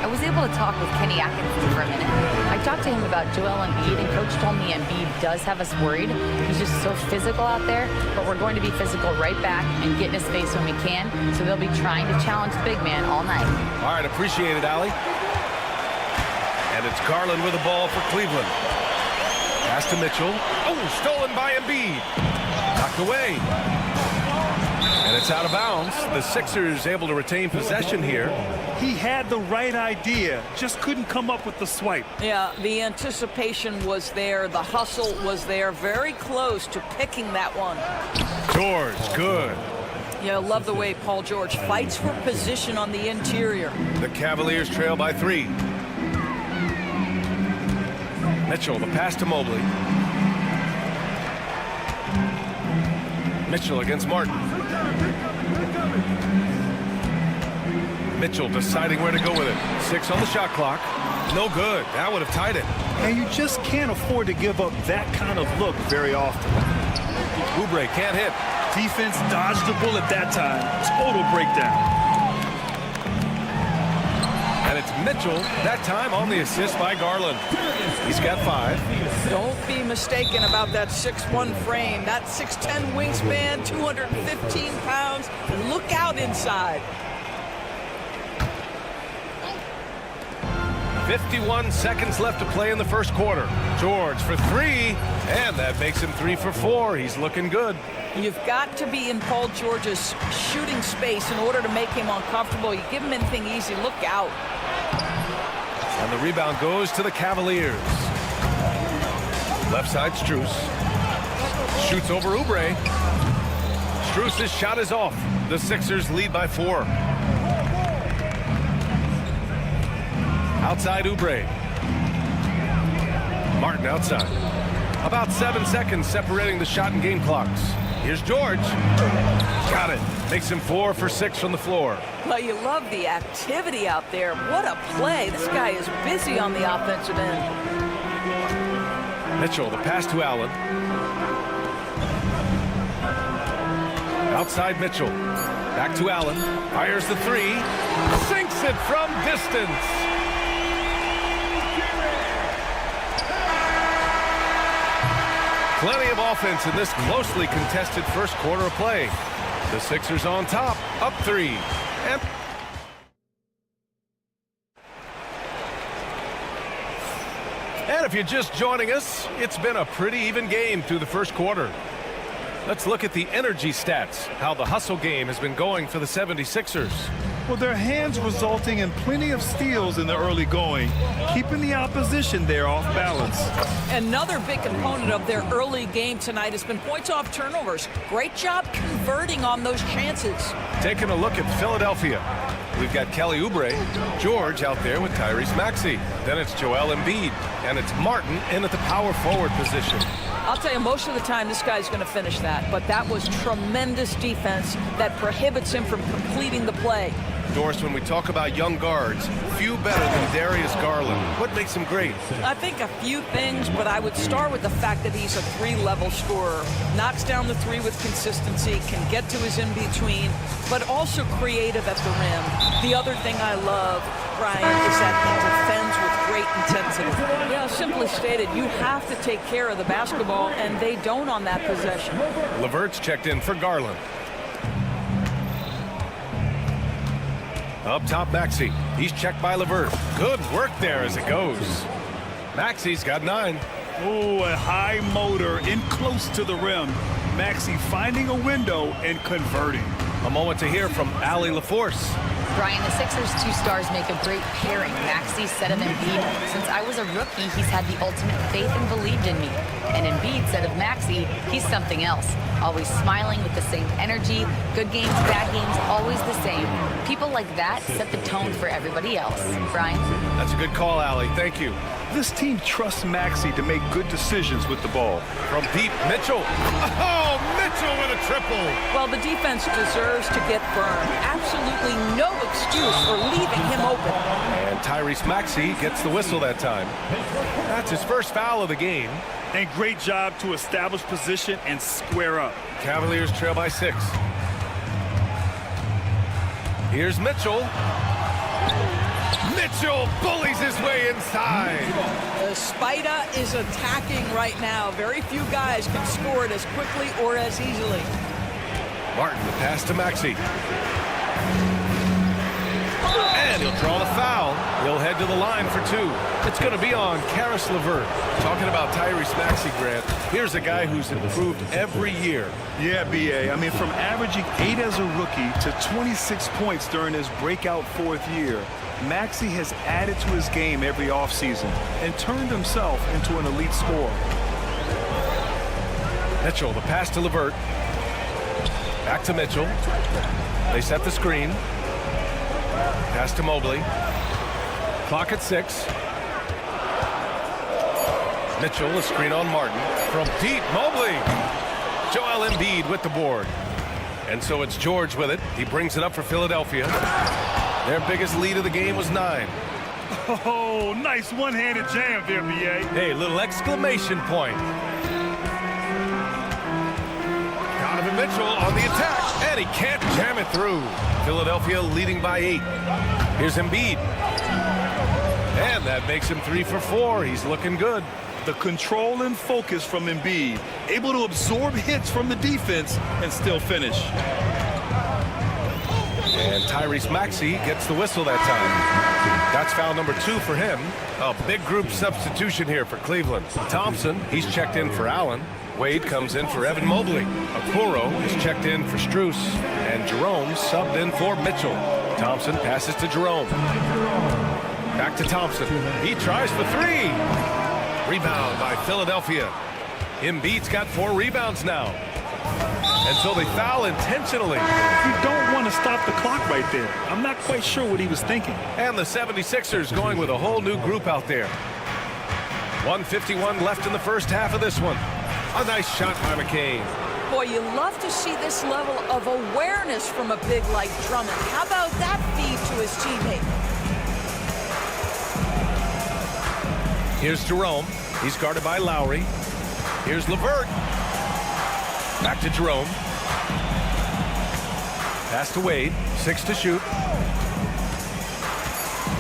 I was able to talk with Kenny Atkinson for a minute. I talked to him about Joel Embiid, and Coach told me Embiid does have us worried. He's just so physical out there, but we're going to be physical right back and get in his face when we can, so they'll be trying to challenge the big man all night. All right, appreciate it, Allie. And it's Garland with the ball for Cleveland. Pass to Mitchell. Oh, stolen by Embiid. Knocked away. And it's out of bounds. The Sixers able to retain possession here. He had the right idea, just couldn't come up with the swipe. Yeah, the anticipation was there. The hustle was there. Very close to picking that one. George, good. Yeah, love the way Paul George fights for position on the interior. The Cavaliers trail by 3. Mitchell, the pass to Mobley. Mitchell against Martin. Mitchell deciding where to go with it. 6 on the shot clock. No good. That would have tied it. And you just can't afford to give up that kind of look very often. Oubre can't hit. Defense dodged the bullet that time. Total breakdown. And it's Mitchell, that time on the assist by Garland. He's got 5. Don't be mistaken about that 6'1" frame. That 6'10" wingspan, 215 pounds. Look out inside. 51 seconds left to play in the first quarter. George for 3, and that makes him 3 for 4. He's looking good. You've got to be in Paul George's shooting space in order to make him uncomfortable. You give him anything easy, look out. And the rebound goes to the Cavaliers. Left side, Strus. Shoots over Oubre. Strus' shot is off. The Sixers lead by 4. Outside Oubre. Martin outside. About 7 seconds separating the shot and game clocks. Here's George. Got it. Makes him 4 for 6 from the floor. Well, you love the activity out there. What a play. This guy is busy on the offensive end. Mitchell, the pass to Allen. Outside Mitchell. Back to Allen. Fires the 3. Sinks it from distance. Plenty of offense in this closely contested first quarter of play. The Sixers on top, up 3. And if you're just joining us, it's been a pretty even game through the first quarter. Let's look at the energy stats, how the hustle game has been going for the 76ers. Well, their hands resulting in plenty of steals in the early going, keeping the opposition there off balance. Another big component of their early game tonight has been points off turnovers. Great job converting on those chances. Taking a look at Philadelphia. We've got Kelly Oubre, George out there with Tyrese Maxey. Then it's Joel Embiid, and it's Martin in at the power forward position. I'll tell you, most of the time this guy's going to finish that, but that was tremendous defense that prohibits him from completing the play. Doris, when we talk about young guards, few better than Darius Garland. What makes him great? I think a few things, but I would start with the fact that he's a 3-level scorer. Knocks down the 3 with consistency, can get to his in-between, but also creative at the rim. The other thing I love, Brian, is that he defends with great intensity. Yeah, simply stated, you have to take care of the basketball, and they don't on that possession. LeVert's checked in for Garland. Up top, Maxey. He's checked by LeVert. Good work there as it goes. Maxey's got 9. Oh, a high motor in close to the rim. Maxey finding a window and converting. A moment to hear from Allie LaForce. Brian, the Sixers' 2 stars make a great pairing. Maxey, said of Embiid, since I was a rookie, he's had the ultimate faith and believed in me. And Embiid said of Maxey, he's something else. Always smiling with the same energy. Good games, bad games, always the same. People like that set the tone for everybody else. Brian? That's a good call, Allie. Thank you. This team trusts Maxey to make good decisions with the ball. From deep, Mitchell. Oh, Mitchell with a triple. Well, the defense deserves to get firm. Absolutely no excuse for leaving him open. And Tyrese Maxey gets the whistle that time. That's his first foul of the game. And great job to establish position and square up. Cavaliers trail by 6. Here's Mitchell. Mitchell bullies his way inside. The Spider is attacking right now. Very few guys can score it as quickly or as easily. Martin, the pass to Maxey. And he'll draw the foul. He'll head to the line for 2. It's going to be on Caris LeVert. Talking about Tyrese Maxey, Grant, here's a guy who's improved every year. Yeah, B.A. I mean, from averaging 8 as a rookie to 26 points during his breakout 4th year, Maxey has added to his game every offseason and turned himself into an elite scorer. Mitchell, the pass to LeVert. Back to Mitchell. They set the screen. Pass to Mobley. Clock at 6. Mitchell, a screen on Martin. From deep, Mobley. Joel Embiid with the board. And so it's George with it. He brings it up for Philadelphia. Their biggest lead of the game was 9. Oh, nice one-handed jam there, B.A. Hey, little exclamation point. Donovan Mitchell on the attack, and he can't jam it through. Philadelphia leading by 8. Here's Embiid. And that makes him 3 for 4. He's looking good. The control and focus from Embiid, able to absorb hits from the defense and still finish. And Tyrese Maxey gets the whistle that time. That's foul number 2 for him. A big group substitution here for Cleveland. Thompson, he's checked in for Allen. Wade comes in for Evan Mobley. Okoro is checked in for Strus. And Jerome subbed in for Mitchell. Thompson passes to Jerome. Back to Thompson. He tries for 3. Rebound by Philadelphia. Embiid's got 4 rebounds now. And so they foul intentionally. You don't want to stop the clock right there. I'm not quite sure what he was thinking. And the 76ers going with a whole new group out there. 1:51 left in the first half of this one. A nice shot by McCain. Boy, you love to see this level of awareness from a big like Drummond. How about that feed to his teammate? Here's Jerome. He's guarded by Lowry. Here's LeVert. Back to Jerome. Pass to Wade. 6 to shoot.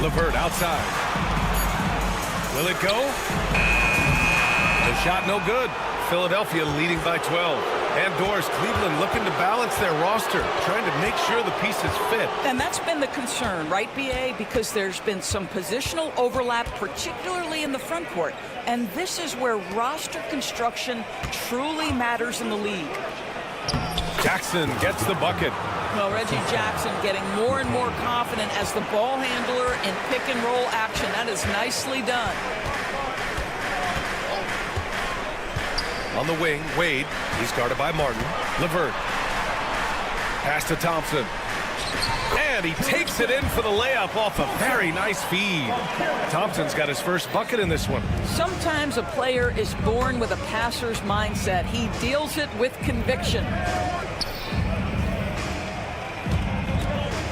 LeVert outside. Will it go? The shot no good. Philadelphia leading by 12. And doors, Cleveland looking to balance their roster, trying to make sure the pieces fit. And that's been the concern, right, B.A.? Because there's been some positional overlap, particularly in the front court. And this is where roster construction truly matters in the league. Jackson gets the bucket. Well, Reggie Jackson getting more and more confident as the ball handler in pick and roll action. That is nicely done. On the wing, Wade. He's guarded by Martin. LeVert. Pass to Thompson. And he takes it in for the layup off a very nice feed. Thompson's got his first bucket in this one. Sometimes a player is born with a passer's mindset. He deals it with conviction.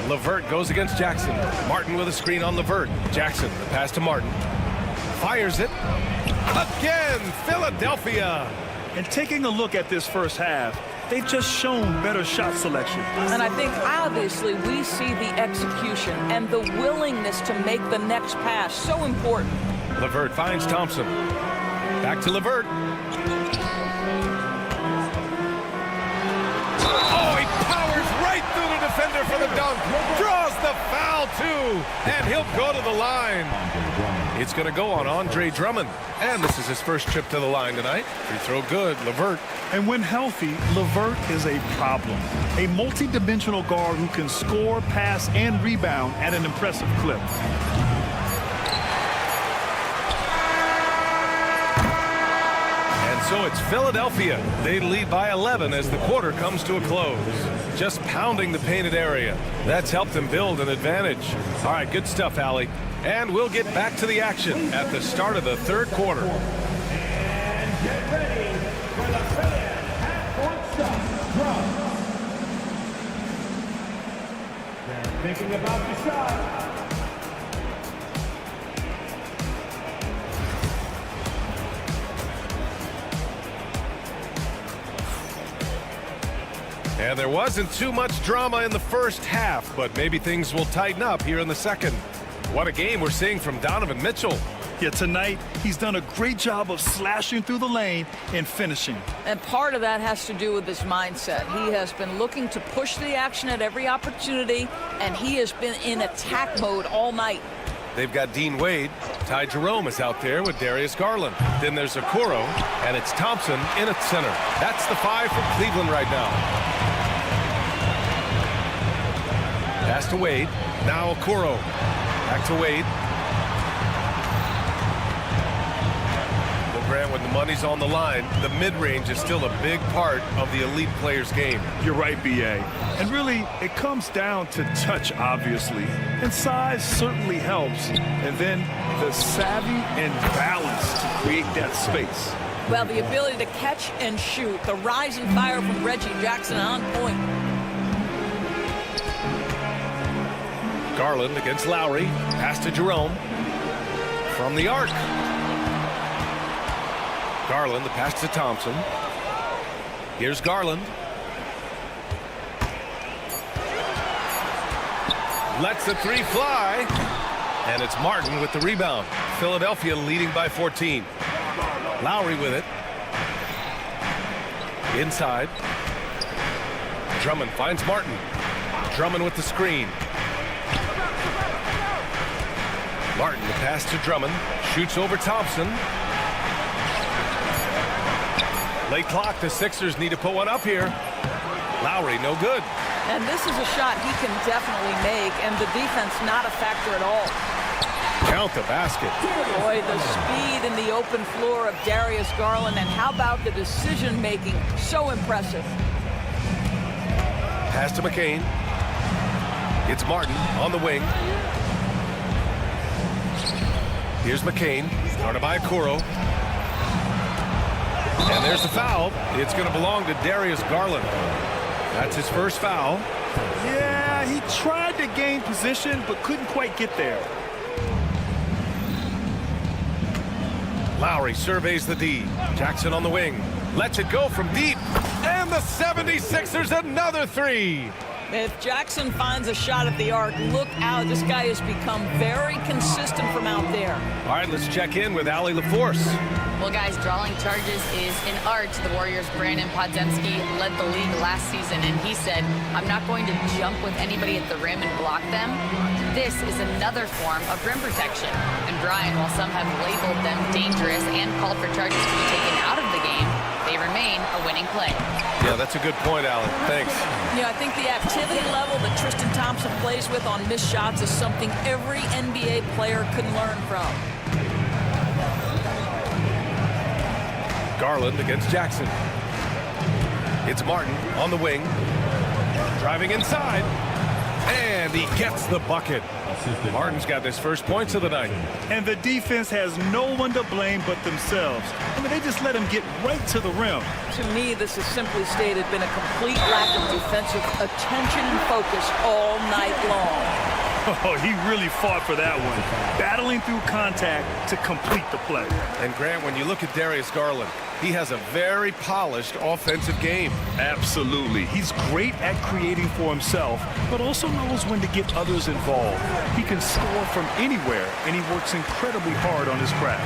LeVert goes against Jackson. Martin with a screen on LeVert. Jackson, the pass to Martin. Fires it. Again, Philadelphia. And taking a look at this first half, they've just shown better shot selection. And I think obviously we see the execution and the willingness to make the next pass so important. LeVert finds Thompson. Back to LeVert. Oh, he powers right through the defender for the dunk. Draws the foul too. And he'll go to the line. It's going to go on Andre Drummond. And this is his first trip to the line tonight. Free throw good, LeVert. And when healthy, LeVert is a problem. A multi-dimensional guard who can score, pass, and rebound at an impressive clip. And so it's Philadelphia. They lead by 11 as the quarter comes to a close. Just pounding the painted area. That's helped them build an advantage. All right, good stuff, Allie. And we'll get back to the action at the start of the third quarter. And get ready for the fan half-court shot from. They're thinking about the shot. And there wasn't too much drama in the first half, but maybe things will tighten up here in the second. What a game we're seeing from Donovan Mitchell. Yeah, tonight he's done a great job of slashing through the lane and finishing. And part of that has to do with his mindset. He has been looking to push the action at every opportunity, and he has been in attack mode all night. They've got Dean Wade. Ty Jerome is out there with Darius Garland. Then there's Okoro, and it's Thompson in at center. That's the 5 for Cleveland right now. Pass to Wade. Now Okoro. Back to Wade. Well, Grant, when the money's on the line, the mid-range is still a big part of the elite player's game. You're right, B.A. And really, it comes down to touch, obviously. And size certainly helps. And then the savvy and balance to create that space. Well, the ability to catch and shoot. The rising fire from Reggie Jackson on point. Garland against Lowry. Pass to Jerome. From the arc. Garland, the pass to Thompson. Here's Garland. Lets the 3 fly. And it's Martin with the rebound. Philadelphia leading by 14. Lowry with it. Inside. Drummond finds Martin. Drummond with the screen. Martin, the pass to Drummond. Shoots over Thompson. Late clock. The Sixers need to put one up here. Lowry, no good. And this is a shot he can definitely make, and the defense not a factor at all. Count the basket. Boy, the speed in the open floor of Darius Garland, and how about the decision-making? So impressive. Pass to McCain. It's Martin on the wing. Here's McCain, started by Okoro. And there's the foul. It's going to belong to Darius Garland. That's his first foul. Yeah, he tried to gain position, but couldn't quite get there. Lowry surveys the D. Jackson on the wing. Lets it go from deep. And the 76ers another 3. If Jackson finds a shot at the arc, look out. This guy has become very consistent from out there. All right, let's check in with Allie LaForce. Well, guys, drawing charges is an art. The Warriors' Brandon Podziemski led the league last season, and he said, I'm not going to jump with anybody at the rim and block them. This is another form of rim protection. And Brian, while some have labeled them dangerous and called for charges to be taken out of the game, they remain a winning play. Yeah, that's a good point, Allie. Thanks. Yeah, I think the activity level that Tristan Thompson plays with on missed shots is something every NBA player can learn from. Garland against Jackson. It's Martin on the wing. Driving inside. And he gets the bucket. Martin's got his first points of the night. And the defense has no one to blame but themselves. I mean, they just let him get right to the rim. To me, this has simply stated been a complete lack of defensive attention and focus all night long. Oh, he really fought for that one, battling through contact to complete the play. And Grant, when you look at Darius Garland, he has a very polished offensive game. Absolutely. He's great at creating for himself, but also knows when to get others involved. He can score from anywhere, and he works incredibly hard on his craft.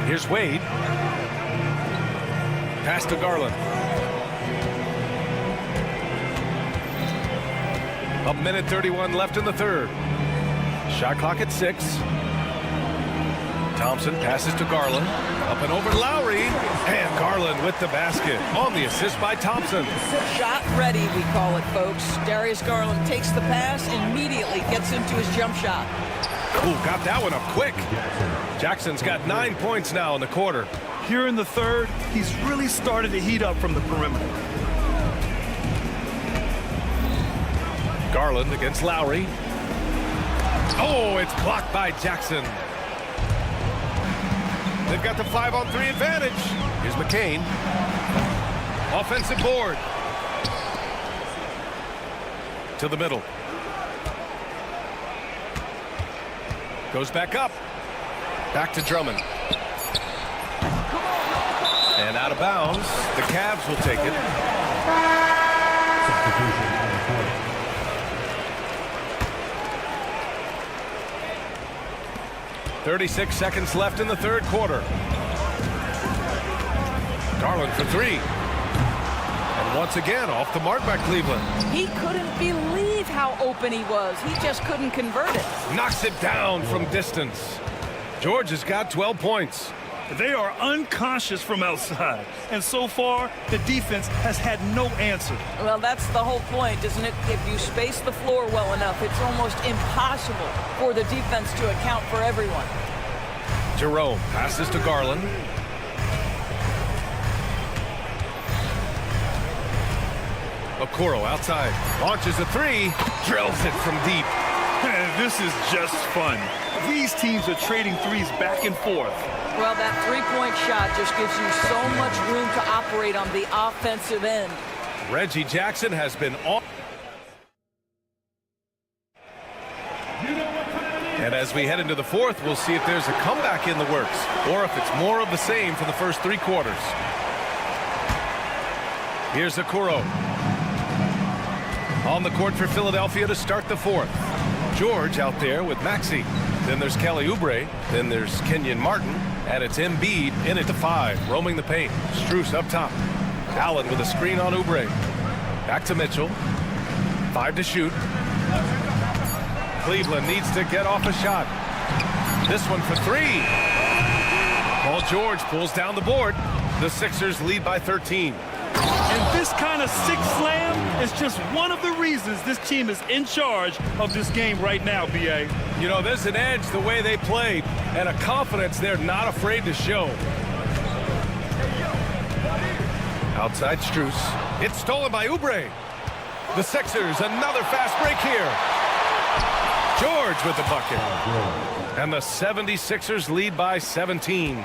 Here's Wade. Pass to Garland. A minute 31 left in the third. Shot clock at 6. Thompson passes to Garland. Up and over to Lowry. And Garland with the basket on the assist by Thompson. Shot ready, we call it, folks. Darius Garland takes the pass, immediately gets into his jump shot. Ooh, got that one up quick. Jackson's got 9 points now in the quarter. Here in the third, he's really started to heat up from the perimeter. Garland against Lowry. Oh, it's blocked by Jackson. They've got the 5-on-3 advantage. Here's McCain. Offensive board. To the middle. Goes back up. Back to Drummond. And out of bounds. The Cavs will take it. 36 seconds left in the third quarter. Garland for three. And once again, off the mark by Cleveland. He couldn't believe how open he was. He just couldn't convert it. Knocks it down from distance. George has got 12 points. They are unconscious from outside, and so far the defense has had no answer. Well, that's the whole point, isn't it? If you space the floor well enough, it's almost impossible for the defense to account for everyone. Jerome passes to Garland. Okoro outside, launches a three, drills it from deep. This is just fun. These teams are trading threes back and forth. Well, that three-point shot just gives you so much room to operate on the offensive end. Reggie Jackson has been on. And as we head into the fourth, we'll see if there's a comeback in the works or if it's more of the same for the first three quarters. Here's Okoro. On the court for Philadelphia to start the fourth. George out there with Maxey. Then there's Kelly Oubre. Then there's Kenyon Martin. And it's Embiid in at the 5, roaming the paint. Strus up top. Allen with a screen on Oubre. Back to Mitchell. 5 to shoot. Cleveland needs to get off a shot. This one for 3. Paul George pulls down the board. The Sixers lead by 13. And this kind of six slam is just one of the reasons this team is in charge of this game right now, B.A. You know, there's an edge the way they played and a confidence they're not afraid to show. Outside Strus. It's stolen by Oubre. The Sixers, another fast break here. George with the bucket. And the 76ers lead by 17.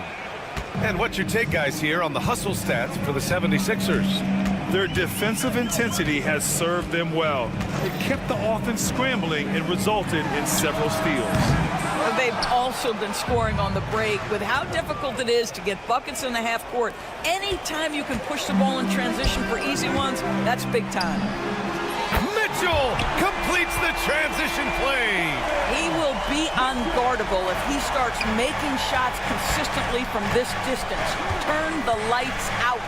And what's your take, guys, here on the hustle stats for the 76ers? Their defensive intensity has served them well. It kept the offense scrambling and resulted in several steals. They've also been scoring on the break. With how difficult it is to get buckets in the half court, anytime you can push the ball in transition for easy ones, that's big time. Mitchell completes the transition play. He will be unguardable if he starts making shots consistently from this distance. Turn the lights out.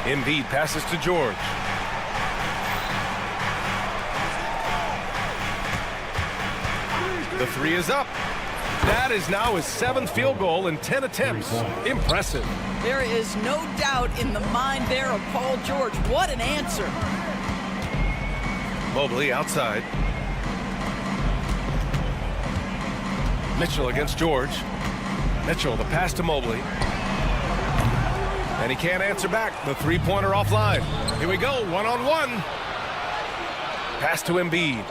Embiid passes to George. The 3 is up. That is now his 7th field goal in 10 attempts. Impressive. There is no doubt in the mind there of Paul George. What an answer. Mobley outside. Mitchell against George. Mitchell, the pass to Mobley. And he can't answer back. The three-pointer offline. Here we go, one-on-one. Pass to Embiid.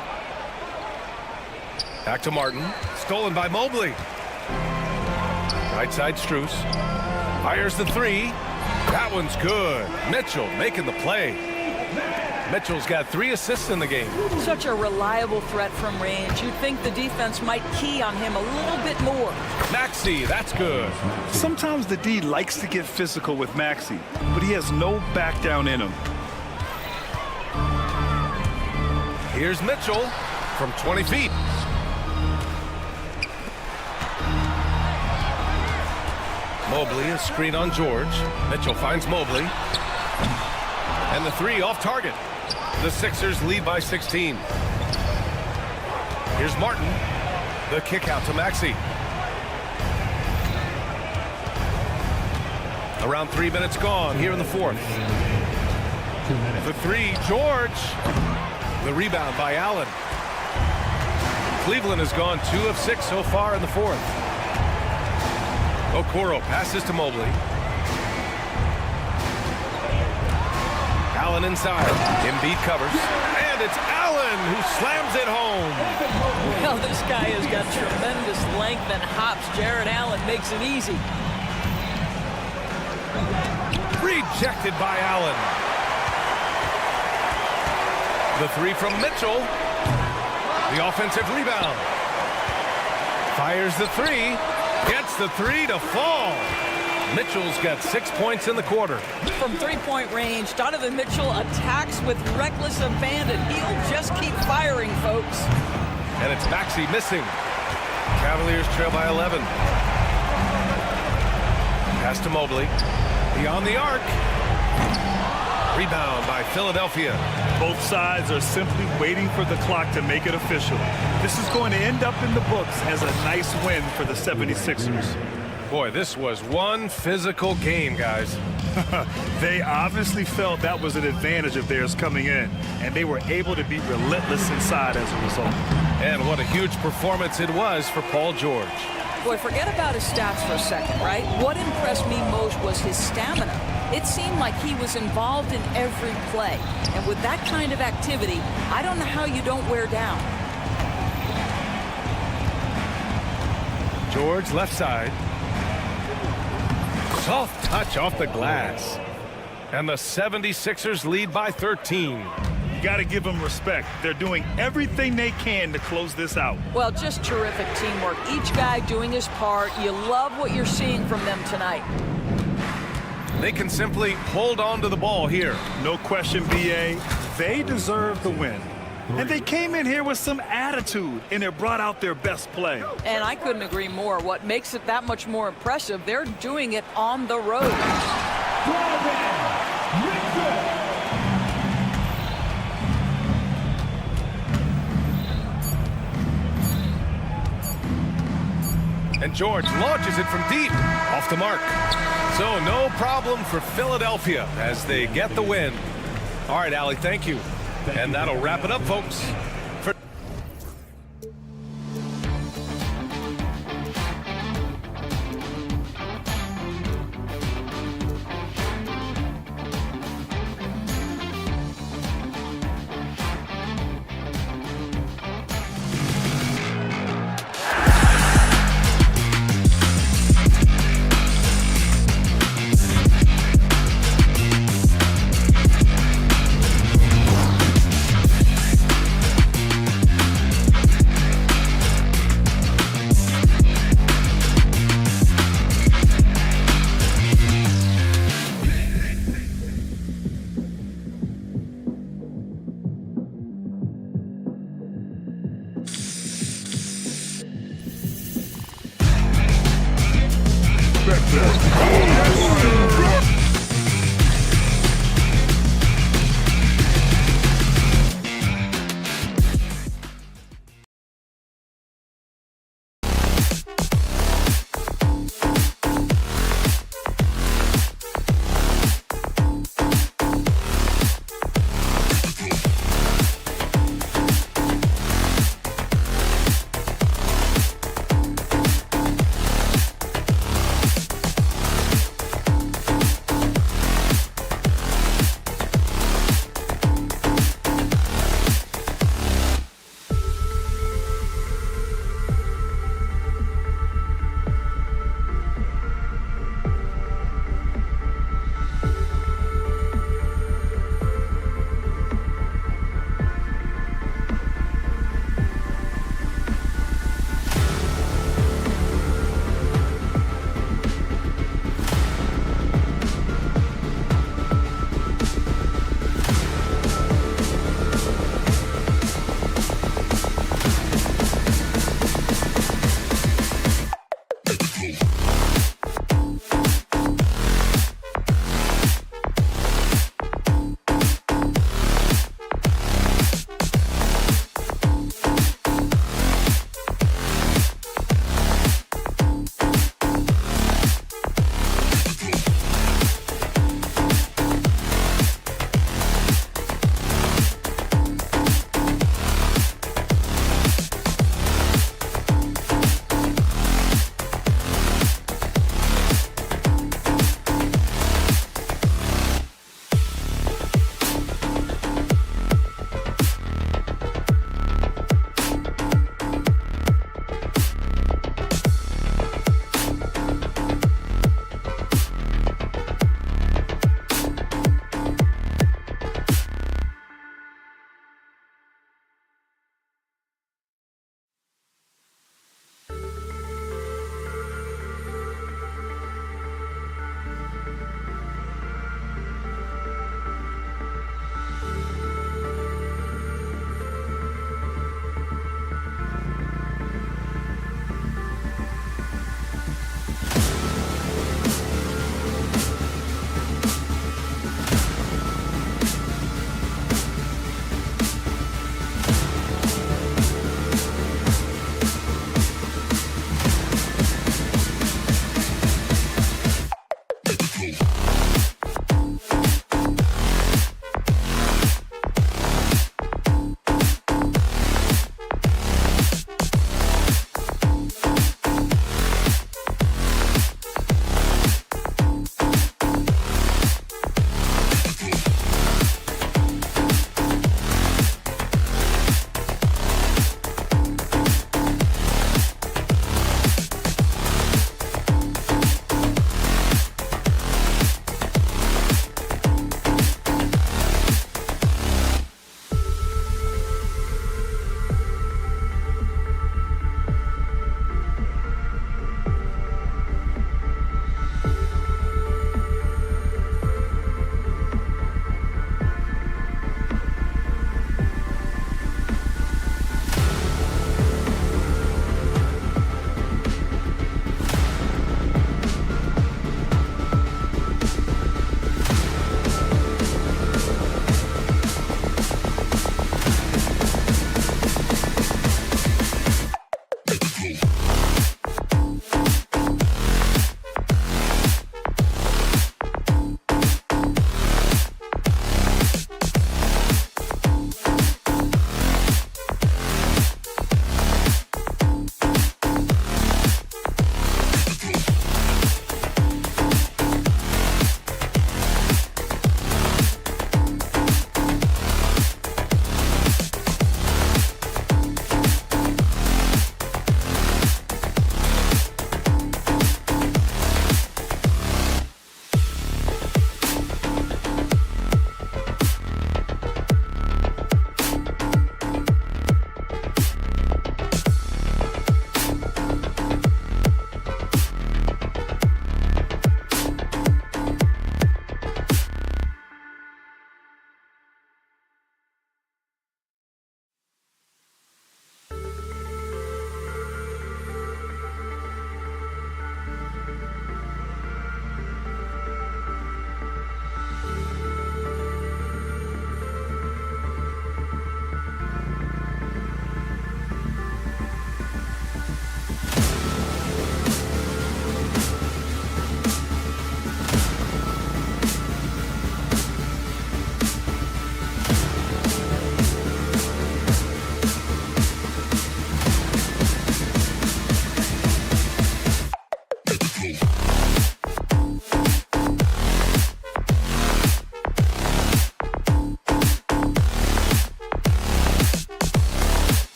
Back to Martin. Stolen by Mobley. Right side Strus. Fires the 3. That one's good. Mitchell making the play. Mitchell's got 3 assists in the game. Such a reliable threat from range. You'd think the defense might key on him a little bit more. Maxey, that's good. Sometimes the D likes to get physical with Maxey, but he has no back down in him. Here's Mitchell from 20 feet. Mobley, a screen on George. Mitchell finds Mobley. And the 3 off target. The Sixers lead by 16. Here's Martin. The kick out to Maxey. Around 3 minutes gone here in the fourth. The 3, George. The rebound by Allen. Cleveland has gone 2 of 6 so far in the fourth. Okoro passes to Mobley. Allen inside. Embiid covers. And it's Allen who slams it home. Well, this guy has got tremendous length and hops. Jared Allen makes it easy. Rejected by Allen. The three from Mitchell. The offensive rebound. Fires the three. Gets the three to fall. Mitchell's got 6 points in the quarter. From three-point range, Donovan Mitchell attacks with reckless abandon. He'll just keep firing, folks. And it's Maxey missing. Cavaliers trail by 11. Pass to Mobley. Beyond the arc. Rebound by Philadelphia. Both sides are simply waiting for the clock to make it official. This is going to end up in the books as a nice win for the 76ers. Boy, this was one physical game, guys. They obviously felt that was an advantage of theirs coming in, and they were able to be relentless inside as a result. And what a huge performance it was for Paul George. Boy, forget about his stats for a second, right? What impressed me most was his stamina. It seemed like he was involved in every play. And with that kind of activity, I don't know how you don't wear down. George left side. Soft touch off the glass. And the 76ers lead by 13. You got to give them respect. They're doing everything they can to close this out. Well, just terrific teamwork. Each guy doing his part. You love what you're seeing from them tonight. They can simply hold on to the ball here. No question, BA. They deserve the win. And they came in here with some attitude, and it brought out their best play. And I couldn't agree more. What makes it that much more impressive, they're doing it on the road. And George launches it from deep, off the mark. So no problem for Philadelphia as they get the win. All right, Allie, thank you. And that'll wrap it up, folks.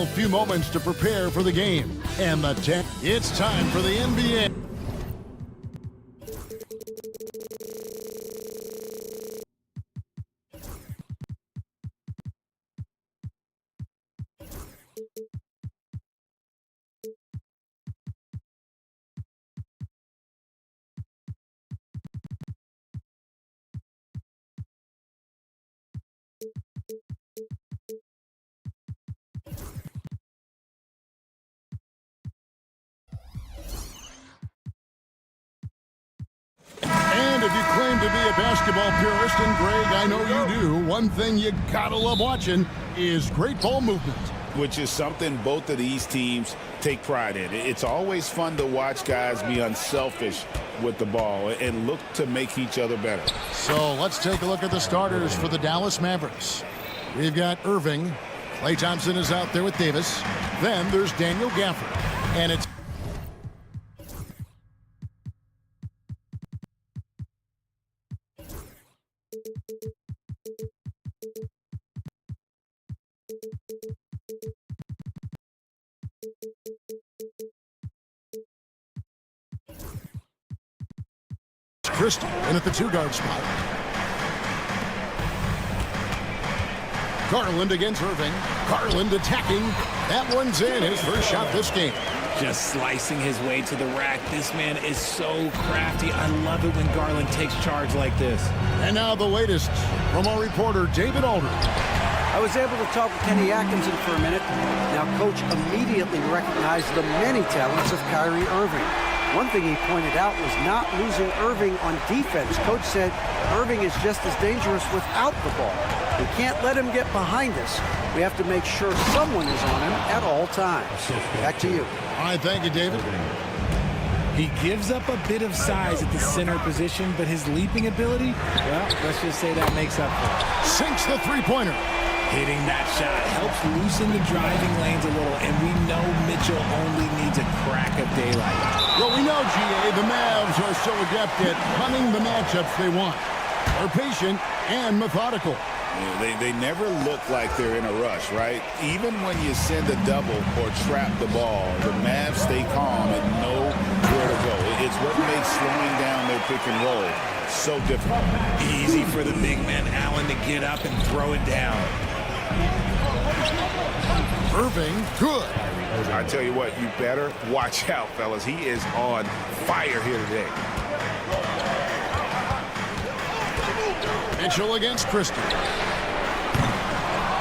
few moments to prepare for the game. And the 10. It's time for the NBA. And if you claim to be a basketball purist, and Greg, I know you do, one thing you gotta love watching is great ball movement. Which is something both of these teams take pride in. It's always fun to watch guys be unselfish with the ball and look to make each other better. So let's take a look at the starters for the Dallas Mavericks. We've got Irving. Klay Thompson is out there with Davis. Then there's Daniel Gafford. And it's Christie in at the 2-guard spot. Garland against Irving. Garland attacking. That one's in. His first shot this game. Just slicing his way to the rack. This man is so crafty. I love it when Garland takes charge like this. And now the latest from our reporter, David Aldridge. I was able to talk with Kenny Atkinson for a minute. Now, Coach immediately recognized the many talents of Kyrie Irving. One thing he pointed out was not losing Irving on defense. Coach said Irving is just as dangerous without the ball. We can't let him get behind us. We have to make sure someone is on him at all times. Back to you. All right, thank you, David. He gives up a bit of size at the center position, but his leaping ability, well, let's just say that makes up for it. Sinks the three-pointer. Hitting that shot helps loosen the driving lanes a little, and we know Mitchell only needs a crack of daylight. Well, we know, GA, the Mavs are so adept at hunting the matchups they want. They're patient and methodical. Yeah, they never look like they're in a rush, right? Even when you send a double or trap the ball, the Mavs stay calm and know where to go. It's what makes slowing down their pick and roll so difficult. Easy for the big man Allen to get up and throw it down. Irving, good. I tell you what, you better watch out, fellas. He is on fire here today. Mitchell against Christie.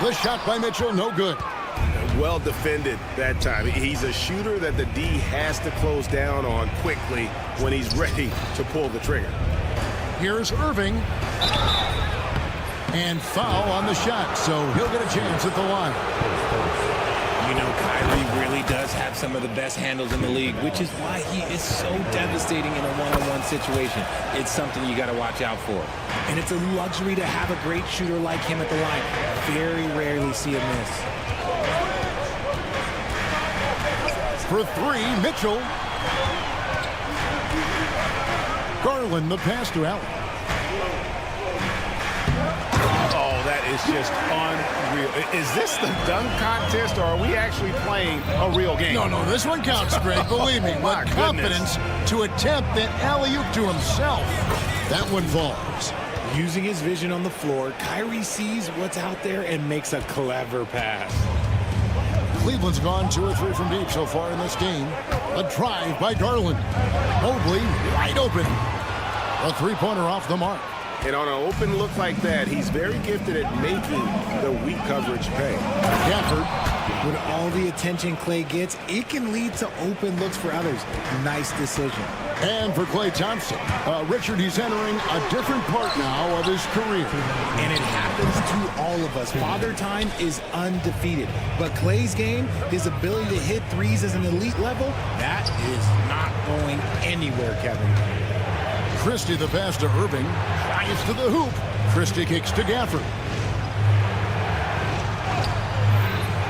The shot by Mitchell, no good. Well defended that time. He's a shooter that the D has to close down on quickly when he's ready to pull the trigger. Here's Irving. And foul on the shot, so he'll get a chance at the line. You know, Kyrie really does have some of the best handles in the league, which is why he is so devastating in a one-on-one situation. It's something you got to watch out for. And it's a luxury to have a great shooter like him at the line. Very rarely see a miss. For three, Mitchell. Garland, the pass to Allen. Oh, that is just unreal. Is this the dunk contest, or are we actually playing a real game? No, this one counts, Greg. Believe me. My With confidence to attempt that alley-oop to himself. That one falls. Using his vision on the floor, Kyrie sees what's out there and makes a clever pass. Cleveland's gone 2 or 3 from deep so far in this game. A drive by Garland. Mobley wide open. A three-pointer off the mark. And on an open look like that, he's very gifted at making the weak coverage pay. Gafford. With all the attention Klay gets, it can lead to open looks for others. Nice decision. And for Klay Thompson, Richard, he's entering a different part now of his career. And it happens to all of us. Father Time is undefeated. But Klay's game, his ability to hit threes as an elite level, that is not going anywhere, Kevin. Christie the pass to Irving. Drives to the hoop. Christie kicks to Gafford.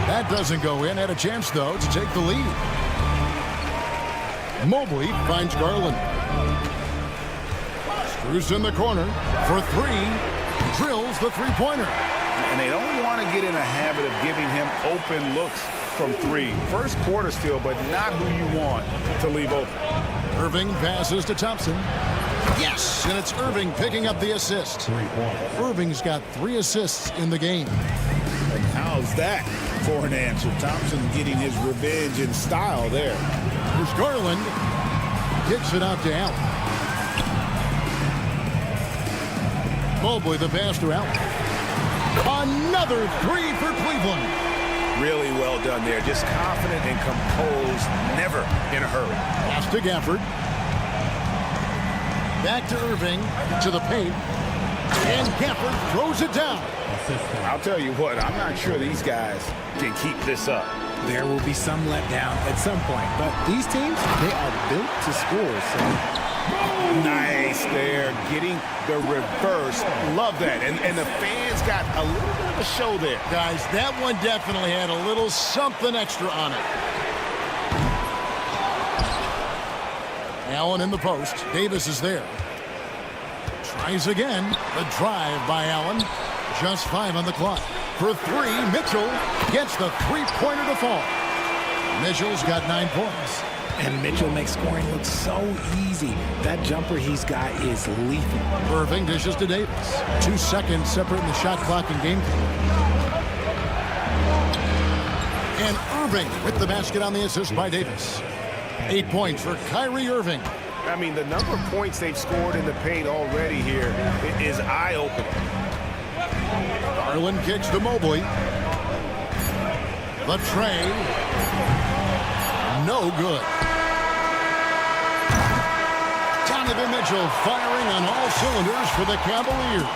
That doesn't go in. Had a chance, though, to take the lead. Mobley finds Garland. Screws in the corner for three. Drills the three-pointer. And they don't want to get in a habit of giving him open looks from three. First quarter still, but not who you want to leave open. Irving passes to Thompson. Yes, and it's Irving picking up the assist. Irving's got 3 assists in the game. And how's that for an answer? Thompson getting his revenge in style there. Here's Garland. Kicks it out to Allen. Mobley the pass to Allen. Another 3 for Cleveland. Really well done there. Just confident and composed, never in a hurry. Pass to Gafford. Back to Irving, to the paint. And Gafford throws it down. I'll tell you what, I'm not sure these guys can keep this up. There will be some letdown at some point, but these teams, they are built to score. So Nice there, getting the reverse. Love that. And the fans got a little bit of a show there. Guys, that one definitely had a little something extra on it. Allen in the post. Davis is there. Tries again. The drive by Allen. Just 5 on the clock. For 3, Mitchell gets the three-pointer to fall. Mitchell's got 9 points. And Mitchell makes scoring look so easy. That jumper he's got is lethal. Irving dishes to Davis. 2 seconds separating the shot clock and game clock. And Irving with the basket on the assist by Davis. 8 points for Kyrie Irving. I mean, the number of points they've scored in the paint already here is eye-opening. Garland kicks to Mobley. The tray. No good. Donovan Mitchell firing on all cylinders for the Cavaliers.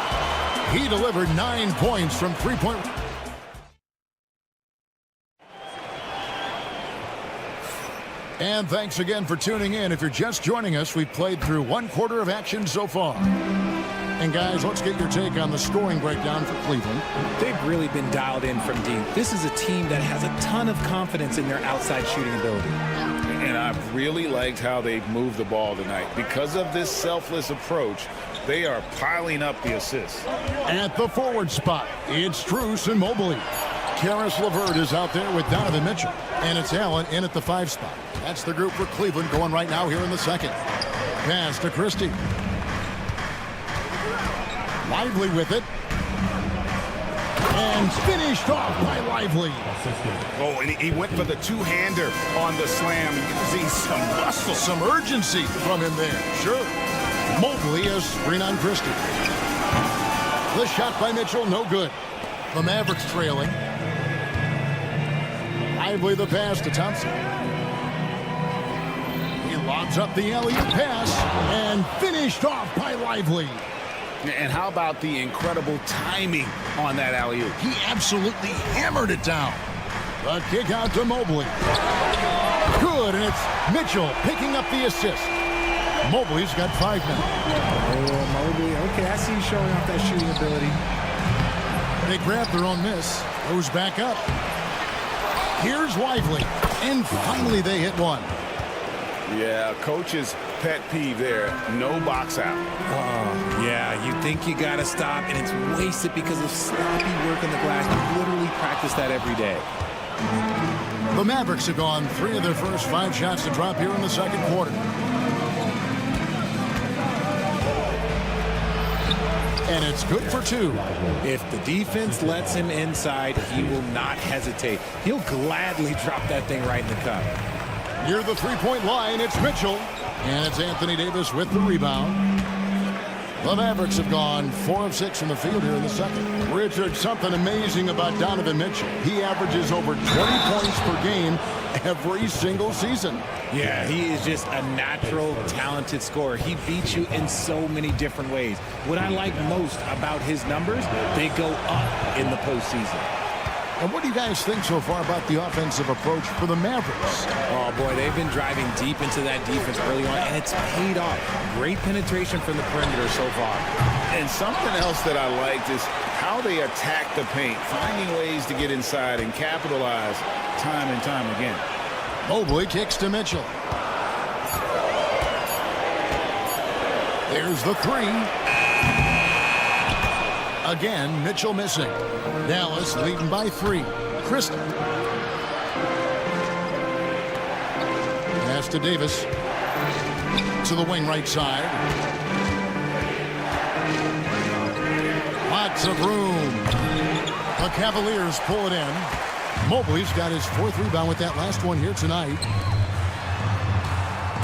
He delivered 9 points from three-point. And thanks again for tuning in. If you're just joining us, we've played through 1 quarter of action so far. And guys, let's get your take on the scoring breakdown for Cleveland. They've really been dialed in from deep. This is a team that has a ton of confidence in their outside shooting ability. And I've really liked how they've moved the ball tonight. Because of this selfless approach, they are piling up the assists. At the forward spot, it's Strus and Mobley. Karis LeVert is out there with Donovan Mitchell. And it's Allen in at the 5 spot. That's the group for Cleveland going right now here in the second. Pass to Christie. Lively with it. And finished off by Lively. Oh, and he went for the two-hander on the slam. You can see some muscle. Some urgency from him there. Sure. Mobley is screen on Christie. The shot by Mitchell, no good. The Mavericks trailing. Lively the pass to Thompson. He lobs up the alley-oop pass and finished off by Lively. And how about the incredible timing on that alley-oop? He absolutely hammered it down. The kick out to Mobley. Good, and it's Mitchell picking up the assist. Mobley's got 5 now. Oh, Mobley. Okay, I see you showing off that shooting ability. They grab their own miss. Goes back up. Here's Lively. And finally they hit one. Yeah, coach's pet peeve there. No box out. Oh, yeah, you think you got to stop, and it's wasted because of sloppy work on the glass. You literally practice that every day. The Mavericks have gone 3 of their first 5 shots to drop here in the second quarter. And it's good for 2. If the defense lets him inside, he will not hesitate. He'll gladly drop that thing right in the cup. Near the 3-point line, it's Mitchell. And it's Anthony Davis with the rebound. The Mavericks have gone 4 of 6 from the field here in the second. Richard, something amazing about Donovan Mitchell. He averages over 20 points per game every single season. Yeah, he is just a natural, talented scorer. He beats you in so many different ways. What I like most about his numbers, they go up in the postseason. And what do you guys think so far about the offensive approach for the Mavericks? Oh, boy, they've been driving deep into that defense early on, and it's paid off. Great penetration from the perimeter so far. And something else that I liked is how they attack the paint, finding ways to get inside and capitalize time and time again. Mobley kicks to Mitchell. There's the 3. Again, Mitchell missing. Dallas leading by 3. Christie. pass to Davis. To the wing right side. Lots of room. The Cavaliers pull it in. Mobley's got his 4th rebound with that last one here tonight.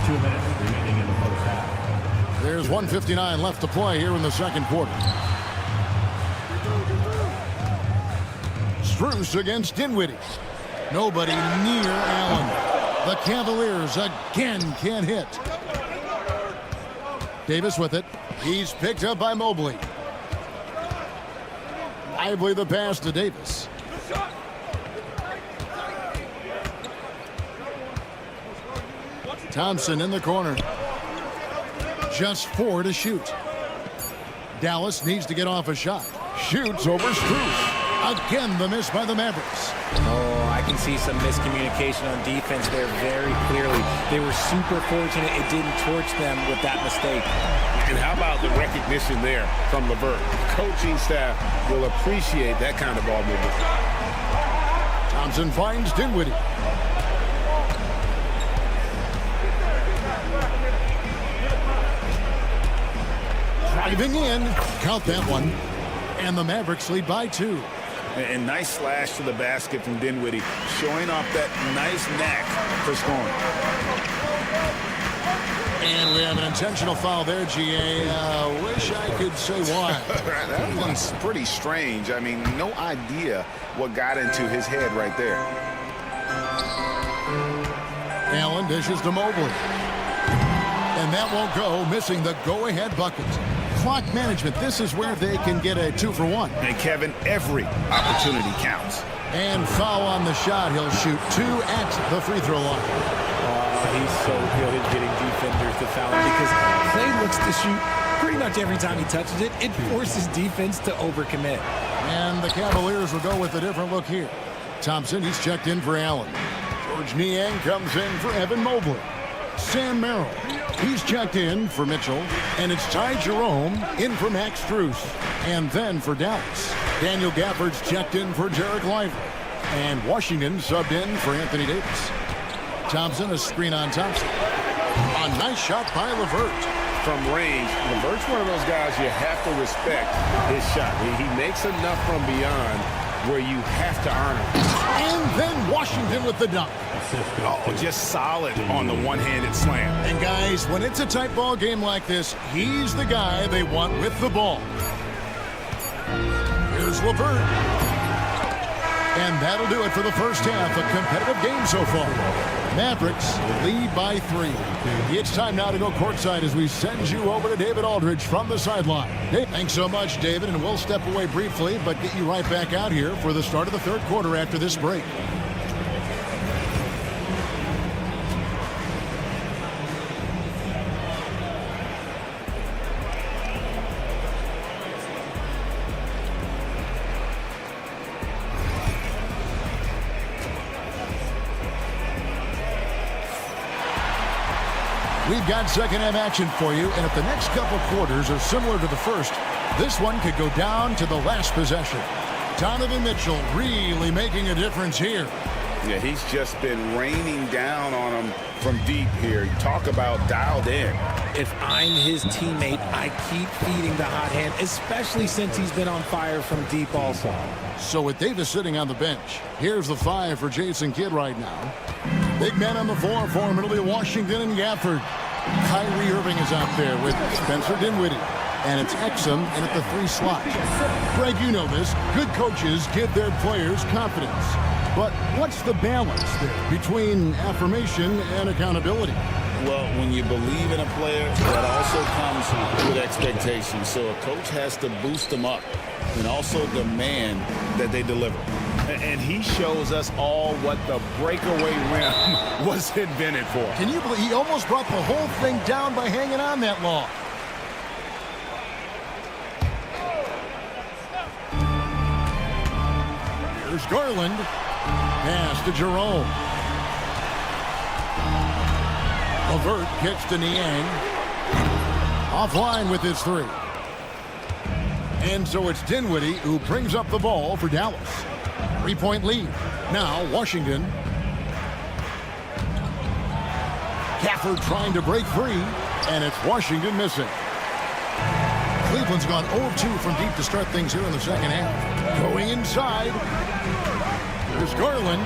2 minutes remaining in the first half. There's 1:59 left to play here in the second quarter. Strus against Dinwiddie. Nobody near Allen. The Cavaliers again can't hit. Davis with it. He's picked up by Mobley. Lively the pass to Davis. Thompson in the corner. Just 4 to shoot. Dallas needs to get off a shot. Shoots over Strus. Again, the miss by the Mavericks. Oh, I can see some miscommunication on defense there very clearly. They were super fortunate it didn't torch them with that mistake. And how about the recognition there from LeVert? The coaching staff will appreciate that kind of ball movement. Thompson finds Dinwiddie. Driving in. Count that one. And the Mavericks lead by 2. And nice slash to the basket from Dinwiddie, showing off that nice knack for scoring. And we have an intentional foul there, GA. Wish I could say why. That one's pretty strange. I mean, no idea what got into his head right there. Allen dishes to Mobley. And that won't go, missing the go-ahead bucket. Clock management, this is where they can get a 2 for 1. And Kevin, every opportunity counts. And foul on the shot. He'll shoot 2 at the free throw line. He's so good at getting defenders to foul him because Clay looks to shoot pretty much every time he touches it. It forces defense to overcommit. And the Cavaliers will go with a different look here. Thompson, he's checked in for Allen. George Niang comes in for Evan Mobley. Sam Merrill, he's checked in for Mitchell. And it's Ty Jerome in for Max Strus. And then for Dallas, Daniel Gafford's checked in for Derek Lively. And Washington subbed in for Anthony Davis. Thompson, a screen on Thompson. A nice shot by LeVert. From range, LeVert's one of those guys you have to respect his shot. He makes enough from beyond where you have to earn it. And then Washington with the dunk. Oh, just solid on the one-handed slam. And guys, when it's a tight ball game like this, he's the guy they want with the ball. Here's LeVert. And that'll do it for the first half. A competitive game so far. Mavericks lead by 3. It's time now to go courtside as we send you over to David Aldridge from the sideline. Hey, thanks so much, David, and we'll step away briefly, but get you right back out here for the start of the third quarter after this break. We've got second half action for you, and if the next couple quarters are similar to the first, this one could go down to the last possession. Donovan Mitchell really making a difference here. Yeah, he's just been raining down on him from deep here. Talk about dialed in. If I'm his teammate, I keep feeding the hot hand, especially since he's been on fire from deep also. So with Davis sitting on the bench, here's the 5 for Jason Kidd right now. Big man on the floor for him. It'll be Washington and Gafford. Kyrie Irving is out there with Spencer Dinwiddie. And it's Exum in at the 3 slot. Greg, you know this. Good coaches give their players confidence. But what's the balance there between affirmation and accountability? Well, when you believe in a player, that also comes with expectations. So a coach has to boost them up and also demand that they deliver. And he shows us all what the breakaway rim was invented for. Can you believe he almost brought the whole thing down by hanging on that long? Here's Garland. Pass to Jerome. LeVert kicks to Niang. Offline with his 3. And so it's Dinwiddie who brings up the ball for Dallas. 3-point lead. Now Washington. Gafford trying to break free, and it's Washington missing. Cleveland's gone 0-2 from deep to start things here in the second half. Going inside. Here's Garland.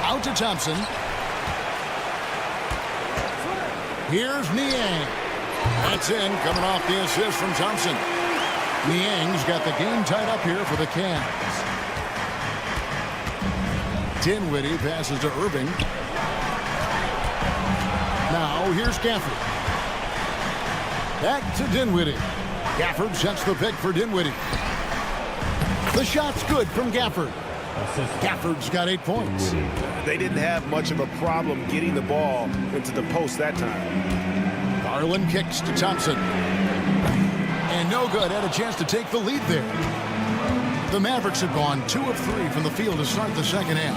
Out to Thompson. Here's Niang. That's in, coming off the assist from Thompson. Niang's got the game tied up here for the Cavs. Dinwiddie passes to Irving. Now here's Gafford. Back to Dinwiddie. Gafford sets the pick for Dinwiddie. The shot's good from Gafford. Gafford's got 8 points. They didn't have much of a problem getting the ball into the post that time. Garland kicks to Thompson. And no good. Had a chance to take the lead there. The Mavericks have gone 2 of 3 from the field to start the second half.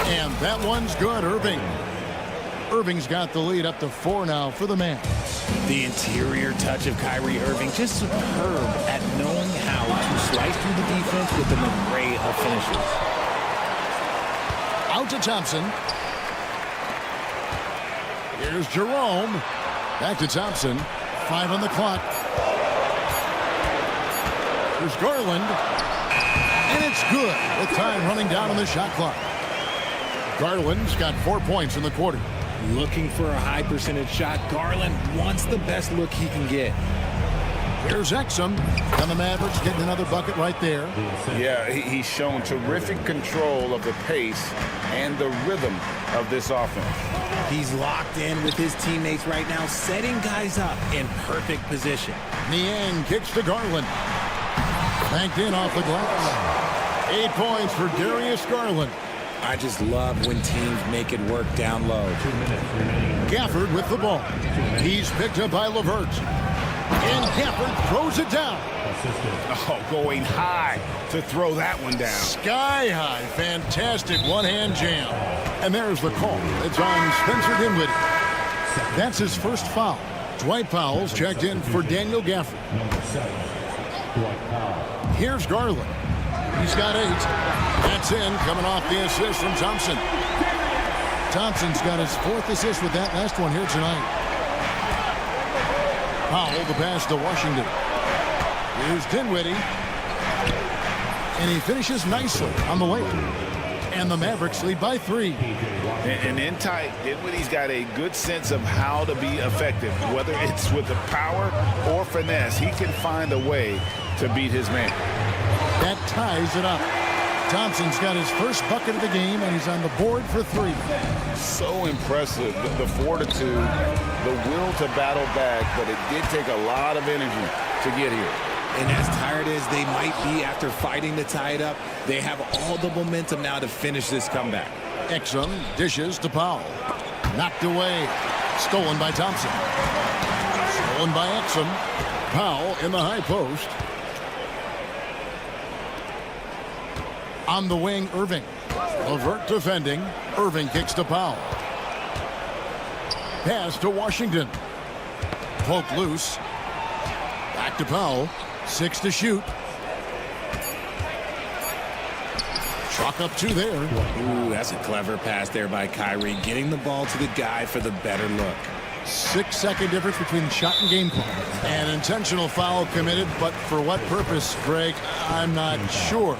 And that one's good. Irving's got the lead up to 4 now for the Mavs. The interior touch of Kyrie Irving, just superb at knowing how to slice through the defense with an array of finishes. Out to Thompson. Here's Jerome. Back to Thompson. 5 on the clock. Here's Garland. And it's good with time running down on the shot clock. Garland's got 4 points in the quarter. Looking for a high percentage shot. Garland wants the best look he can get. Here's Exum. And the Mavericks getting another bucket right there. Yeah, he's shown terrific control of the pace and the rhythm of this offense. He's locked in with his teammates right now, setting guys up in perfect position. Niang kicks to Garland. Banked in off the glass. 8 points for Darius Garland. I just love when teams make it work down low. Gafford with the ball. He's picked up by LeVert. And Gafford throws it down. Oh, going high to throw that one down. Sky high. Fantastic one-hand jam. And there's the call. It's on Spencer Dinwiddie. That's his first foul. Dwight Powell's checked in for Daniel Gafford. Here's Garland. He's got 8. That's in, coming off the assist from Thompson. Thompson's got his 4th assist with that last one here tonight. Powell, the pass to Washington. Here's Dinwiddie. And he finishes nicely on the layup. And the Mavericks lead by 3. And in tight, Dinwiddie's got a good sense of how to be effective. Whether it's with the power or finesse, he can find a way to beat his man. That ties it up. Thompson's got his first bucket of the game, and he's on the board for 3. So impressive, the fortitude, the will to battle back, but it did take a lot of energy to get here. And as tired as they might be after fighting to tie it up, they have all the momentum now to finish this comeback. Exum dishes to Powell. Knocked away. Stolen by Thompson. Stolen by Exum. Powell in the high post. On the wing, Irving. LeVert defending. Irving kicks to Powell. Pass to Washington. Poke loose. Back to Powell. 6 to shoot. Chalk up 2 there. Ooh, that's a clever pass there by Kyrie, getting the ball to the guy for the better look. 6-second difference between shot and game clock. An intentional foul committed, but for what purpose, Greg? I'm not sure.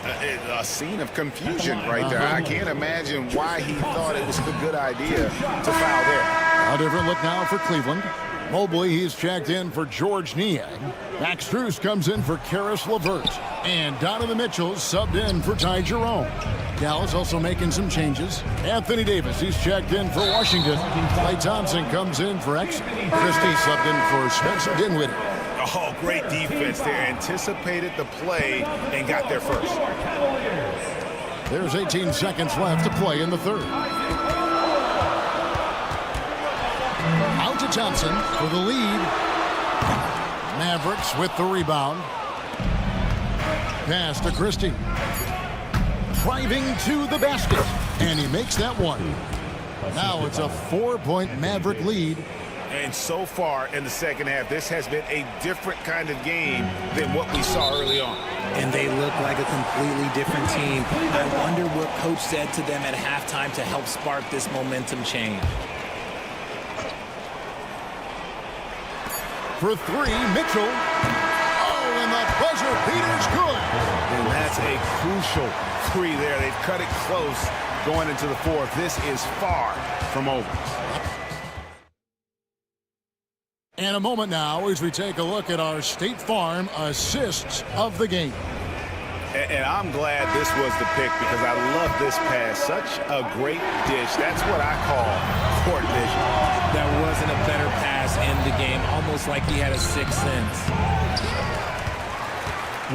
A scene of confusion right there. I can't imagine why he thought it was a good idea to foul there. A different look now for Cleveland. Mobley, he's checked in for George Niang. Max Strus comes in for Karis LeVert. And Donovan Mitchell's subbed in for Ty Jerome. Dallas also making some changes. Anthony Davis, he's checked in for Washington. Klay Thompson comes in for X. Christie subbed in for Spencer Dinwiddie. Oh, great defense there. Anticipated the play and got there first. There's 18 seconds left to play in the third. Out to Thompson for the lead. Mavericks with the rebound. Pass to Christie. Driving to the basket. And he makes that one. Now it's a 4-point Maverick lead And so far in the second half, this has been a different kind of game than what we saw early on. And they look like a completely different team. I wonder what coach said to them at halftime to help spark this momentum change. For three, Mitchell. Oh, and the buzzer beater's good. And that's a crucial three there. They've cut it close going into the fourth. This is far from over. And a moment now as we take a look at our State Farm assists of the game. And I'm glad this was the pick because I love this pass. Such a great dish. That's what I call court vision. That wasn't a better pass in the game, almost like he had a sixth sense.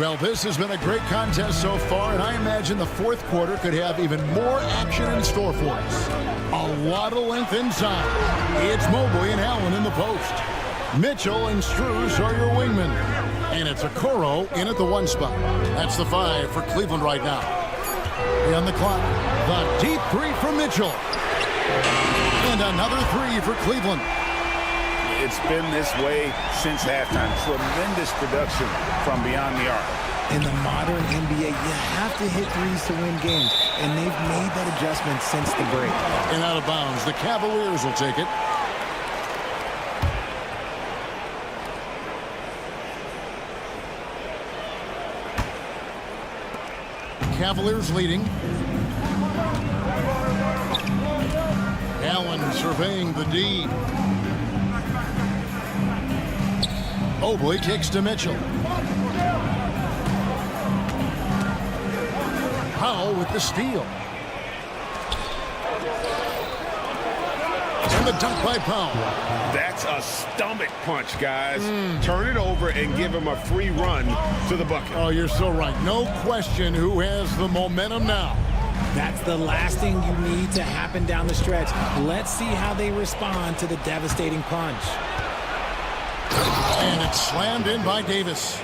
Well, this has been a great contest so far, and I imagine the fourth quarter could have even more action in store for us. A lot of length inside. It's Mobley and Allen in the post. Mitchell and Strus are your wingmen. And it's Okoro in at the 1 spot. That's the 5 for Cleveland right now. On the clock, the deep 3 from Mitchell. And another 3 for Cleveland. It's been this way since halftime. Tremendous production from beyond the arc. In the modern NBA, you have to hit threes to win games, and they've made that adjustment since the break. And out of bounds, the Cavaliers will take it. Cavaliers leading. Allen surveying the D. Mobley kicks to Mitchell. Powell with the steal. And the dunk by Powell. That's a stomach punch, guys. Turn it over and give him a free run to the bucket. Oh, you're so right. No question who has the momentum now. That's the last thing you need to happen down the stretch. Let's see how they respond to the devastating punch. And it's slammed in by Davis.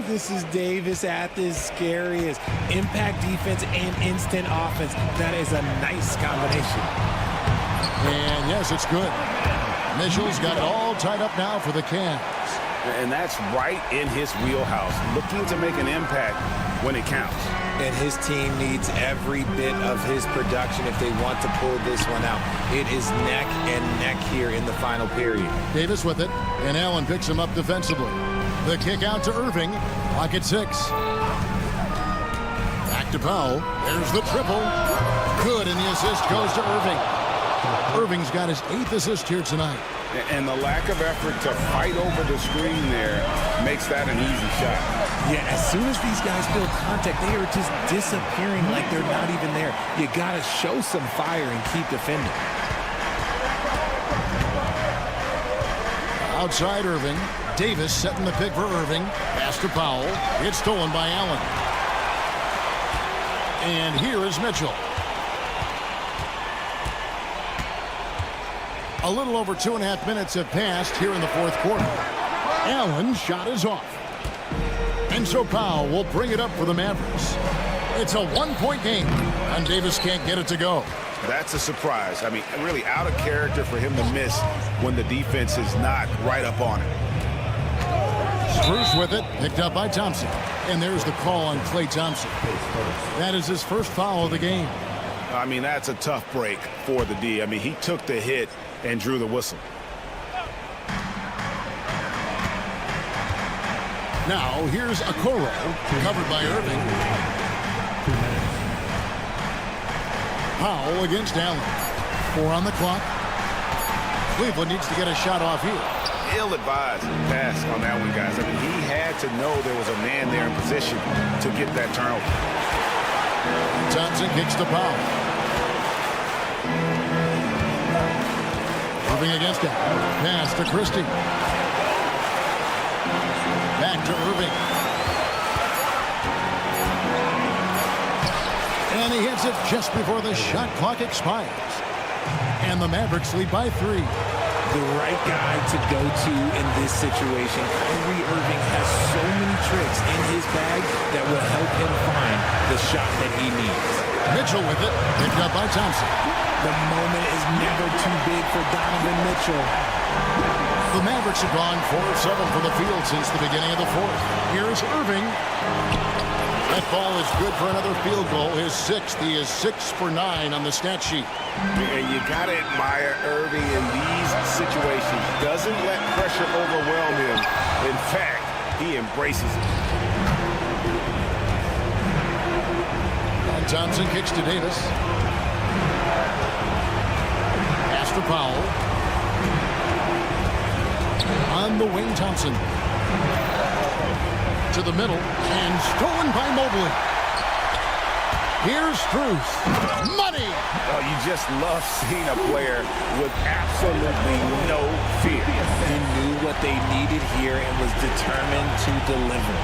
This is Davis at his scariest. Impact defense and instant offense. That is a nice combination. And yes, it's good. Mitchell's got it all tied up now for the Cavs. And that's right in his wheelhouse. Looking to make an impact when it counts. And his team needs every bit of his production if they want to pull this one out. It is neck and neck here in the final period. Davis with it, and Allen picks him up defensively. The kick out to Irving. Clock at 6. Back to Powell. There's the triple. Good, and the assist goes to Irving. Irving's got his 8th assist here tonight. And the lack of effort to fight over the screen there makes that an easy shot. Yeah, as soon as these guys feel contact, they are just disappearing like they're not even there. You got to show some fire and keep defending. Outside Irving. Davis setting the pick for Irving. Pass to Powell. It's stolen by Allen. And here is Mitchell. A little over 2.5 minutes have passed here in the fourth quarter. Allen's shot is off. And so Powell will bring it up for the Mavericks. It's a 1-point game, and Davis can't get it to go. That's a surprise. I mean, really out of character for him to miss when the defense is not right up on it. Strus with it, picked up by Thompson. And there's the call on Klay Thompson. That is his first foul of the game. I mean, that's a tough break for the D. I mean, he took the hit and drew the whistle. Now, here's Okoro, covered by Irving. Powell against Allen. 4 on the clock. Cleveland needs to get a shot off here. Ill-advised pass on that one, guys. I mean, he had to know there was a man there in position to get that turnover. Thompson kicks to Powell. Irving against it. Pass to Christie. Back to Irving. And he hits it just before the shot clock expires. And the Mavericks lead by 3. The right guy to go to in this situation. Kyrie Irving has so many tricks in his bag that will help him find the shot that he needs. Mitchell with it, picked up by Thompson. The moment is never too big for Donovan Mitchell. The Mavericks have gone 4 of 7 from the field since the beginning of the fourth. Here's Irving. That ball is good for another field goal. His 6th. He is 6 for 9 on the stat sheet. And you got to admire Irving in these situations. Doesn't let pressure overwhelm him. In fact, he embraces it. Thompson kicks to Davis. Pass to Powell. On the wing, Thompson. To the middle, and stolen by Mobley. Here's Strus. Money! Oh, you just love seeing a player with absolutely no fear. He knew what they needed here and was determined to deliver.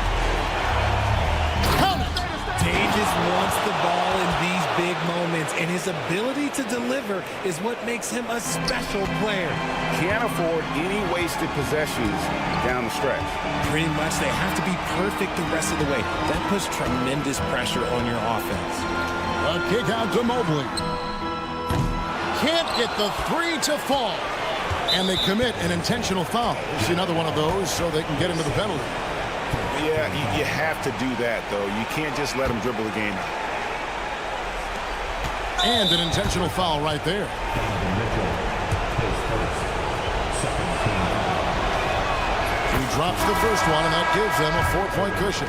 Count it! Davis wants the ball in these big moments, and his ability to deliver is what makes him a special player. Can't afford any wasted possessions down the stretch. Pretty much, they have to be perfect the rest of the way. That puts tremendous pressure on your offense. A kick out to Mobley. Can't get the 3 to fall. And they commit an intentional foul. It's another one of those so they can get into the penalty. Yeah, you have to do that, though. You can't just let him dribble the game out. And an intentional foul right there. He drops the first one, and that gives them a 4-point cushion.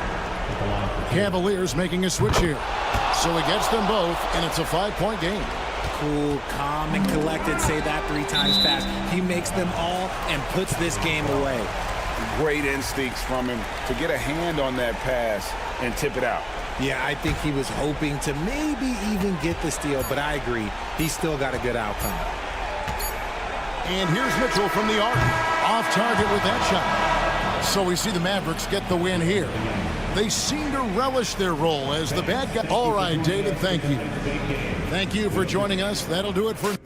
Cavaliers making a switch here. So he gets them both, and it's a 5-point game. Cool, calm, and collected. Say that 3 times fast. He makes them all and puts this game away. Great instincts from him to get a hand on that pass and tip it out. Yeah, I think he was hoping to maybe even get the steal, but I agree. He still got a good outcome. And here's Mitchell from the arc. Off target with that shot. So we see the Mavericks get the win here. They seem to relish their role as the bad guy. All right, David, thank you. Thank you for joining us. That'll do it for